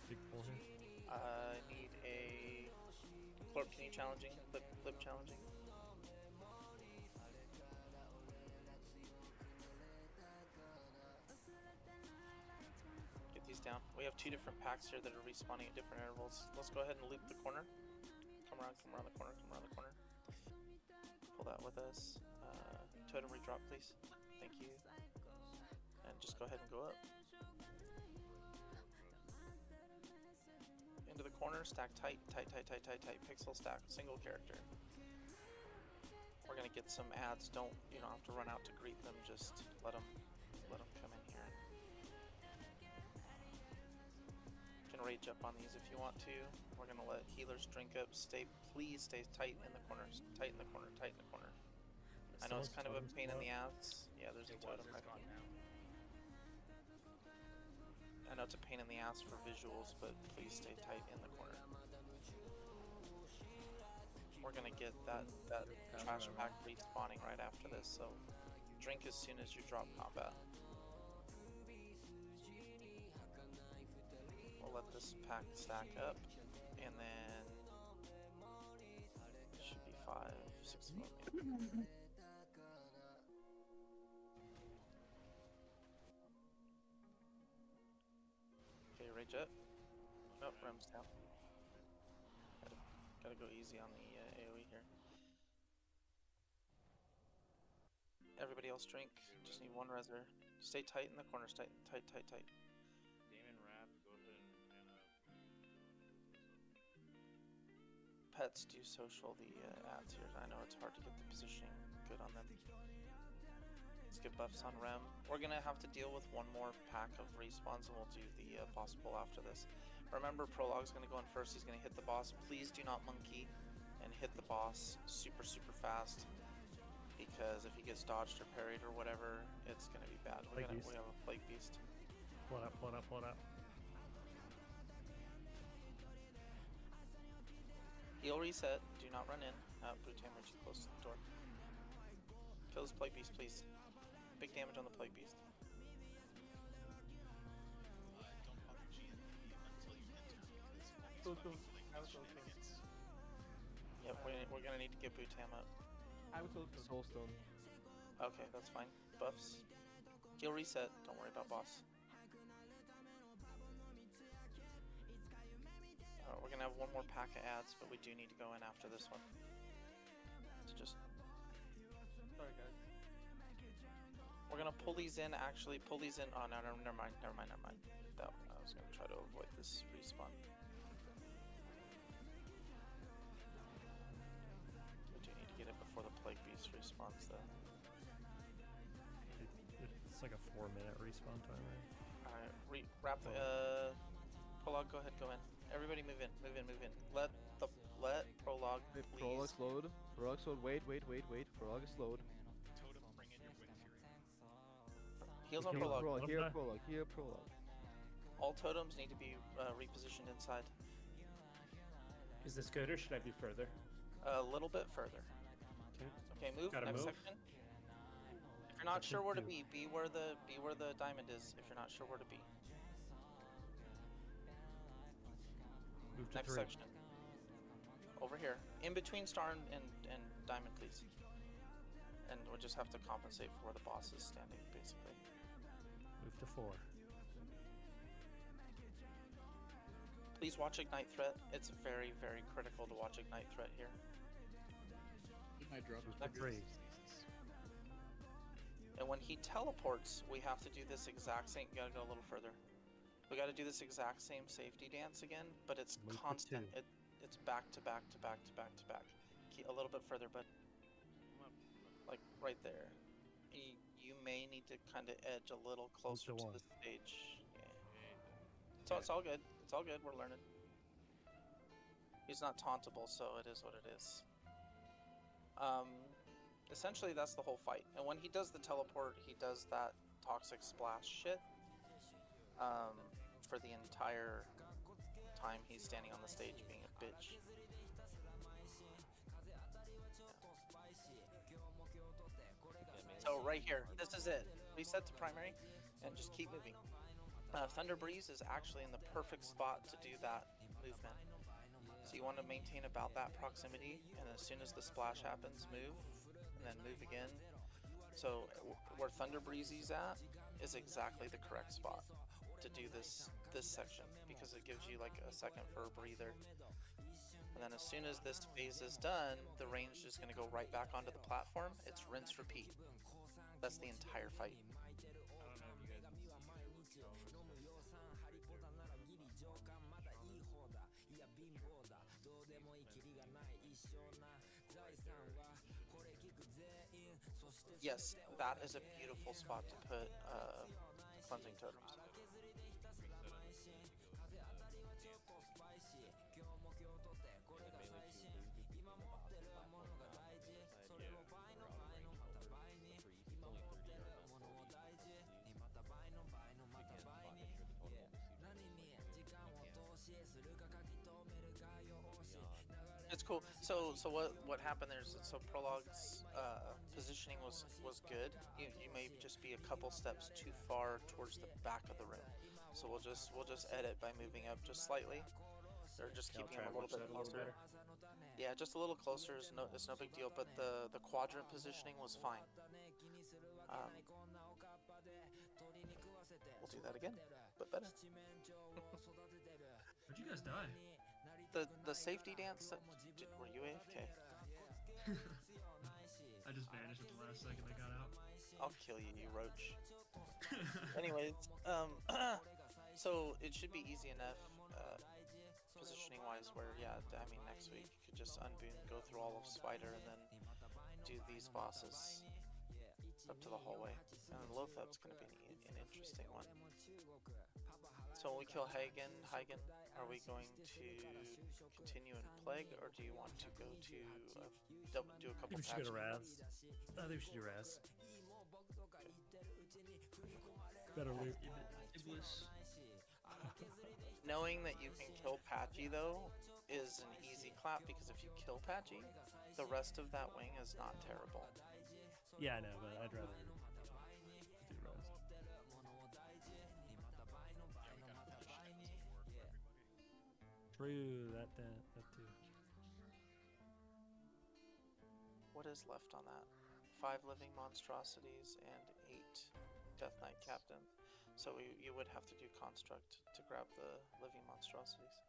Speaker 3: Big pull here.
Speaker 2: I need a... Clorp, can you challenging? Lip challenging? Get these down. We have two different packs here that are respawning at different intervals. Let's go ahead and loop the corner. Come around the corner, come around the corner. Pull that with us. Totem redrop, please. Thank you. And just go ahead and go up. Into the corner, stack tight. Pixel stack, single character. We're gonna get some ads. You don't have to run out to greet them. Just let them come in here. You can rage up on these if you want to. We're gonna let healers drink up. Please stay tight in the corners. Tight in the corner. I know it's kind of a pain in the ass. Yeah, there's a totem right here. I know it's a pain in the ass for visuals, but please stay tight in the corner. We're gonna get that trash pack respawning right after this, so drink as soon as you drop combat. We'll let this pack stack up, and then it should be 5, 6 more maybe. Okay, rage up. Oh, Rem's down. Gotta go easy on the AoE here. Everybody else drink. Just need one reser. Stay tight in the corners. Tight.
Speaker 14: Damon Rab, go ahead and
Speaker 2: Pets do social the ads here. I know it's hard to get the positioning good on them. Let's get buffs on Rem. We're gonna have to deal with one more pack of respawns, and we'll do the possible after this. Remember, Prologue's gonna go in first. He's gonna hit the boss. Please do not monkey and hit the boss super fast, because if he gets dodged or parried or whatever, it's gonna be bad. We have a Plague Beast.
Speaker 3: Pull it up.
Speaker 2: Heal reset. Do not run in. Blue Tamer too close to the door. Kill this Plague Beast, please. Big damage on the Plague Beast. Yep, we're gonna need to get Bootam up.
Speaker 4: I was
Speaker 9: Soulstone.
Speaker 2: Okay, that's fine. Buffs. Heal reset. Don't worry about boss. We're gonna have one more pack of ads, but we do need to go in after this one. To just.
Speaker 4: Sorry, guys.
Speaker 2: We're gonna pull these in. Actually, pull these in. Oh no, no, never mind. That I was gonna try to avoid this respawn. We do need to get it before the plague beast respawns, though.
Speaker 3: It's like a 4-minute respawn timer.
Speaker 2: All right, wrap the prologue. Go ahead, go in. Everybody, move in. Let prologue.
Speaker 9: Wait,
Speaker 2: please.
Speaker 9: prologue slowed. Prologue slowed. Wait. Prologue is slowed.
Speaker 6: Totem, bring in your Wind Fury.
Speaker 2: Heals on prologue.
Speaker 9: Here prologue.
Speaker 2: All totems need to be repositioned inside.
Speaker 7: Is this good or should I be further?
Speaker 2: A little bit further. Okay, move.
Speaker 3: Gotta
Speaker 2: Next
Speaker 3: move.
Speaker 2: section. If you're not sure where to be where the diamond is. If you're not sure where to be.
Speaker 3: Move to
Speaker 2: Next
Speaker 3: 3.
Speaker 2: section. Over here, in between star and diamond, please. And we'll just have to compensate for where the boss is standing, basically.
Speaker 3: Move to 4.
Speaker 2: Please watch Ignite Threat. It's very, very critical to watch Ignite Threat here.
Speaker 8: It might drop
Speaker 3: Move to 3.
Speaker 2: And when he teleports, we have to do this exact same. You gotta go a little further. We gotta do this exact same safety dance again, but it's
Speaker 3: Move to
Speaker 2: constant.
Speaker 3: 2.
Speaker 2: It's back to back to back to back to back. Keep a little bit further, but like right there. You may need to kind of edge a little closer to
Speaker 3: 1.
Speaker 2: the stage. Yeah. So it's all good. It's all good. We're learning. He's not tauntable, so it is what it is. Essentially, that's the whole fight. And when he does the teleport, he does that toxic splash shit. For the entire time he's standing on the stage being a bitch. So right here, this is it. Reset to primary and just keep moving. Thunder Breeze is actually in the perfect spot to do that movement. So you want to maintain about that proximity, and as soon as the splash happens, move, and then move again. So where Thunder Breezy's at is exactly the correct spot to do this section, because it gives you like a second for a breather. And then as soon as this phase is done, the range is going to go right back onto the platform. It's rinse repeat. That's the entire fight. Yes, that is a beautiful spot to put cleansing totems. It's cool. So what happened there is, so Prologue's positioning was good. You may just be a couple steps too far towards the back of the room. So we'll just edit by moving up just slightly, or just keeping him a little bit closer. Yeah, just a little closer is no big deal. But the quadrant positioning was fine. We'll do that again, but better.
Speaker 5: How'd you guys die?
Speaker 2: The safety dance. Were you AFK?
Speaker 5: I just vanished at the last second I got out.
Speaker 2: I'll kill you, you roach. Anyways, so it should be easy enough, positioning wise, where I mean next week you could just unboon, go through all of Spider, and then do these bosses up to the hallway. And Lothep's gonna be an interesting one. So when we kill Hagen, are we going to continue in Plague, or do you want to go to do a couple?
Speaker 3: I think we should go to Raz. I think we should do Raz. Better loot.
Speaker 5: Iblis.
Speaker 2: Knowing that you can kill Patchy though is an easy clap, because if you kill Patchy, the rest of that wing is not terrible.
Speaker 3: Yeah, I know, but I'd rather do Raz. True, that too.
Speaker 2: What is left on that? 5 living monstrosities and 8 Death Knight captains. So you would have to do construct to grab the living monstrosities.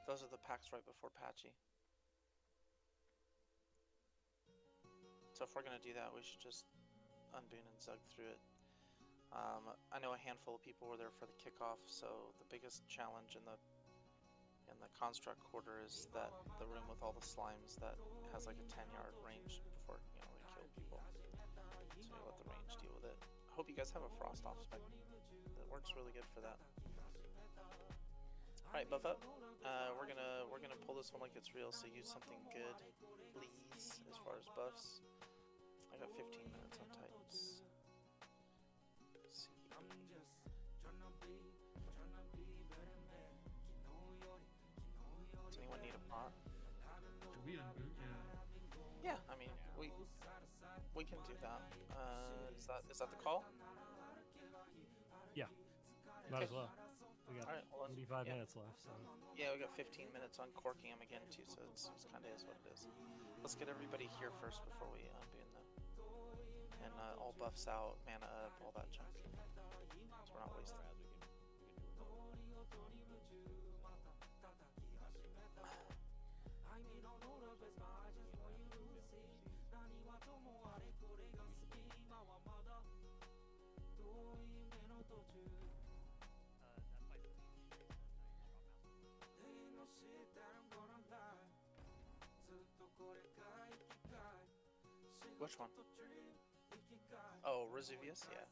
Speaker 2: Those are the packs right before Patchy. So if we're gonna do that, we should just unboon and zug through it. I know a handful of people were there for the kickoff, so the biggest challenge in the construct quarter is that the room with all the slimes that has like a 10-yard range before we kill people. So we let the range deal with it. I hope you guys have a frost off spec that works really good for that. All right, buff up. We're gonna pull this one like it's real. So use something good, please, as far as buffs. I got 15 minutes on Titans. Let's see. Does anyone need a pot?
Speaker 5: Should we unboot?
Speaker 2: Yeah, I mean we can do that. Is that the call?
Speaker 3: Yeah. Might
Speaker 2: Okay.
Speaker 3: as well. We got
Speaker 2: Alright, well,
Speaker 3: 45
Speaker 2: yeah.
Speaker 3: minutes left, so.
Speaker 2: Yeah, we got 15 minutes on corking them again too, so it's kind of is what it is. Let's get everybody here first before we unboon them. And all buffs out, mana up, all that junk. So we're not wasting. Which one? Oh, Resuvius? Yeah.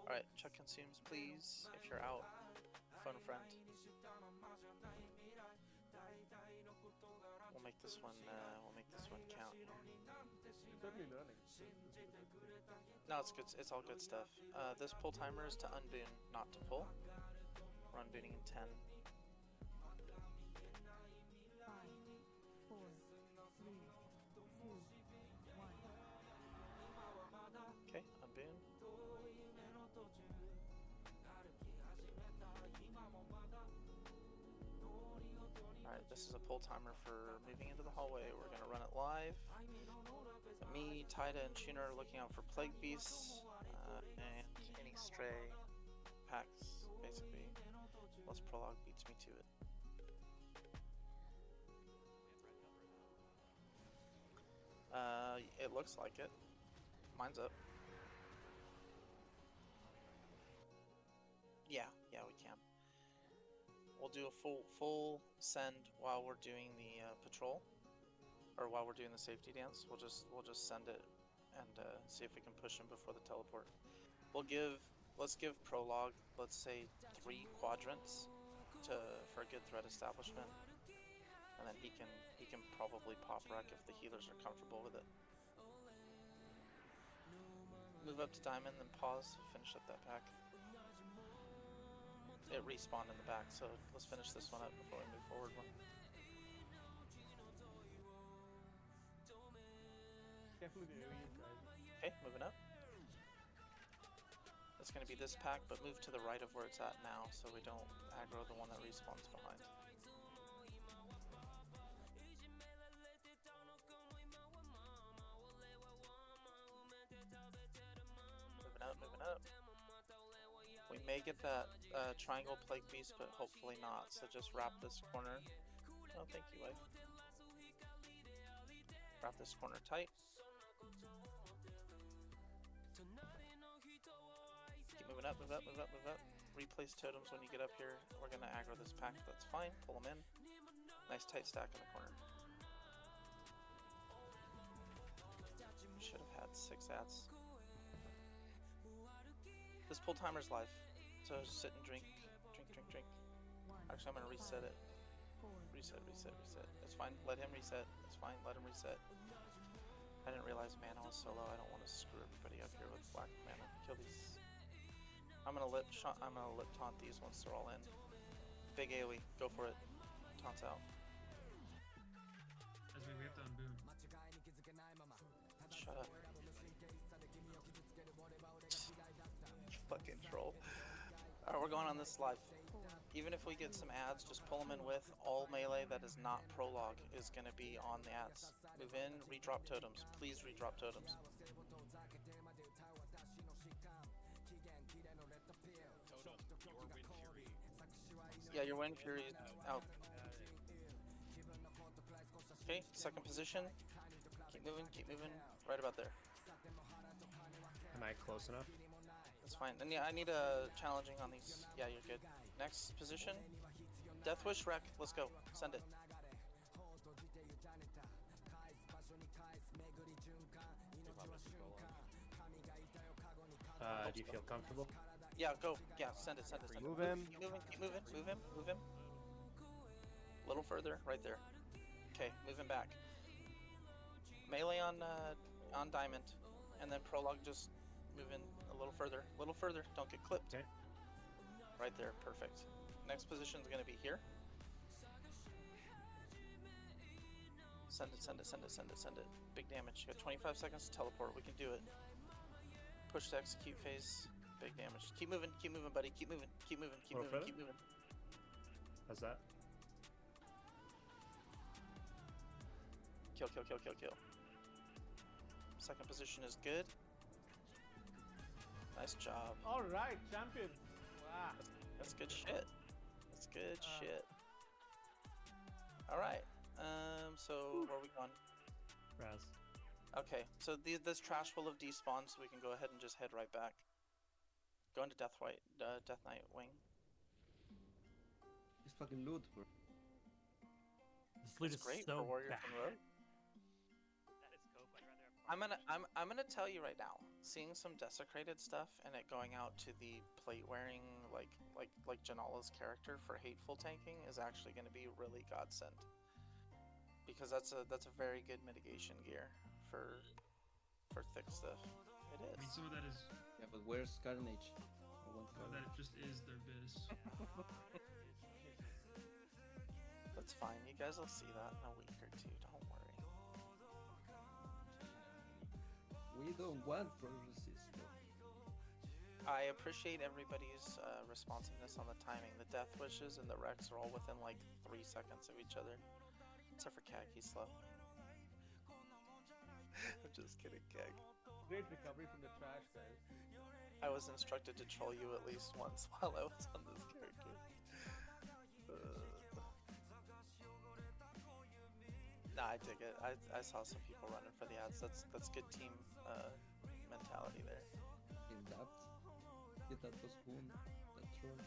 Speaker 2: Alright, check consumes please, if you're out. Phone a friend. We'll make this one count here.
Speaker 4: You're certainly learning.
Speaker 2: No, it's good. It's all good stuff. This pull timer is to unboon, not to pull. We're unbooning in 10.
Speaker 10: 5, 4, 3, 2, 1.
Speaker 2: Okay, unboon. Alright, this is a pull timer for moving into the hallway. We're gonna run it live. Me, Taida, and Shuna are looking out for plague beasts and any stray packs, basically. Plus prologue beats me to it. It looks like it. Mine's up. Yeah, we can. We'll do a full send while we're doing the patrol, or while we're doing the safety dance. We'll just send it and see if we can push him before the teleport. Let's give prologue, let's say 3 quadrants for a good threat establishment, and then he can probably pop wreck if the healers are comfortable with it. Move up to diamond, then pause, finish up that pack. It respawned in the back, so let's finish this one up before we move forward one.
Speaker 4: Careful with the AoEs, guys.
Speaker 2: Okay, moving up. It's going to be this pack, but move to the right of where it's at now, so we don't aggro the one that respawns behind. Moving up. We may get that triangle plague beast, but hopefully not, so just wrap this corner. Oh, thank you, wife. Wrap this corner tight. Keep moving up, move up, move up, move up. Replace totems when you get up here. We're gonna aggro this pack, that's fine. Pull them in. Nice tight stack in the corner. Should have had 6 ads. This pull timer's live, so just sit and drink. Actually, I'm gonna reset it. Reset. It's fine, let him reset. It's fine, let him reset. I didn't realize mana was so low. I don't want to screw everybody up here with black mana. Kill these. I'm gonna lip taunt these once they're all in. Big AoE, go for it. Taunts out.
Speaker 5: As we have to unboon.
Speaker 2: Shut up. You fucking troll. Alright, we're going on this live. Even if we get some ads, just pull them in with. All melee that is not prologue is going to be on the ads. Move in, redrop totems. Please redrop totems. Yeah, your Wind Fury is out. Okay, second position. Keep moving. Right about there.
Speaker 7: Am I close enough?
Speaker 2: That's fine. And yeah, I need a challenging on these. Yeah, you're good. Next position. Death Wish Wreck. Let's go. Send it.
Speaker 7: Do you feel comfortable?
Speaker 2: Yeah, go. Yeah, send it, send it, send
Speaker 9: Move
Speaker 2: it.
Speaker 9: him.
Speaker 2: Keep moving, keep moving, move him, move him. A little further, right there. Okay, move him back. Melee on Diamond, and then Prologue just move in a little further, don't get clipped.
Speaker 7: Okay.
Speaker 2: Right there, perfect. Next position is gonna be here. Send it, send it, send it, send it, send it. Big damage, you got 25 seconds to teleport, we can do it. Push to execute phase, big damage. Keep moving, buddy, keep moving, keep moving, keep moving, keep moving.
Speaker 7: How's that?
Speaker 2: Kill, kill, kill, kill, kill. Second position is good. Nice job.
Speaker 4: Alright, champion. Wow.
Speaker 2: That's good shit. That's good shit. Alright. So where are we going?
Speaker 3: Raz.
Speaker 2: Okay, so this trash full of despawns, so we can go ahead and just head right back. Go into Death Knight Wing.
Speaker 15: It's fucking loot, bro.
Speaker 3: This loot is
Speaker 2: great
Speaker 3: so
Speaker 2: for Warriors
Speaker 3: bad.
Speaker 2: and Rogue.
Speaker 13: That is cope. I'd rather have
Speaker 2: I'm gonna tell you right now, seeing some desecrated stuff and it going out to the plate wearing like Janala's character for hateful tanking is actually gonna be really godsend. Because that's a very good mitigation gear for thick stuff. It
Speaker 5: I mean,
Speaker 2: is.
Speaker 5: some of that is.
Speaker 15: Yeah, but where's Carnage? I want
Speaker 5: Some of that
Speaker 15: Carnage.
Speaker 5: just is their biz.
Speaker 2: That's fine. You guys will see that in a week or two. Don't worry.
Speaker 15: We don't want pro resistor.
Speaker 2: I appreciate everybody's responsiveness on the timing. The Death Wishes and the Rex are all within like 3 seconds of each other. Except for Keg, he's slow. I'm just kidding, Keg.
Speaker 4: Great recovery from the trash, guys.
Speaker 2: I was instructed to troll you at least once while I was on this character. Nah, I dig it. I saw some people running for the ads. That's good team mentality there.
Speaker 15: In that, get that postponed. That troll.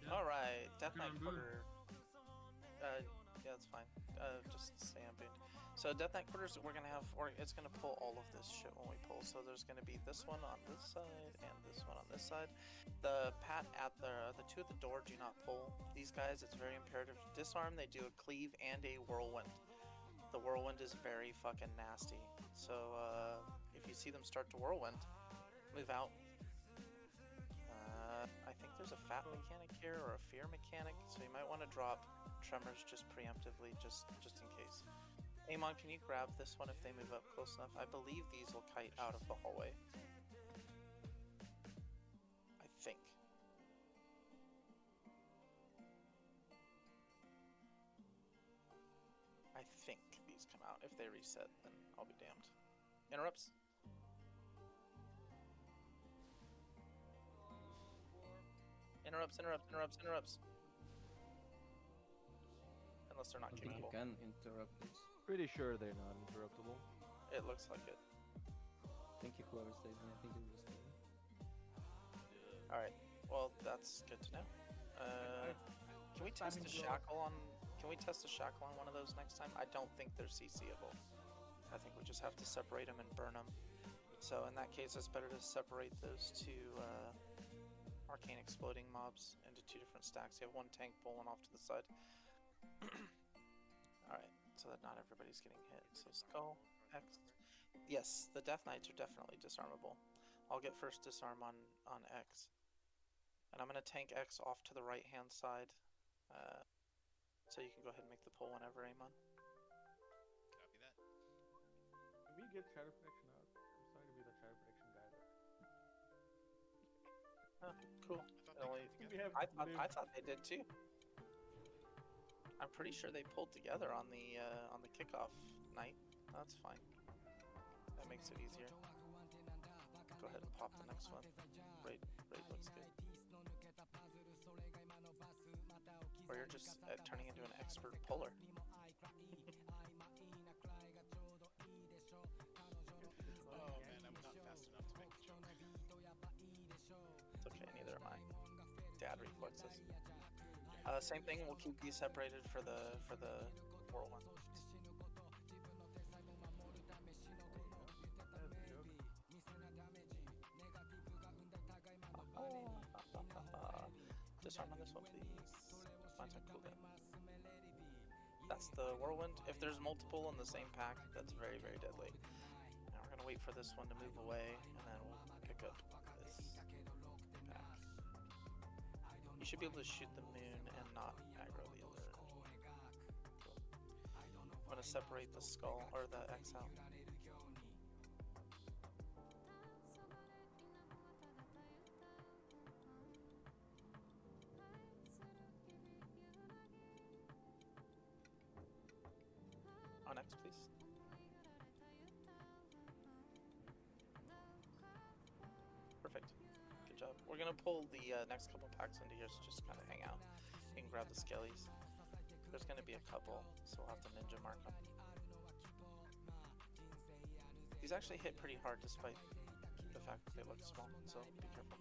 Speaker 5: Yeah.
Speaker 2: Alright, Death Knight
Speaker 5: Good on Boone.
Speaker 2: Quarter. Yeah, that's fine. Just stay on Boone. So Death Knight Quarters, we're gonna have, or it's gonna pull all of this shit when we pull. So there's gonna be this one on this side and this one on this side. The pat at the two at the door do not pull. These guys, it's very imperative to disarm. They do a cleave and a whirlwind. The whirlwind is very fucking nasty. So if you see them start to whirlwind, move out. I think there's a fat mechanic here or a fear mechanic, so you might want to drop tremors just preemptively, just in case. Amon, can you grab this one if they move up close enough? I believe these will kite out of the hallway. I think. I think these come out. If they reset, then I'll be damned. Interrupts? Interrupts. Unless they're
Speaker 15: I
Speaker 2: not
Speaker 15: don't think you
Speaker 2: capable.
Speaker 15: can interrupt this.
Speaker 9: Pretty sure they're not interruptible.
Speaker 2: It looks like it.
Speaker 15: Thank you, whoever stayed. I think it was the...
Speaker 2: Alright, well, that's good to know. Can we test a shackle on... Can we test a shackle on one of those next time? I don't think they're CC'able. I think we just have to separate them and burn them. So in that case, it's better to separate those two arcane exploding mobs into two different stacks. You have one tank pulling off to the side. Alright, so that not everybody's getting hit. So Skull, X... Yes, the Death Knights are definitely disarmable. I'll get first disarm on X. And I'm going to tank X off to the right-hand side. So you can go ahead and make the pull whenever, Amon.
Speaker 6: Copy that.
Speaker 4: Can we get shadow protection out? I'm sorry to be the shadow protection guy, but...
Speaker 2: Oh, cool.
Speaker 6: I thought
Speaker 2: I thought they did too. I'm pretty sure they pulled together on the kickoff night. That's fine. That makes it easier. Go ahead and pop the next one. Raid looks good. Or you're just turning into an expert puller.
Speaker 6: Oh man, I'm not fast enough to make a joke.
Speaker 2: It's okay, neither am I. Dad reflexes. Same thing. We'll keep these separated for the whirlwind. Disarm on this one, please. Mine's on cooldown. That's the whirlwind. If there's multiple in the same pack, that's very, very deadly. Now we're gonna wait for this one to move away, and then we'll pick up this pack. You should be able to shoot the moon and not aggro the other. Cool. I'm gonna separate the skull or the X out. On X, please. Perfect. Good job. We're gonna pull the next couple packs into here, so just kind of hang out. You can grab the skellies. There's gonna be a couple, so we'll have to ninja mark them. These actually hit pretty hard despite the fact that they look small, so be careful.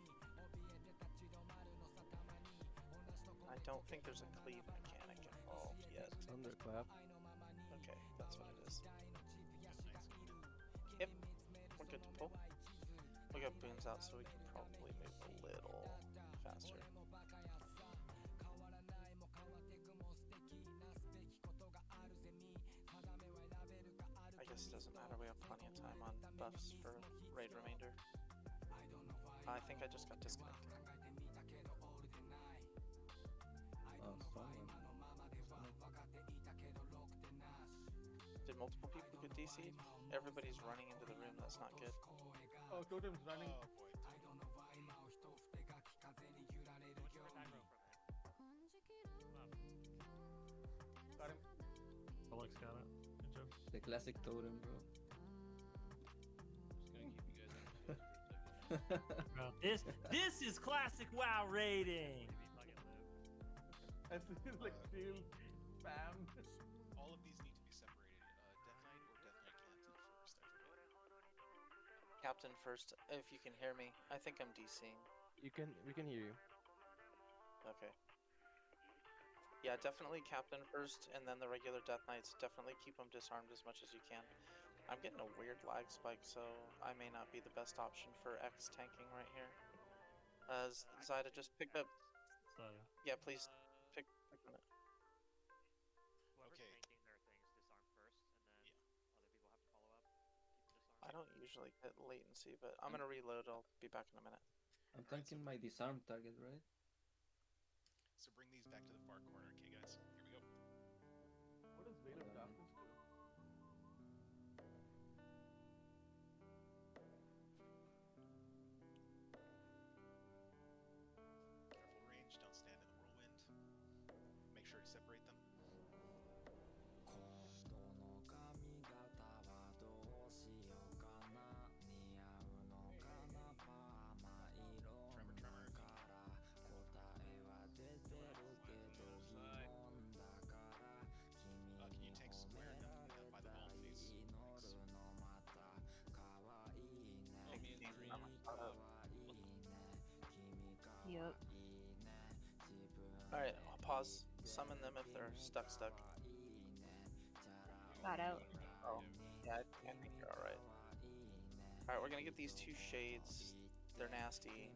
Speaker 2: I don't think there's a cleave mechanic involved yet.
Speaker 9: Thunderclap.
Speaker 2: Okay, that's what it is. Yep, we're good to pull. We got booms out, so we can probably move a little faster. I guess it doesn't matter, we have plenty of time on buffs for raid remainder. I think I just got disconnected. Did multiple people get DC'd? Everybody's running into the room, that's not good.
Speaker 4: Oh, Totem's running.
Speaker 6: Oh boy.
Speaker 4: Got him.
Speaker 3: Alex got it. Good job.
Speaker 15: The classic totem, bro.
Speaker 3: Well, this is classic WoW raiding.
Speaker 4: I see like steal, spam.
Speaker 6: All of these need to be separated. Death Knight or Death Knight Captain first, I forget.
Speaker 2: Captain first, if you can hear me. I think I'm DCing.
Speaker 9: We can hear you.
Speaker 2: Okay. Yeah, definitely Captain first, and then the regular Death Knights. Definitely keep them disarmed as much as you can. I'm getting a weird lag spike, so I may not be the best option for X tanking right here. Zyda, just pick up. Yeah, please pick on it.
Speaker 13: Whoever's
Speaker 6: Okay.
Speaker 13: tanking their things disarm first, and then other people have to follow up. Keep them disarmed.
Speaker 2: I don't usually get latency, but I'm gonna reload. I'll be back in a minute.
Speaker 15: I'm tanking my disarm target, right?
Speaker 6: So bring these back to the far corner, okay, guys? Here we go.
Speaker 4: What does Veil of Darkness do?
Speaker 6: Careful range, don't stand in the whirlwind. Make sure to separate them. Tremor. Can you take square by the ball, please? Thanks.
Speaker 16: Yep.
Speaker 2: Alright, I'll pause. Summon them if they're stuck.
Speaker 16: Got out.
Speaker 2: Oh, yeah, I think you're alright. Alright, we're gonna get these two shades. They're nasty.